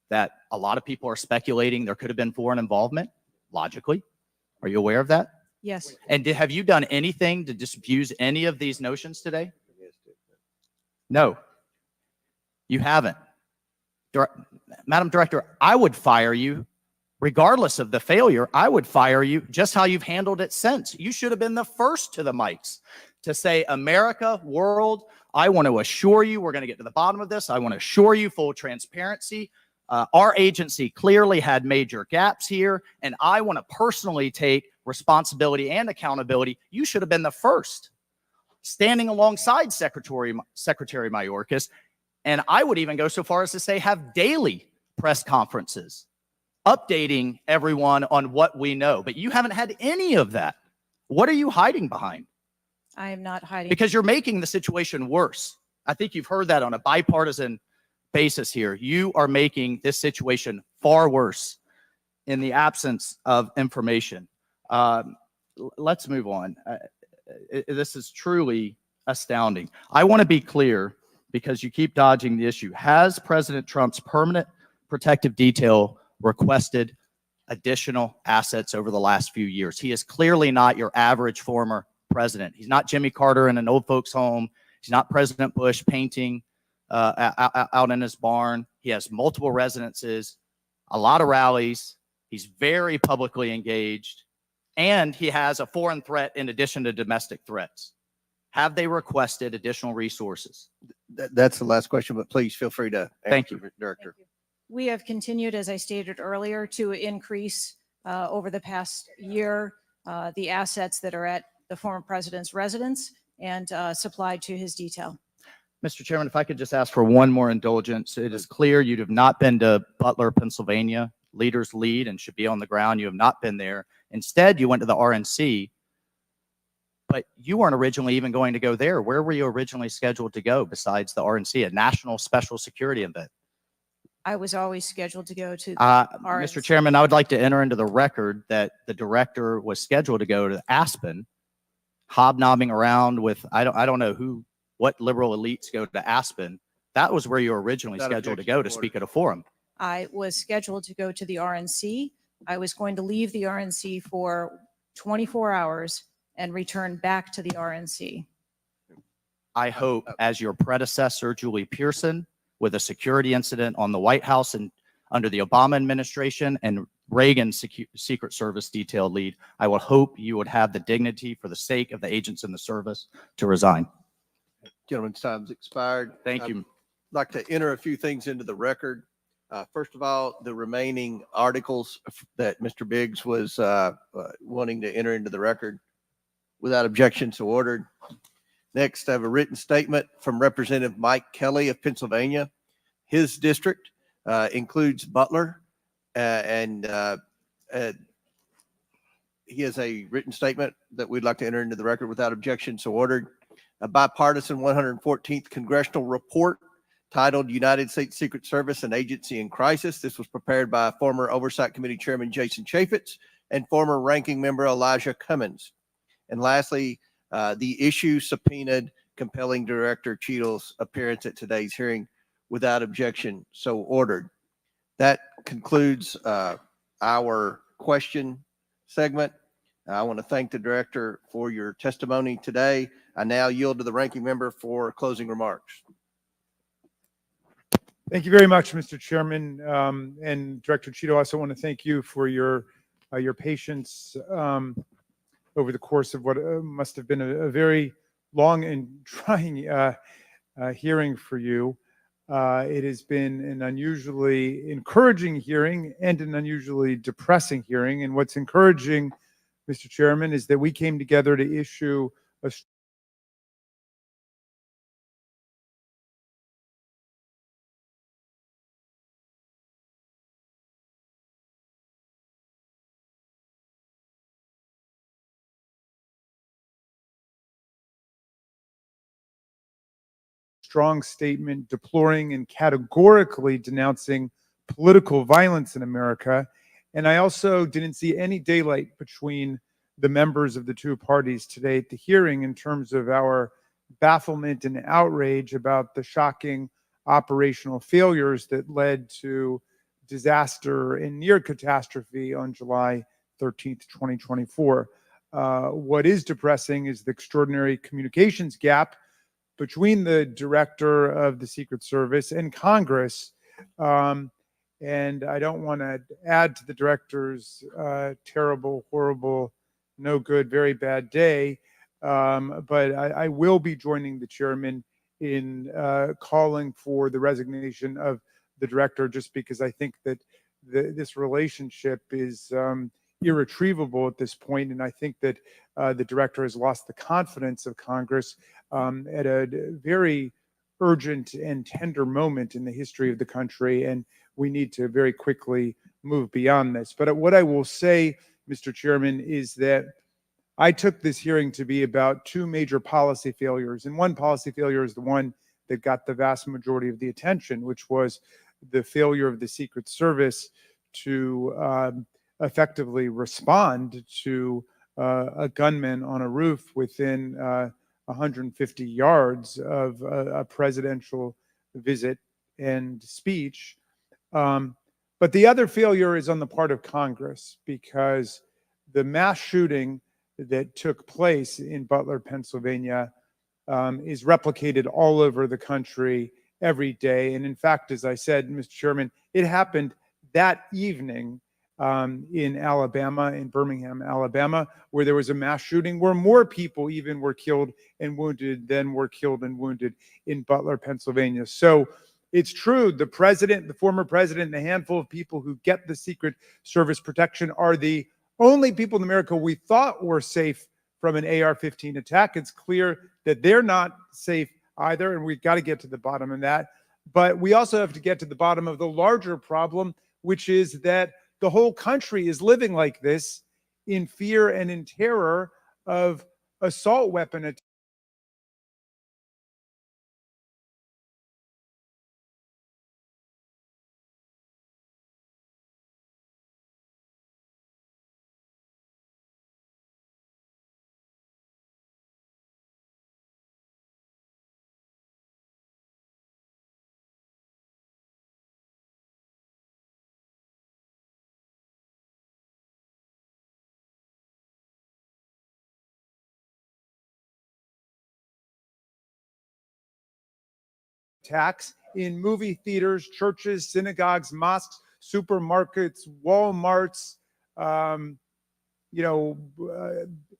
that a lot of people are speculating there could have been foreign involvement, logically? Are you aware of that? Yes. And have you done anything to disabuse any of these notions today? No, you haven't. Madam Director, I would fire you, regardless of the failure. I would fire you just how you've handled it since. You should have been the first to the mics to say, America, world, I want to assure you we're going to get to the bottom of this. I want to assure you full transparency. Our agency clearly had major gaps here, and I want to personally take responsibility and accountability. You should have been the first, standing alongside Secretary Mayorkas, and I would even go so far as to say have daily press conferences, updating everyone on what we know. But you haven't had any of that. What are you hiding behind? I am not hiding. Because you're making the situation worse. I think you've heard that on a bipartisan basis here. You are making this situation far worse in the absence of information. Let's move on. This is truly astounding. I want to be clear because you keep dodging the issue. Has President Trump's permanent protective detail requested additional assets over the last few years? He is clearly not your average former president. He's not Jimmy Carter in an old folks home. He's not President Bush painting out in his barn. He has multiple residences, a lot of rallies. He's very publicly engaged, and he has a foreign threat in addition to domestic threats. Have they requested additional resources? That's the last question, but please feel free to Thank answer, Director. We have continued, as I stated earlier, to increase over the past year the assets that are at the former president's residence and supplied to his detail. Mr. Chairman, if I could just ask for one more indulgence. It is clear you have not been to Butler, Pennsylvania. Leaders lead and should be on the ground. You have not been there. Instead, you went to the RNC, but you weren't originally even going to go there. Where were you originally scheduled to go besides the RNC, a national special security event? I was always scheduled to go to Mr. RNC. Chairman, I would like to enter into the record that the director was scheduled to go to Aspen, hobnobbing around with, I don't know what liberal elites go to Aspen. That was where you were originally Without scheduled to objection, go to order. speak at a forum. I was scheduled to go to the RNC. I was going to leave the RNC for 24 hours and return back to the RNC. I hope, as your predecessor, Julie Pearson, with a security incident on the White House and under the Obama administration and Reagan's Secret Service detail lead, I would hope you would have the dignity for the sake of the agents in the service to resign. Gentleman's time's expired. Thank you. I'd like to enter a few things into the record. First of all, the remaining articles that Mr. Biggs was wanting to enter into the record without objection, so ordered. Next, I have a written statement from Representative Mike Kelly of Pennsylvania. His district includes Butler, and he has a written statement that we'd like to enter into the record without objection, so ordered. A bipartisan 114th congressional report titled United States Secret Service, an Agency in Crisis. This was prepared by former Oversight Committee Chairman Jason Chaffetz and former Ranking Member Elijah Cummins. And lastly, the issue subpoenaed compelling Director Cheadle's appearance at today's hearing without objection, so ordered. That concludes our question segment. I want to thank the Director for your testimony today. I now yield to the Ranking Member for closing remarks. Thank you very much, Mr. Chairman. And Director Cheadle, I also want to thank you for your patience over the course of what must have been a very long and trying hearing for you. It has been an unusually encouraging hearing and an unusually depressing hearing. And what's encouraging, Mr. Chairman, is that we came together to issue a strong statement deploring and categorically denouncing political violence in America. And I also didn't see any daylight between the members of the two parties today at the hearing in terms of our bafflement and outrage about the shocking operational failures that led to disaster and near catastrophe on July 13th, 2024. What is depressing is the extraordinary communications gap between the Director of the Secret Service and Congress. And I don't want to add to the Director's terrible, horrible, no good, very bad day, but I will be joining the Chairman in calling for the resignation of the Director, just because I think that this relationship is irretrievable at this point, and I think that the Director has lost the confidence of Congress at a very urgent and tender moment in the history of the country, and we need to very quickly move beyond this. But what I will say, Mr. Chairman, is that I took this hearing to be about two major policy failures, and one policy failure is the one that got the vast majority of the attention, which was the failure of the Secret Service to effectively respond to a gunman on a roof within 150 yards of a presidential visit and speech. But the other failure is on the part of Congress, because the mass shooting that took place in Butler, Pennsylvania, is replicated all over the country every day. And in fact, as I said, Mr. Chairman, it happened that evening in Alabama, in Birmingham, Alabama, where there was a mass shooting where more people even were killed and wounded than were killed and wounded in Butler, Pennsylvania. So it's true, the president, the former president, and a handful of people who get the Secret Service protection are the only people in America we thought were safe from an AR-15 attack. It's clear that they're not safe either, and we've got to get to the bottom of that. But we also have to get to the bottom of the larger problem, which is that the whole country is living like this, in fear and in terror of assault weapon attacks. attacks in movie theaters, churches, synagogues, mosques, supermarkets, Walmarts,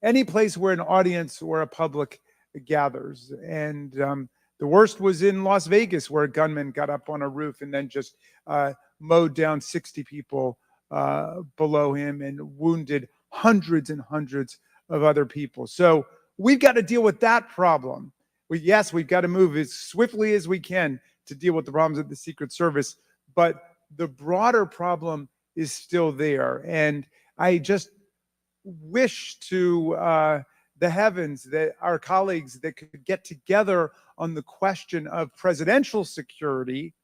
any place where an audience or a public gathers. And the worst was in Las Vegas, where a gunman got up on a roof and then just mowed down 60 people below him and wounded hundreds and hundreds of other people. So we've got to deal with that problem. Yes, we've got to move as swiftly as we can to deal with the problems of the Secret Service, but the broader problem is still there. And I just wish to the heavens that our colleagues that could get together on the question of presidential security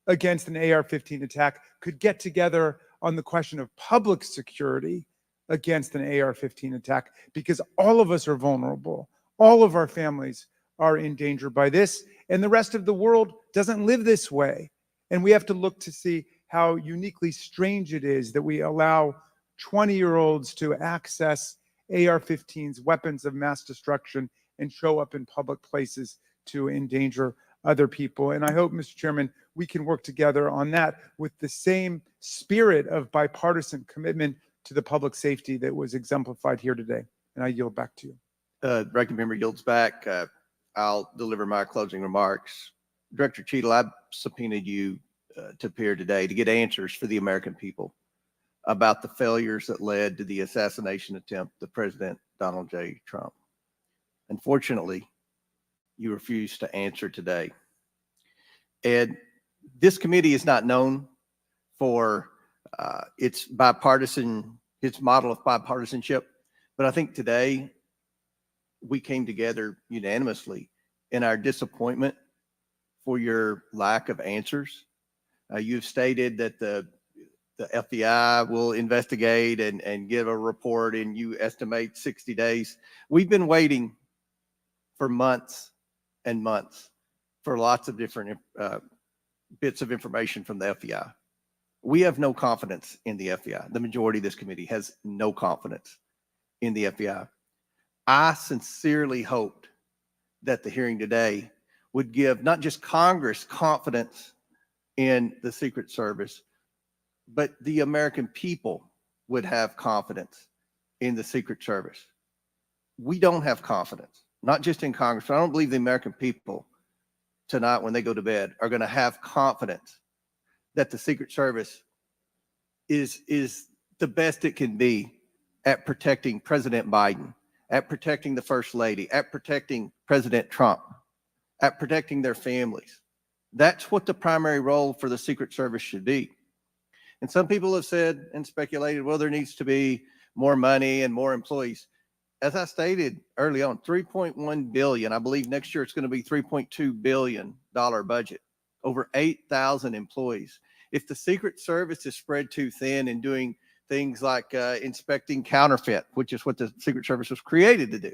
against an AR-15 attack could get together on the question of public security against an AR-15 attack, because all of us are vulnerable. All of our families are in danger by this, and the rest of the world doesn't live this way. And we have to look to see how uniquely strange it is that we allow 20-year-olds to access AR-15s, weapons of mass destruction, and show up in public places to endanger other people. And I hope, Mr. Chairman, we can work together on that with the same spirit of bipartisan commitment to the public safety that was exemplified here today. And I yield back to you. Ranking member yields back. I'll deliver my closing remarks. Director Cheadle, I subpoenaed you to appear today to get answers for the American people about the failures that led to the assassination attempt of President Donald J. Trump. Unfortunately, you refused to answer today. And this committee is not known for its model of bipartisanship, but I think today we came together unanimously in our disappointment for your lack of answers. You've stated that the FBI will investigate and give a report, and you estimate 60 days. We've been waiting for months and months for lots of different bits of information from the FBI. We have no confidence in the FBI. The majority of this committee has no confidence in the FBI. I sincerely hoped that the hearing today would give not just Congress confidence in the Secret Service, but the American people would have confidence in the Secret Service. We don't have confidence, not just in Congress, but I don't believe the American people tonight when they go to bed are going to have confidence that the Secret Service is the best it can be at protecting President Biden, at protecting the First Lady, at protecting President Trump, at protecting their families. That's what the primary role for the Secret Service should be. And some people have said and speculated, well, there needs to be more money and more employees. As I stated early on, $3.1 billion, I believe next year it's going to be $3.2 billion budget, over 8,000 employees. If the Secret Service is spread too thin and doing things like inspecting counterfeit, which is what the Secret Service was created to do,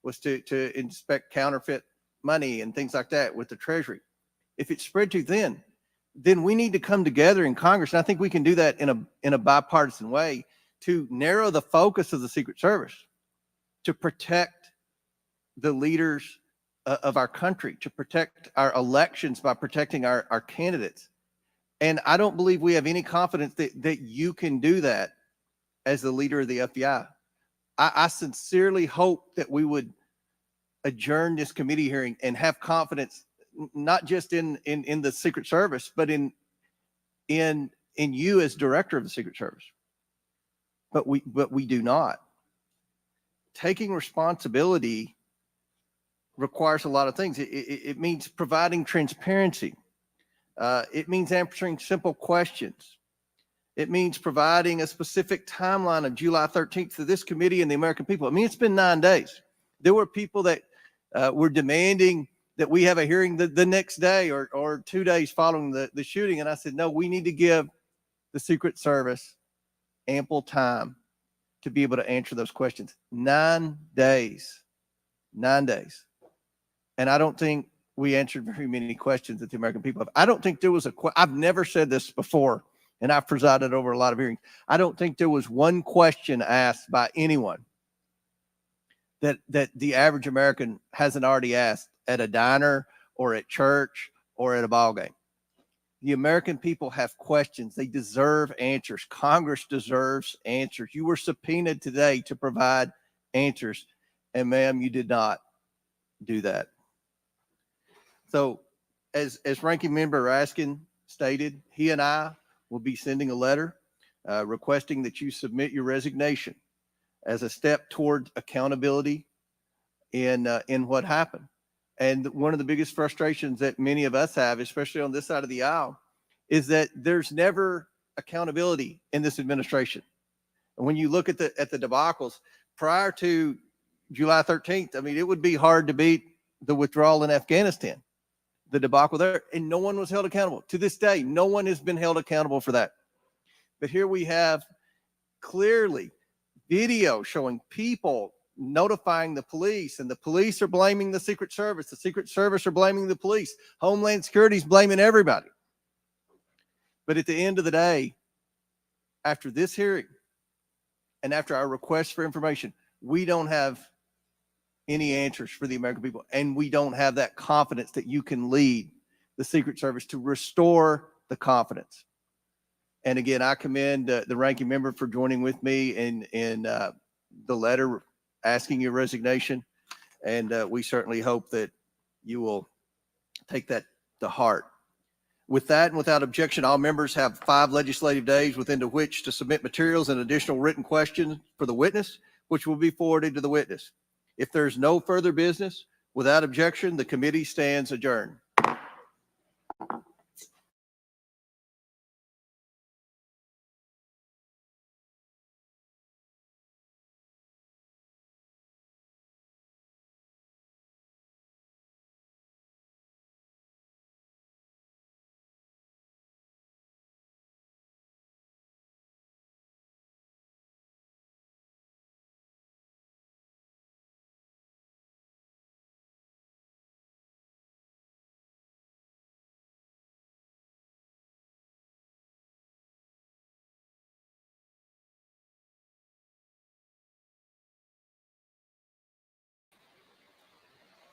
was to inspect counterfeit money and things like that with the Treasury. If it's spread too thin, then we need to come together in Congress. And I think we can do that in a bipartisan way to narrow the focus of the Secret Service, to protect the leaders of our country, to protect our elections by protecting our candidates. And I don't believe we have any confidence that you can do that as the leader of the FBI. I sincerely hope that we would adjourn this committee hearing and have confidence, not just in the Secret Service, but in you as director of the Secret Service. But we do not. Taking responsibility requires a lot of things. It means providing transparency. It means answering simple questions. It means providing a specific timeline of July 13th to this committee and the American people. I mean, it's been 9 days. There were people that were demanding that we have a hearing the next day or 2 days following the shooting. And I said, no, we need to give the Secret Service ample time to be able to answer those questions. 9 days. 9 days. And I don't think we answered very many questions that the American people have. I don't think there was I've never said this before, and I've presided over a lot of hearings. I don't think there was one question asked by anyone that the average American hasn't already asked at a diner or at church or at a ball game. The American people have questions. They deserve answers. Congress deserves answers. You were subpoenaed today to provide answers. And ma'am, you did not do that. So as Ranking Member Raskin stated, he and I will be sending a letter requesting that you submit your resignation as a step toward accountability in what happened. And one of the biggest frustrations that many of us have, especially on this side of the aisle, is that there's never accountability in this administration. And when you look at the debacles prior to July 13th, I mean, it would be hard to beat the withdrawal in Afghanistan, the debacle there, and no one was held accountable. To this day, no one has been held accountable for that. But here we have clearly video showing people notifying the police, and the police are blaming the Secret Service. The Secret Service are blaming the police. Homeland Security is blaming everybody. But at the end of the day, after this hearing and after our request for information, we don't have any answers for the American people. And we don't have that confidence that you can lead the Secret Service to restore the confidence. And again, I commend the ranking member for joining with me in the letter asking your resignation. And we certainly hope that you will take that to heart. With that and without objection, all members have 5 legislative days within which to submit materials and additional written questions for the witness, which will be forwarded to the witness. If there's no further business, without objection, the committee stands adjourned.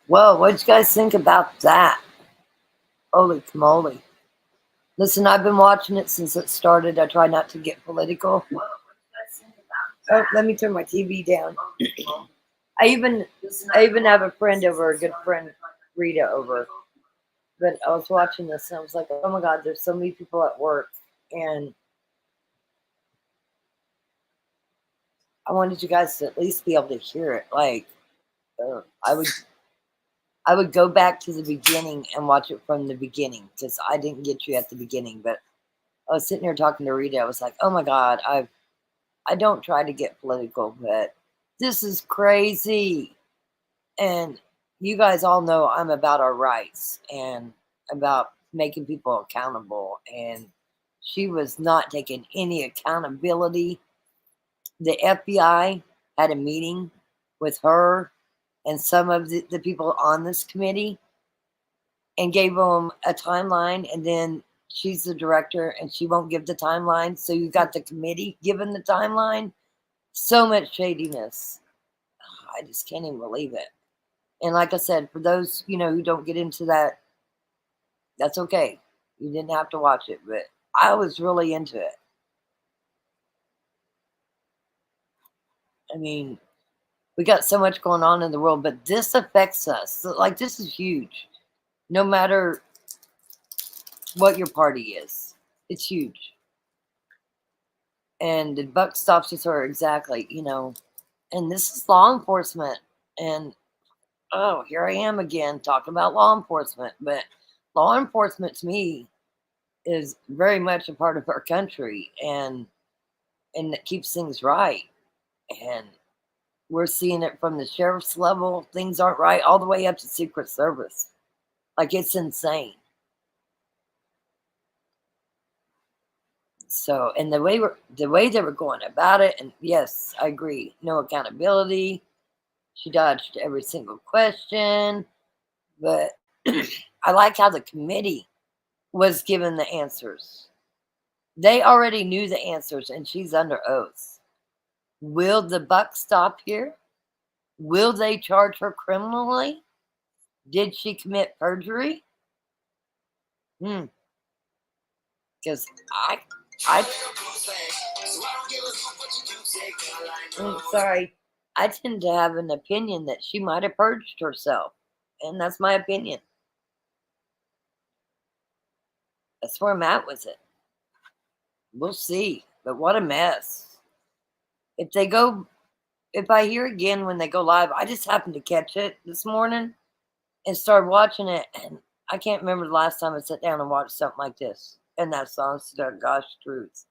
Well, what'd you guys think about that? Holy moly. Listen, I've been watching it since it started. I try not to get political. Oh, let me turn my TV down. I even have a friend over, a good friend, Rita, over. But I was watching this and I was like, oh my God, there's so many people at work. And I wanted you guys to at least be able to hear it. Like, I would go back to the beginning and watch it from the beginning because I didn't get you at the beginning. But I was sitting here talking to Rita. I was like, oh my God, I don't try to get political, but this is crazy. And you guys all know I'm about our rights and about making people accountable. And she was not taking any accountability. The FBI had a meeting with her and some of the people on this committee and gave them a timeline. And then she's the director and she won't give the timeline. So you got the committee given the timeline. So much shadiness. I just can't even believe it. And like I said, for those, who don't get into that, that's okay. You didn't have to watch it, but I was really into it. I mean, we got so much going on in the world, but this affects us. Like, this is huge. No matter what your party is, it's huge. And the buck stops with her, exactly, and this is law enforcement. And oh, here I am again talking about law enforcement. But law enforcement to me is very much a part of our country, and it keeps things right. And we're seeing it from the sheriff's level. Things aren't right all the way up to Secret Service. Like, it's insane. So, and the way they were going about it, and yes, I agree, no accountability. She dodged every single question, but I like how the committee was given the answers. They already knew the answers, and she's under oath. Will the buck stop here? Will they charge her criminally? Did she commit perjury? Because I, sorry, I tend to have an opinion that she might have purged herself. And that's my opinion. That's where I'm at with it. We'll see. But what a mess. If I hear again when they go live, I just happened to catch it this morning and started watching it. And I can't remember the last time I sat down and watched something like this. And that's honest to God's truth.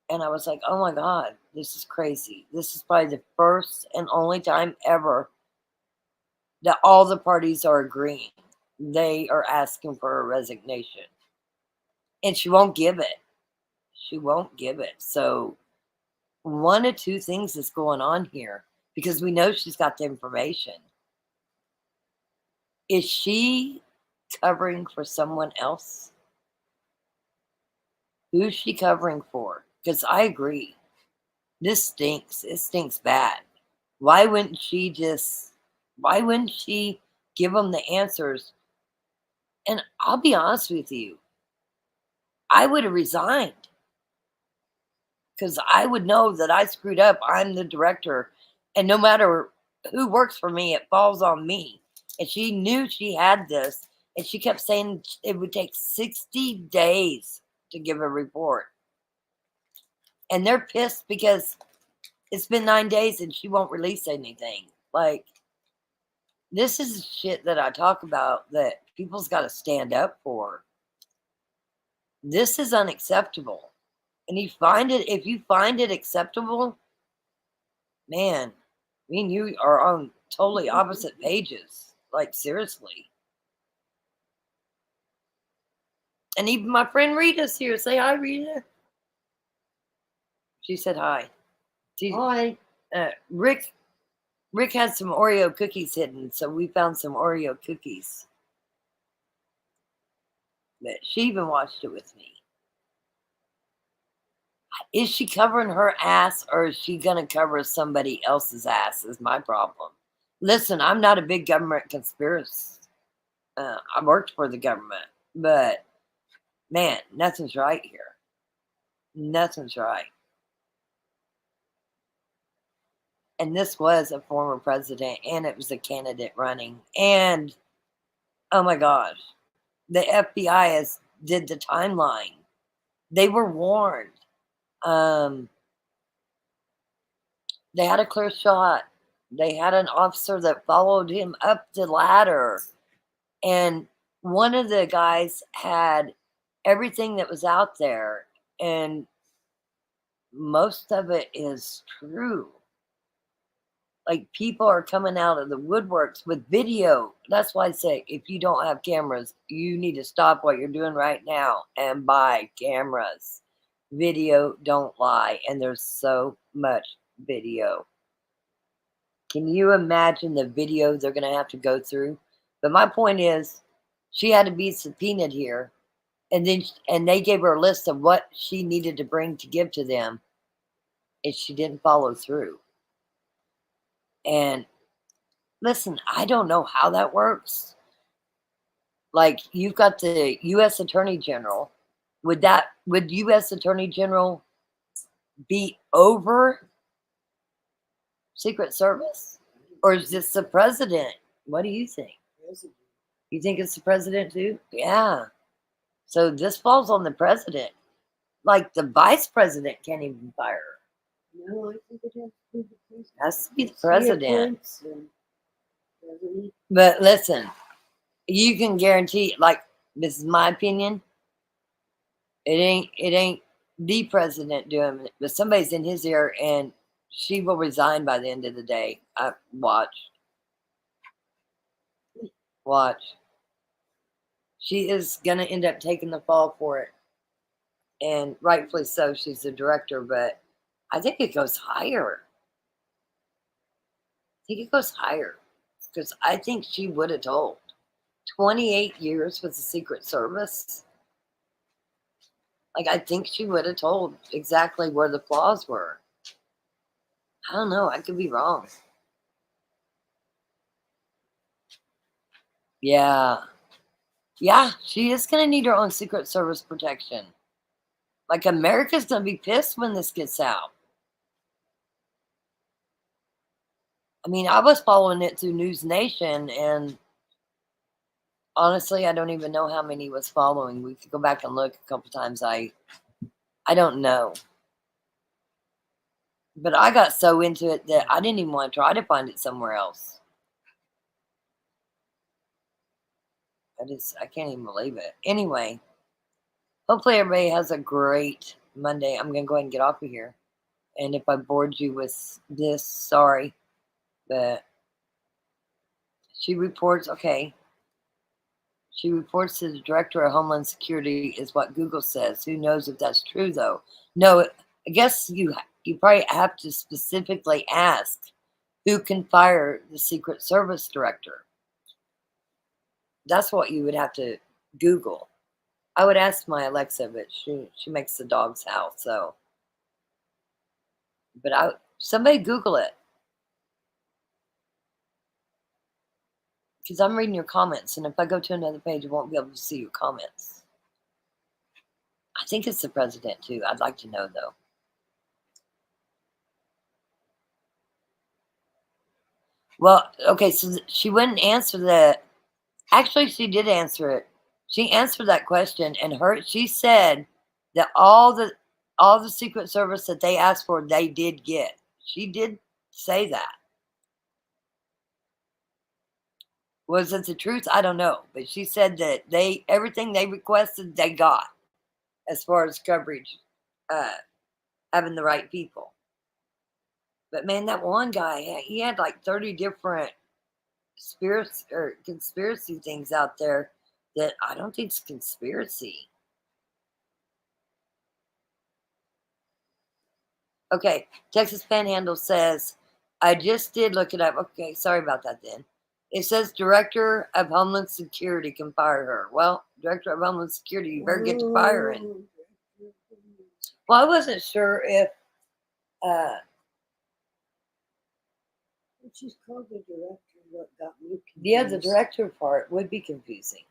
And I was like, oh my God, this is crazy. This is probably the first and only time ever that all the parties are agreeing. They are asking for a resignation. And she won't give it. She won't give it. So one of two things is going on here because we know she's got the information. Is she covering for someone else? Who's she covering for? Because I agree. This stinks. It stinks bad. Why wouldn't she give them the answers? And I'll be honest with you. I would have resigned. Because I would know that I screwed up. I'm the director. And no matter who works for me, it falls on me. And she knew she had this. And she kept saying it would take 60 days to give a report. And they're pissed because it's been 9 days and she won't release anything. Like, this is shit that I talk about that people's got to stand up for. This is unacceptable. And if you find it acceptable, man, me and you are on totally opposite pages. Like, seriously. And even my friend Rita's here. Say hi, Rita. She said hi. Hi. Rick had some Oreo cookies hidden, so we found some Oreo cookies. But she even watched it with me. Is she covering her ass or is she going to cover somebody else's ass is my problem. Listen, I'm not a big government conspiracist. I worked for the government, but man, nothing's right here. Nothing's right. And this was a former president and it was a candidate running. And oh my gosh, the FBI did the timeline. They were warned. They had a clear shot. They had an officer that followed him up the ladder. And one of the guys had everything that was out there. And most of it is true. Like, people are coming out of the woodworks with video. That's why I say, if you don't have cameras, you need to stop what you're doing right now and buy cameras. Video don't lie. And there's so much video. Can you imagine the video they're going to have to go through? But my point is, she had to be subpoenaed here. And they gave her a list of what she needed to bring to give to them. And she didn't follow through. And listen, I don't know how that works. Like, you've got the U.S. Attorney General. Would U.S. Attorney General be over Secret Service? Or is this the president? What do you think? You think it's the president too? Yeah. So this falls on the president. Like, the vice president can't even fire her. No, I think it Has to be the president. But listen, you can guarantee, like, this is my opinion. It ain't the president doing it, but somebody's in his ear, and she will resign by the end of the day. Watch. She is gonna end up taking the fall for it, and rightfully so. She's the director, but I think it goes higher. Because I think she would have told. 28 years with the Secret Service. Like, I think she would have told exactly where the flaws were. I don't know. I could be wrong. Yeah. Yeah, she is going to need her own Secret Service protection. Like, America's going to be pissed when this gets out. I mean, I was following it through News Nation, and honestly, I don't even know how many was following. We could go back and look a couple times. I don't know. But I got so into it that I didn't even want to try to find it somewhere else. I can't even believe it. Anyway, hopefully everybody has a great Monday. I'm going to go ahead and get off of here. And if I bored you with this, sorry. But she reports, okay. She reports to the Director of Homeland Security is what Google says. Who knows if that's true, though? No, I guess you probably have to specifically ask who can fire the Secret Service Director. That's what you would have to Google. I would ask my Alexa, but she makes the dogs howl, so. But somebody Google it. Because I'm reading your comments, and if I go to another page, I won't be able to see your comments. I think it's the president, too. I'd like to know, though. Well, okay, so she wouldn't answer that. Actually, she did answer it. She answered that question, and she said that all the Secret Service that they asked for, they did get. She did say that. Was it the truth? I don't know. But she said that everything they requested, they got as far as coverage, having the right people. But man, that one guy, he had like 30 different conspiracy things out there that I don't think is conspiracy. Okay, Texas Panhandle says, I just did look it up. Okay, sorry about that then. It says Director of Homeland Security can fire her. Well, Director of Homeland Security, you better get to firing. Well, I wasn't sure if she's called the director. What got me confused. Yeah, the director part would be confusing.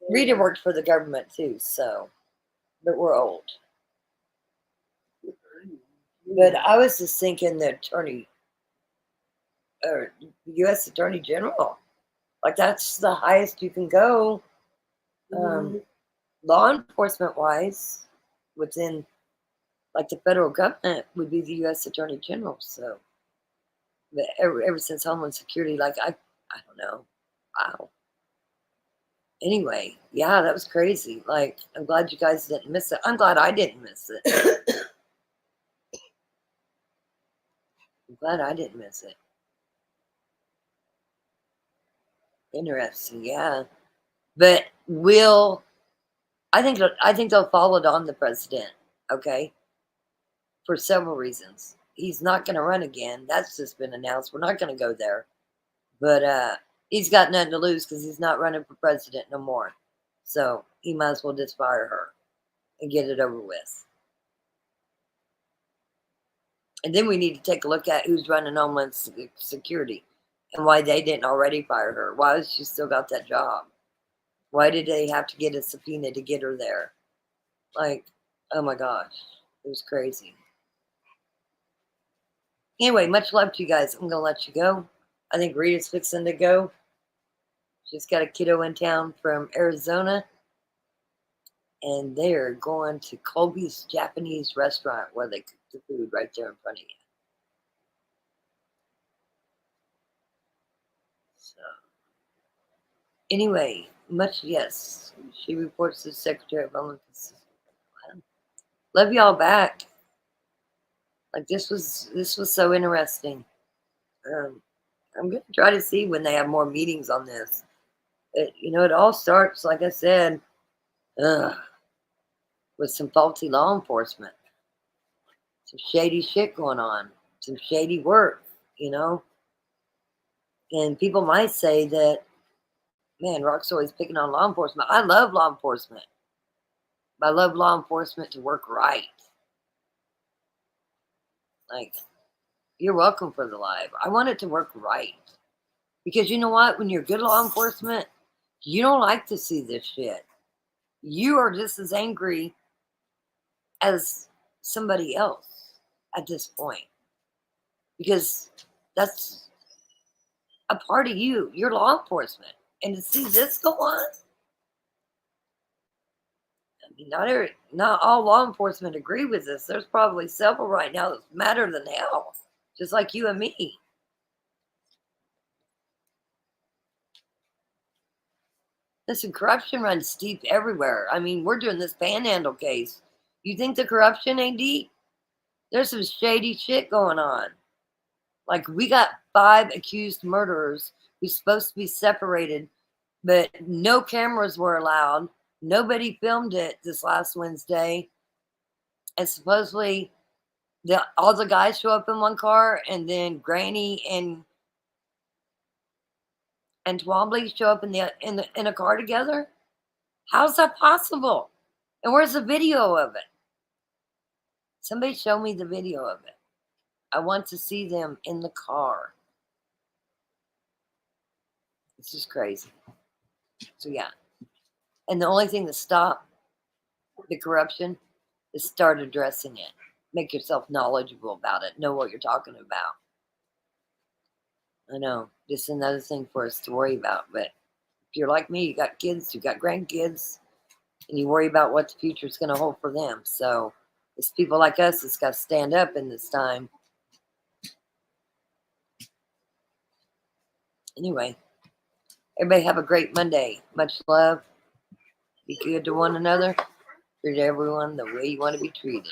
Rita worked for the government too, so, but we're old. But I was just thinking the attorney, or U.S. Attorney General, like that's the highest you can go, law enforcement wise, within like the federal government would be the U.S. Attorney General. So, but ever since Homeland Security, like I don't know, wow. Anyway, yeah, that was crazy. Like, I'm glad you guys didn't miss it. I'm glad I didn't miss it. I'm glad I didn't miss it. Interesting, yeah. But I think they'll follow it on the president, okay? For several reasons. He's not going to run again. That's just been announced. We're not going to go there. But he's got nothing to lose because he's not running for president no more. So he might as well just fire her and get it over with. And then we need to take a look at who's running Homeland Security and why they didn't already fire her. Why has she still got that job? Why did they have to get a subpoena to get her there? Like, oh my gosh, it was crazy. Anyway, much love to you guys. I'm going to let you go. I think Rita's fixing to go. She's got a kiddo in town from Arizona. And they're going to Colby's Japanese restaurant where they cook the food right there in front of you. So, anyway, yes, she reports to the Secretary of Homeland Security. Love y'all back. Like this was so interesting. I'm gonna try to see when they have more meetings on this. It all starts, like I said, with some faulty law enforcement, some shady shit going on, some shady work, And people might say that, man, Rock's always picking on law enforcement. I love law enforcement. I love law enforcement to work right. Like, you're welcome for the live. I want it to work right. Because you know what? When you're good law enforcement, You don't like to see this shit. You are just as angry as somebody else at this point, because that's a part of you. You're law enforcement. And to see this go on, I mean, not all law enforcement agree with this. There's probably several right now that's madder than hell, just like you and me. Listen, corruption runs deep everywhere. I mean, we're doing this Panhandle case. You think the corruption ain't deep? There's some shady shit going on. Like, we got 5 accused murderers who's supposed to be separated, but no cameras were allowed. Nobody filmed it this last Wednesday. And supposedly all the guys show up in one car, and then Granny and Twombly show up in a car together. How's that possible? And where's the video of it? Somebody show me the video of it. I want to see them in the car. It's just crazy. So yeah. And the only thing to stop the corruption is start addressing it. Make yourself knowledgeable about it. Know what you're talking about. I know, just another thing for us to worry about. But if you're like me, you got kids, you got grandkids, and you worry about what the future is going to hold for them. So it's people like us that's got to stand up in this time. Anyway, everybody have a great Monday. Much love. Be good to one another. Treat everyone the way you want to be treated.